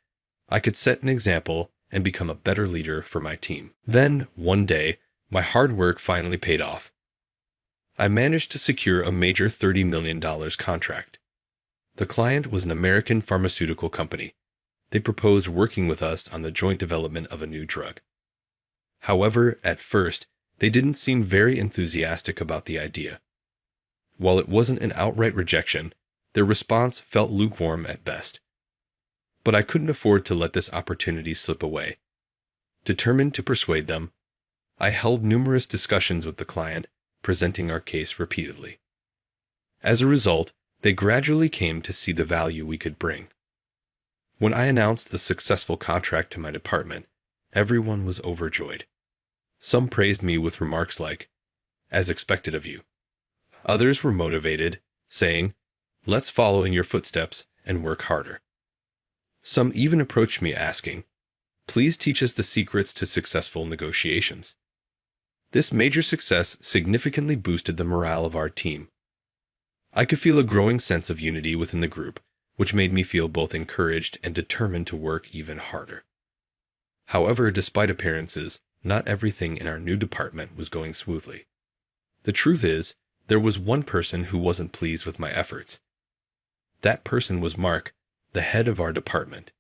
[SPEAKER 7] I could set an example and become a better leader for my team. Then, one day, my hard work finally paid off. I managed to secure a major $30 million contract. The client was an American pharmaceutical company. They proposed working with us on the joint development of a new drug. However, at first, they didn't seem very enthusiastic about the idea. While it wasn't an outright rejection, their response felt lukewarm at best. But I couldn't afford to let this opportunity slip away. Determined to persuade them, I held numerous discussions with the client, presenting our case repeatedly. As a result, they gradually came to see the value we could bring. When I announced the successful contract to my department, everyone was overjoyed. Some praised me with remarks like, "As expected of you." Others were motivated, saying, "Let's follow in your footsteps and work harder." Some even approached me asking, "Please teach us the secrets to successful negotiations." This major success significantly boosted the morale of our team. I could feel a growing sense of unity within the group, which made me feel both encouraged and determined to work even harder. However, despite appearances, not everything in our new department was going smoothly. The truth is, there was one person who wasn't pleased with my efforts. That person was Mark, the head of our department.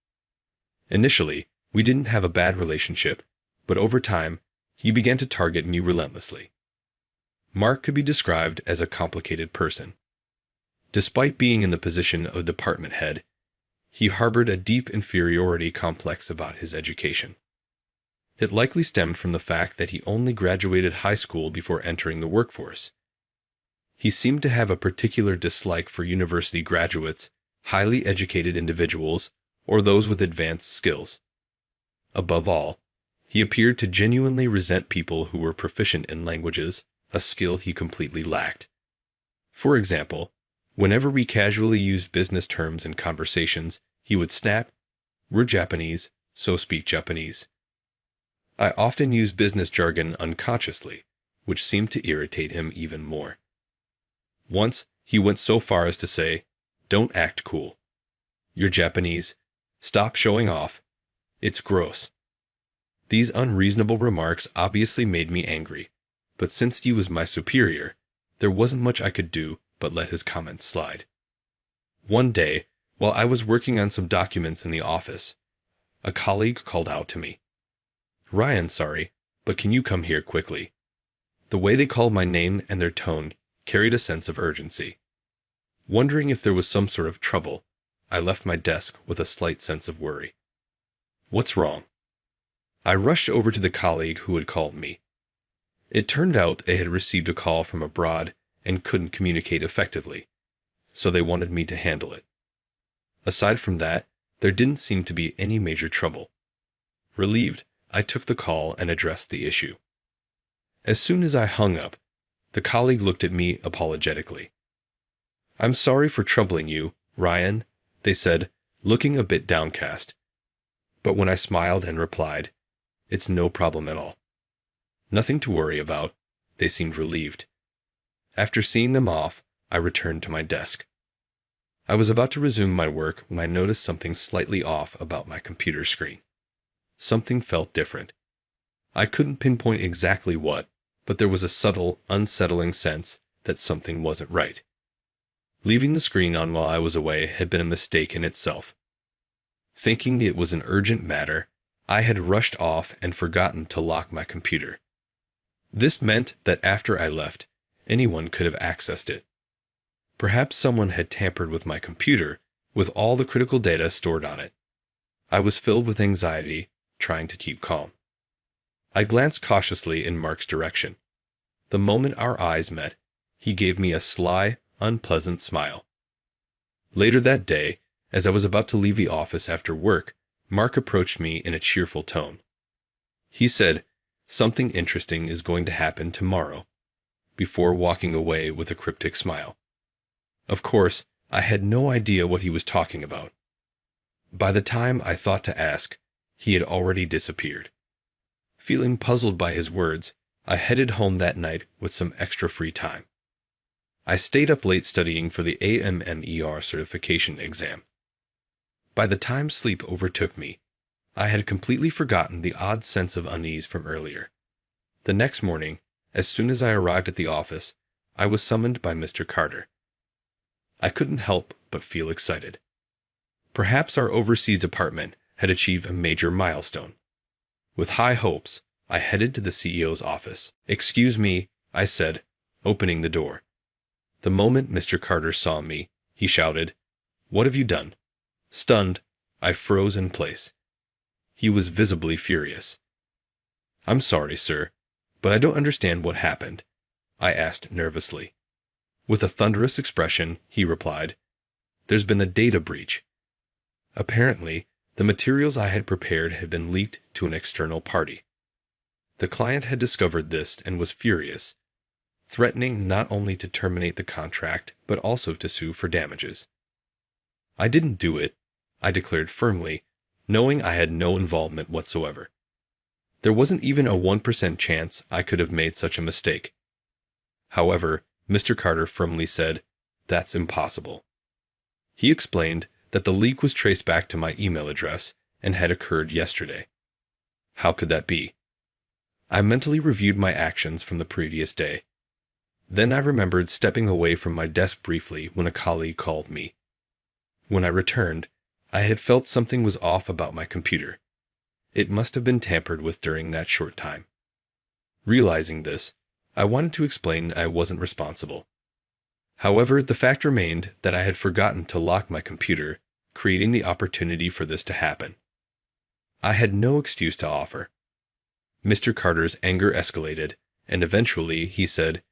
[SPEAKER 7] Initially, we didn't have a bad relationship, but over time, he began to target me relentlessly. Mark could be described as a complicated person. Despite being in the position of department head, he harbored a deep inferiority complex about his education. It likely stemmed from the fact that he only graduated high school before entering the workforce. He seemed to have a particular dislike for university graduates, highly educated individuals, or those with advanced skills. Above all, he appeared to genuinely resent people who were proficient in languages, a skill he completely lacked. For example, whenever we casually used business terms in conversations, he would snap, "We're Japanese, so speak Japanese." I often used business jargon unconsciously, which seemed to irritate him even more. Once, he went so far as to say, "Don't act cool. You're Japanese. Stop showing off. It's gross." These unreasonable remarks obviously made me angry, but since he was my superior, there wasn't much I could do but let his comments slide. One day, while I was working on some documents in the office, a colleague called out to me, "Ryan, sorry, but can you come here quickly?" The way they called my name and their tone carried a sense of urgency. Wondering if there was some sort of trouble, I left my desk with a slight sense of worry. "What's wrong?" I rushed over to the colleague who had called me. It turned out they had received a call from abroad and couldn't communicate effectively, so they wanted me to handle it. Aside from that, there didn't seem to be any major trouble. Relieved, I took the call and addressed the issue. As soon as I hung up, the colleague looked at me apologetically. "I'm sorry for troubling you, Ryan," they said, looking a bit downcast. But when I smiled and replied, "It's no problem at all." "Nothing to worry about," they seemed relieved. After seeing them off, I returned to my desk. I was about to resume my work when I noticed something slightly off about my computer screen. Something felt different. I couldn't pinpoint exactly what, but there was a subtle, unsettling sense that something wasn't right. Leaving the screen on while I was away had been a mistake in itself. Thinking it was an urgent matter, I had rushed off and forgotten to lock my computer. This meant that after I left, anyone could have accessed it. Perhaps someone had tampered with my computer with all the critical data stored on it. I was filled with anxiety, trying to keep calm. I glanced cautiously in Mark's direction. The moment our eyes met, he gave me a sly, unpleasant smile. Later that day, as I was about to leave the office after work, Mark approached me in a cheerful tone. He said, "Something interesting is going to happen tomorrow," before walking away with a cryptic smile. Of course, I had no idea what he was talking about. By the time I thought to ask, he had already disappeared. Feeling puzzled by his words, I headed home that night with some extra free time. I stayed up late studying for the AMMER certification exam. By the time sleep overtook me, I had completely forgotten the odd sense of unease from earlier. The next morning, as soon as I arrived at the office, I was summoned by Mr. Carter. I couldn't help but feel excited. Perhaps our overseas department had achieved a major milestone. With high hopes, I headed to the CEO's office. "Excuse me," I said, opening the door. The moment Mr. Carter saw me, he shouted, "What have you done?" Stunned, I froze in place. He was visibly furious. "I'm sorry, sir, but I don't understand what happened," I asked nervously. With a thunderous expression, he replied, "There's been a data breach." Apparently, the materials I had prepared had been leaked to an external party. The client had discovered this and was furious, threatening not only to terminate the contract but also to sue for damages. "I didn't do it," I declared firmly, knowing I had no involvement whatsoever. There wasn't even a 1% chance I could have made such a mistake. However, Mr. Carter firmly said, "That's impossible." He explained that the leak was traced back to my email address and had occurred yesterday. How could that be? I mentally reviewed my actions from the previous day. Then I remembered stepping away from my desk briefly when a colleague called me. When I returned, I had felt something was off about my computer. It must have been tampered with during that short time. Realizing this, I wanted to explain I wasn't responsible. However, the fact remained that I had forgotten to lock my computer, creating the opportunity for this to happen. I had no excuse to offer. Mr. Carter's anger escalated, and eventually he said,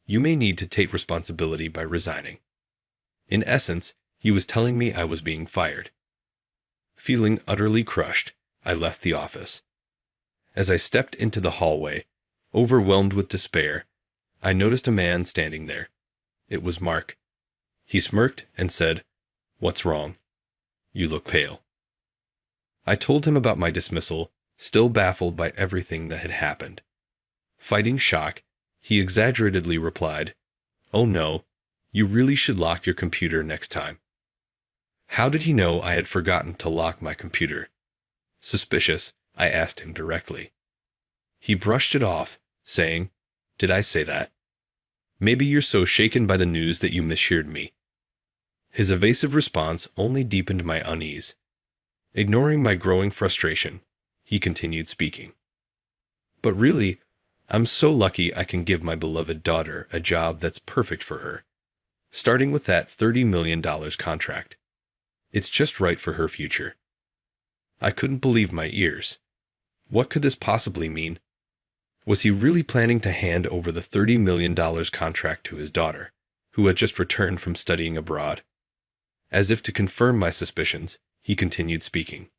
[SPEAKER 7] "You may need to take responsibility by resigning." In essence, he was telling me I was being fired. Feeling utterly crushed, I left the office. As I stepped into the hallway, overwhelmed with despair, I noticed a man standing there. It was Mark. He smirked and said, "What's wrong? You look pale." I told him about my dismissal, still baffled by everything that had happened. Fighting shock, he exaggeratedly replied, "Oh no, you really should lock your computer next time." How did he know I had forgotten to lock my computer? Suspicious, I asked him directly. He brushed it off, saying, "Did I say that? Maybe you're so shaken by the news that you misheard me." His evasive response only deepened my unease. Ignoring my growing frustration, he continued speaking. "But really, I'm so lucky I can give my beloved daughter a job that's perfect for her, starting with that $30 million contract. It's just right for her future." I couldn't believe my ears. What could this possibly mean? Was he really planning to hand over the $30 million contract to his daughter, who had just returned from studying abroad? As if to confirm my suspicions, he continued speaking.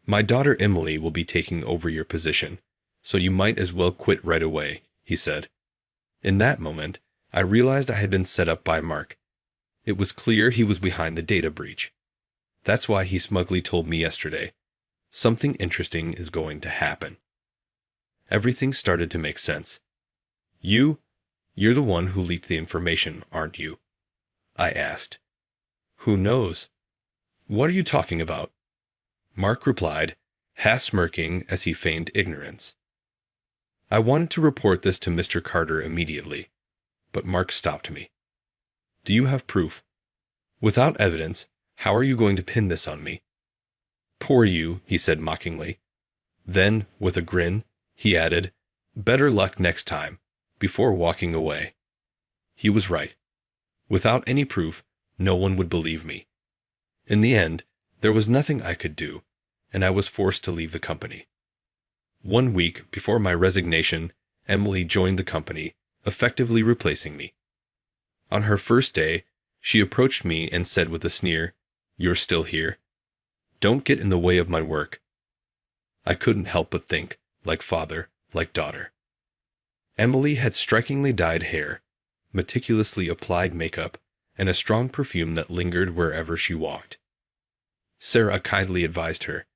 [SPEAKER 7] "My daughter Emily will be taking over your position, so you might as well quit right away," he said. In that moment, I realized I had been set up by Mark. It was clear he was behind the data breach. That's why he smugly told me yesterday, "Something interesting is going to happen." Everything started to make sense. You're the one who leaked the information, aren't you?" I asked. "Who knows? What are you talking about?" Mark replied, half smirking as he feigned ignorance. I wanted to report this to Mr. Carter immediately, but Mark stopped me. "Do you have proof? Without evidence, how are you going to pin this on me?" Poor you, he said mockingly. Then, with a grin, he added, better luck next time, before walking away. He was right. Without any proof, no one would believe me. In the end, there was nothing I could do, and I was forced to leave the company. 1 week before my resignation, Emily joined the company, effectively replacing me. On her first day, she approached me and said with a sneer, "You're still here? Don't get in the way of my work." I couldn't help but think, like father, like daughter. Emily had strikingly dyed hair, meticulously applied makeup, and a strong perfume that lingered wherever she walked. Sarah kindly advised her,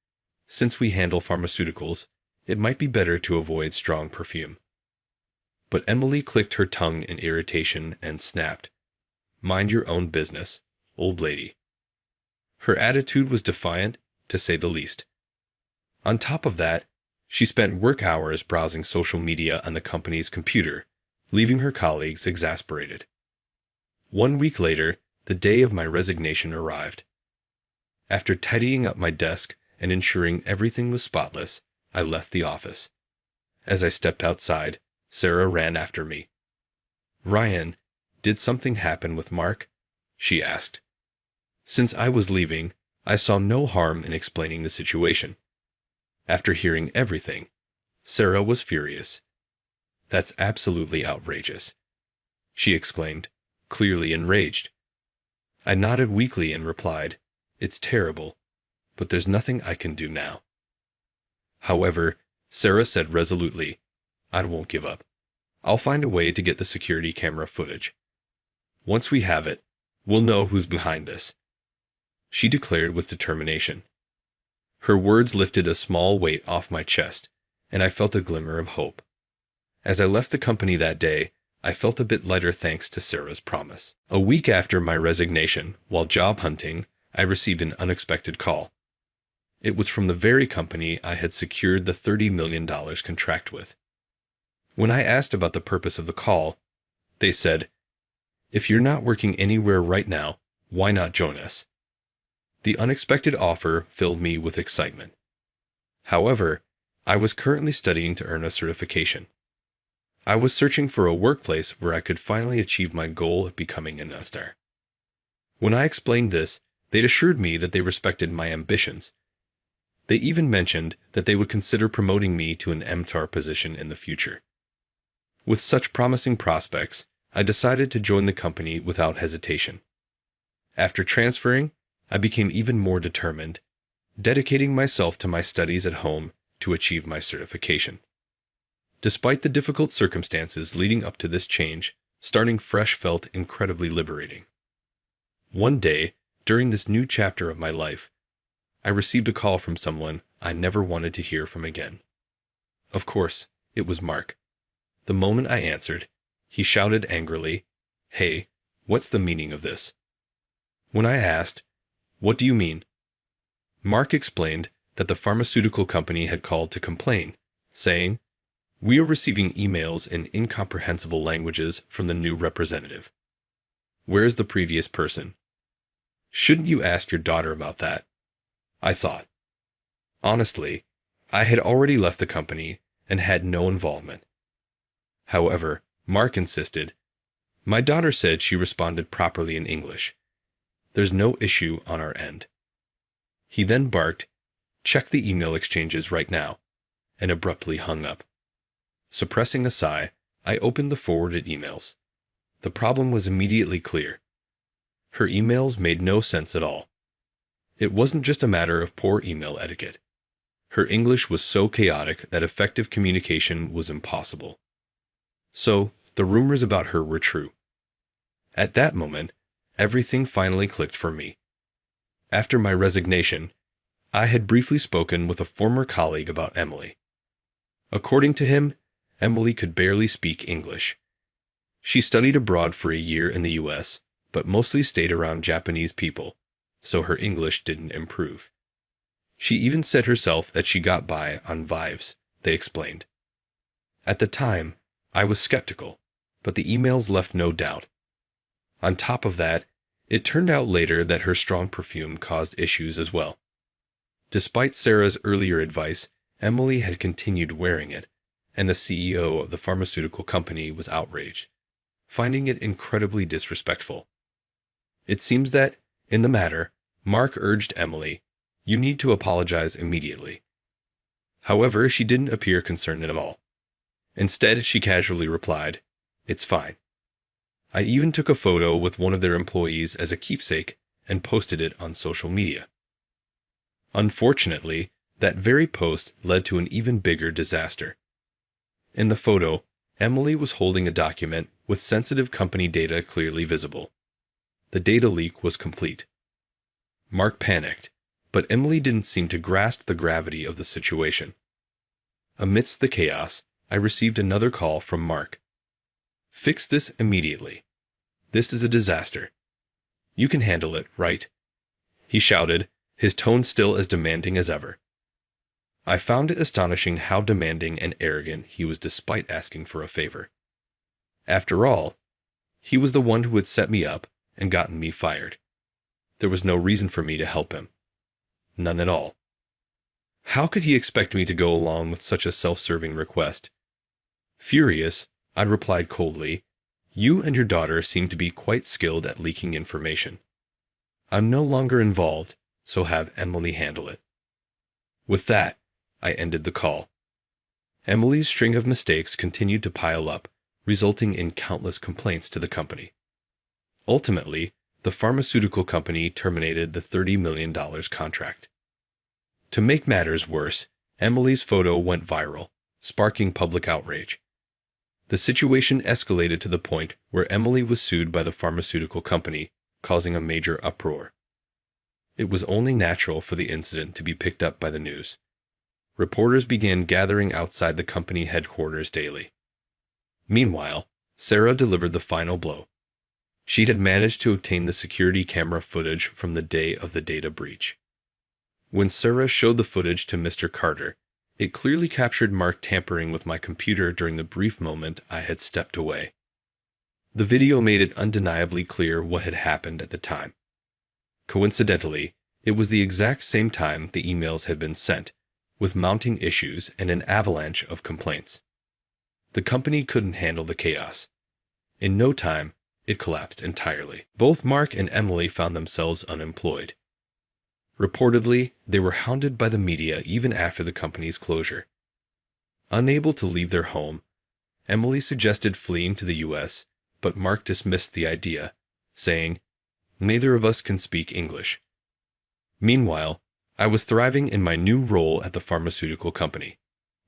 [SPEAKER 7] since we handle pharmaceuticals, it might be better to avoid strong perfume. But Emily clicked her tongue in irritation and snapped, "Mind your own business, old lady." Her attitude was defiant, to say the least. On top of that, she spent work hours browsing social media on the company's computer, leaving her colleagues exasperated. 1 week later, the day of my resignation arrived. After tidying up my desk and ensuring everything was spotless, I left the office. As I stepped outside, Sarah ran after me. "Ryan, did something happen with Mark?" she asked. Since I was leaving, I saw no harm in explaining the situation. After hearing everything, Sarah was furious. "That's absolutely outrageous," she exclaimed, clearly enraged. I nodded weakly and replied, "It's terrible, but there's nothing I can do now." However, Sarah said resolutely, "I won't give up. I'll find a way to get the security camera footage. Once we have it, we'll know who's behind this," she declared with determination. Her words lifted a small weight off my chest, and I felt a glimmer of hope. As I left the company that day, I felt a bit lighter thanks to Sarah's promise. A week after my resignation, while job hunting, I received an unexpected call. It was from the very company I had secured the $30 million contract with. When I asked about the purpose of the call, they said, "If you're not working anywhere right now, why not join us?" The unexpected offer filled me with excitement. However, I was currently studying to earn a certification. I was searching for a workplace where I could finally achieve my goal of becoming an investor. When I explained this, they'd assured me that they respected my ambitions. They even mentioned that they would consider promoting me to an MTAR position in the future. With such promising prospects, I decided to join the company without hesitation. After transferring, I became even more determined, dedicating myself to my studies at home to achieve my certification. Despite the difficult circumstances leading up to this change, starting fresh felt incredibly liberating. One day, during this new chapter of my life, I received a call from someone I never wanted to hear from again. Of course, it was Mark. The moment I answered, he shouted angrily, "Hey, what's the meaning of this?" When I asked, "What do you mean?" Mark explained that the pharmaceutical company had called to complain, saying, "We are receiving emails in incomprehensible languages from the new representative. Where is the previous person? Shouldn't you ask your daughter about that?" I thought. Honestly, I had already left the company and had no involvement. However, Mark insisted. "My daughter said she responded properly in English. There's no issue on our end." He then barked, "Check the email exchanges right now," and abruptly hung up. Suppressing a sigh, I opened the forwarded emails. The problem was immediately clear. Her emails made no sense at all. It wasn't just a matter of poor email etiquette. Her English was so chaotic that effective communication was impossible. So, the rumors about her were true. At that moment, everything finally clicked for me. After my resignation, I had briefly spoken with a former colleague about Emily. According to him, Emily could barely speak English. She studied abroad for a year in the US, but mostly stayed around Japanese people, so her English didn't improve. She even said herself that she got by on vibes, they explained. At the time, I was skeptical, but the emails left no doubt. On top of that, it turned out later that her strong perfume caused issues as well. Despite Sarah's earlier advice, Emily had continued wearing it, and the CEO of the pharmaceutical company was outraged, finding it incredibly disrespectful. It seems that, in the matter, Mark urged Emily, "You need to apologize immediately." However, she didn't appear concerned at all. Instead, she casually replied, "It's fine." I even took a photo with one of their employees as a keepsake and posted it on social media. Unfortunately, that very post led to an even bigger disaster. In the photo, Emily was holding a document with sensitive company data clearly visible. The data leak was complete. Mark panicked, but Emily didn't seem to grasp the gravity of the situation. Amidst the chaos, I received another call from Mark. "Fix this immediately. This is a disaster. You can handle it, right?" he shouted, his tone still as demanding as ever. I found it astonishing how demanding and arrogant he was despite asking for a favor. After all, he was the one who had set me up and gotten me fired. There was no reason for me to help him. None at all. How could he expect me to go along with such a self-serving request? Furious, I replied coldly, "You and your daughter seem to be quite skilled at leaking information. I'm no longer involved, so have Emily handle it." With that, I ended the call. Emily's string of mistakes continued to pile up, resulting in countless complaints to the company. Ultimately, the pharmaceutical company terminated the $30 million contract. To make matters worse, Emily's photo went viral, sparking public outrage. The situation escalated to the point where Emily was sued by the pharmaceutical company, causing a major uproar. It was only natural for the incident to be picked up by the news. Reporters began gathering outside the company headquarters daily. Meanwhile, Sarah delivered the final blow. She had managed to obtain the security camera footage from the day of the data breach. When Sarah showed the footage to Mr. Carter, it clearly captured Mark tampering with my computer during the brief moment I had stepped away. The video made it undeniably clear what had happened at the time. Coincidentally, it was the exact same time the emails had been sent, with mounting issues and an avalanche of complaints. The company couldn't handle the chaos. In no time, it collapsed entirely. Both Mark and Emily found themselves unemployed. Reportedly, they were hounded by the media even after the company's closure. Unable to leave their home, Emily suggested fleeing to the U.S., but Mark dismissed the idea, saying, "Neither of us can speak English." Meanwhile, I was thriving in my new role at the pharmaceutical company.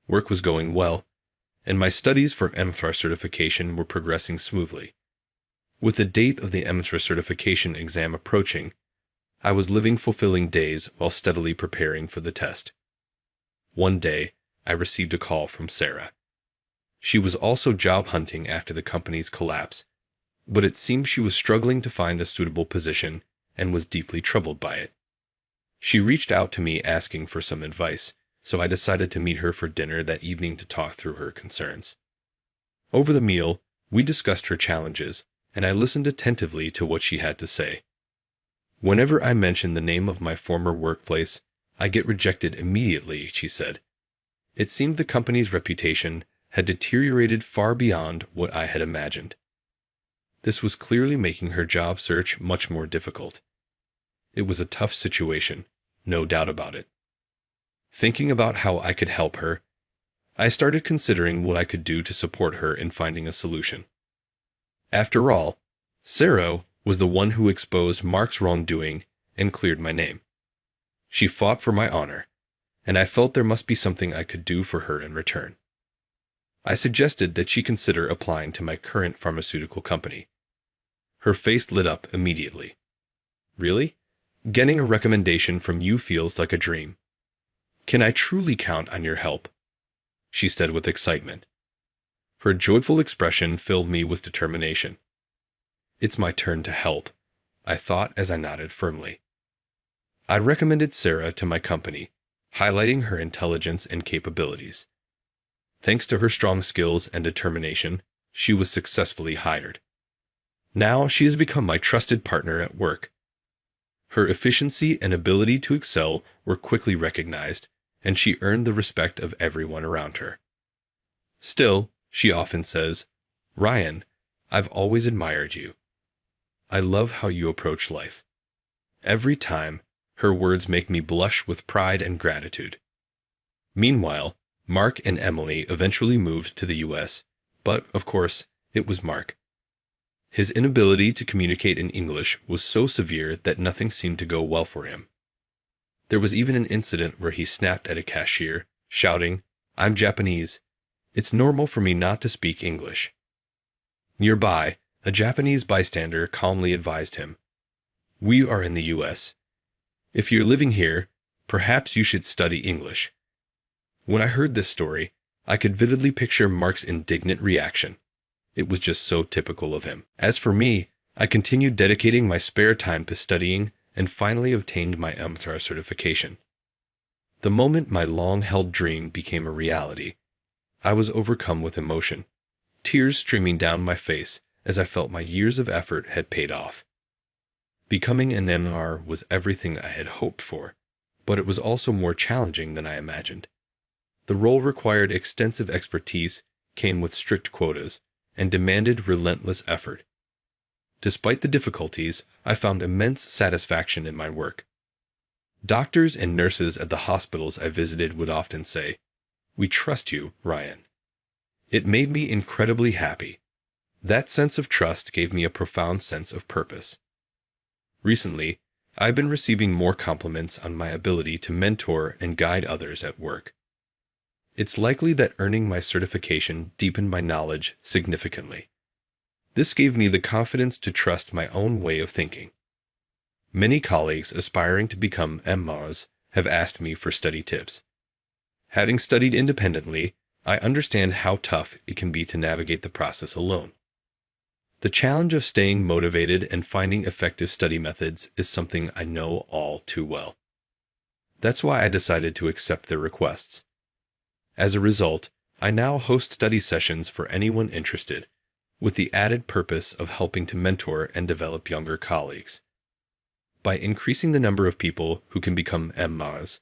[SPEAKER 7] Work was going well, and my studies for MPhar certification were progressing smoothly. With the date of the MPhar certification exam approaching, I was living fulfilling days while steadily preparing for the test. One day, I received a call from Sarah. She was also job hunting after the company's collapse, but it seemed she was struggling to find a suitable position and was deeply troubled by it. She reached out to me asking for some advice, so I decided to meet her for dinner that evening to talk through her concerns. Over the meal, we discussed her challenges, and I listened attentively to what she had to say. "Whenever I mention the name of my former workplace, I get rejected immediately," she said. It seemed the company's reputation had deteriorated far beyond what I had imagined. This was clearly making her job search much more difficult. It was a tough situation, no doubt about it. Thinking about how I could help her, I started considering what I could do to support her in finding a solution. After all, Sarah was the one who exposed Mark's wrongdoing and cleared my name. She fought for my honor, and I felt there must be something I could do for her in return. I suggested that she consider applying to my current pharmaceutical company. Her face lit up immediately. "Really? Getting a recommendation from you feels like a dream. Can I truly count on your help?" she said with excitement. Her joyful expression filled me with determination. "It's my turn to help," I thought as I nodded firmly. I recommended Sarah to my company, highlighting her intelligence and capabilities. Thanks to her strong skills and determination, she was successfully hired. Now she has become my trusted partner at work. Her efficiency and ability to excel were quickly recognized, and she earned the respect of everyone around her. Still, she often says, "Ryan, I've always admired you. I love how you approach life." Every time, her words make me blush with pride and gratitude. Meanwhile, Mark and Emily eventually moved to the US, but, of course, it was Mark. His inability to communicate in English was so severe that nothing seemed to go well for him. There was even an incident where he snapped at a cashier, shouting, "I'm Japanese. It's normal for me not to speak English." Nearby, a Japanese bystander calmly advised him, "We are in the US. If you're living here, perhaps you should study English." When I heard this story, I could vividly picture Mark's indignant reaction. It was just so typical of him. As for me, I continued dedicating my spare time to studying and finally obtained my MTR certification. The moment my long-held dream became a reality, I was overcome with emotion, tears streaming down my face as I felt my years of effort had paid off. Becoming an MR was everything I had hoped for, but it was also more challenging than I imagined. The role required extensive expertise, came with strict quotas, and demanded relentless effort. Despite the difficulties, I found immense satisfaction in my work. Doctors and nurses at the hospitals I visited would often say, "We trust you, Ryan." It made me incredibly happy. That sense of trust gave me a profound sense of purpose. Recently, I've been receiving more compliments on my ability to mentor and guide others at work. It's likely that earning my certification deepened my knowledge significantly. This gave me the confidence to trust my own way of thinking. Many colleagues aspiring to become MRs have asked me for study tips. Having studied independently, I understand how tough it can be to navigate the process alone. The challenge of staying motivated and finding effective study methods is something I know all too well. That's why I decided to accept their requests. As a result, I now host study sessions for anyone interested, with the added purpose of helping to mentor and develop younger colleagues. By increasing the number of people who can become MRs,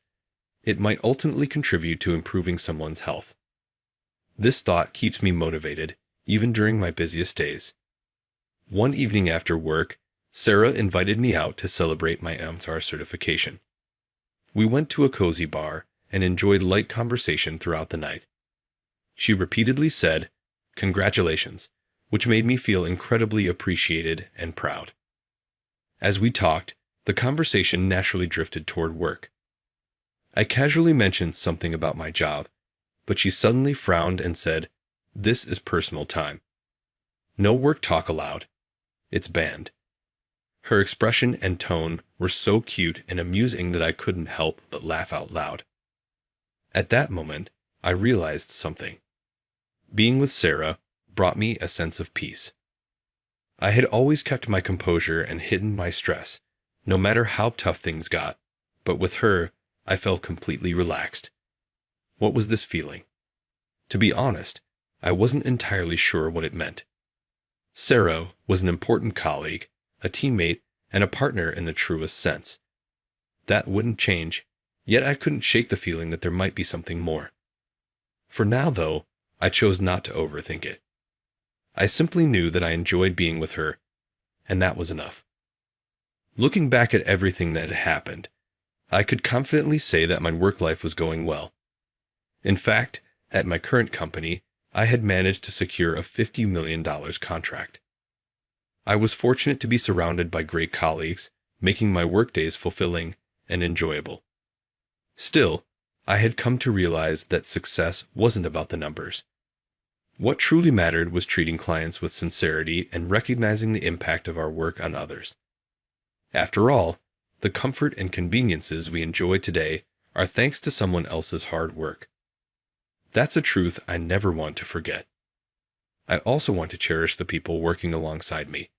[SPEAKER 7] it might ultimately contribute to improving someone's health. This thought keeps me motivated, even during my busiest days. One evening after work, Sarah invited me out to celebrate my MTR certification. We went to a cozy bar and enjoyed light conversation throughout the night. She repeatedly said, "Congratulations," which made me feel incredibly appreciated and proud. As we talked, the conversation naturally drifted toward work. I casually mentioned something about my job, but she suddenly frowned and said, "This is personal time. No work talk allowed. It's banned." Her expression and tone were so cute and amusing that I couldn't help but laugh out loud. At that moment, I realized something. Being with Sarah brought me a sense of peace. I had always kept my composure and hidden my stress, no matter how tough things got, but with her, I felt completely relaxed. What was this feeling? To be honest, I wasn't entirely sure what it meant. Sarah was an important colleague, a teammate, and a partner in the truest sense. That wouldn't change, yet I couldn't shake the feeling that there might be something more. For now, though, I chose not to overthink it. I simply knew that I enjoyed being with her, and that was enough. Looking back at everything that had happened, I could confidently say that my work life was going well. In fact, at my current company, I had managed to secure a $50 million contract. I was fortunate to be surrounded by great colleagues, making my workdays fulfilling and enjoyable. Still, I had come to realize that success wasn't about the numbers. What truly mattered was treating clients with sincerity and recognizing the impact of our work on others. After all, the comfort and conveniences we enjoy today are thanks to someone else's hard work. That's a truth I never want to forget. I also want to cherish the people working alongside me.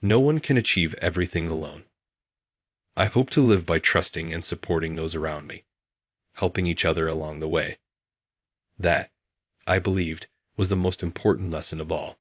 [SPEAKER 7] No one can achieve everything alone. I hope to live by trusting and supporting those around me, helping each other along the way. That, I believed, was the most important lesson of all.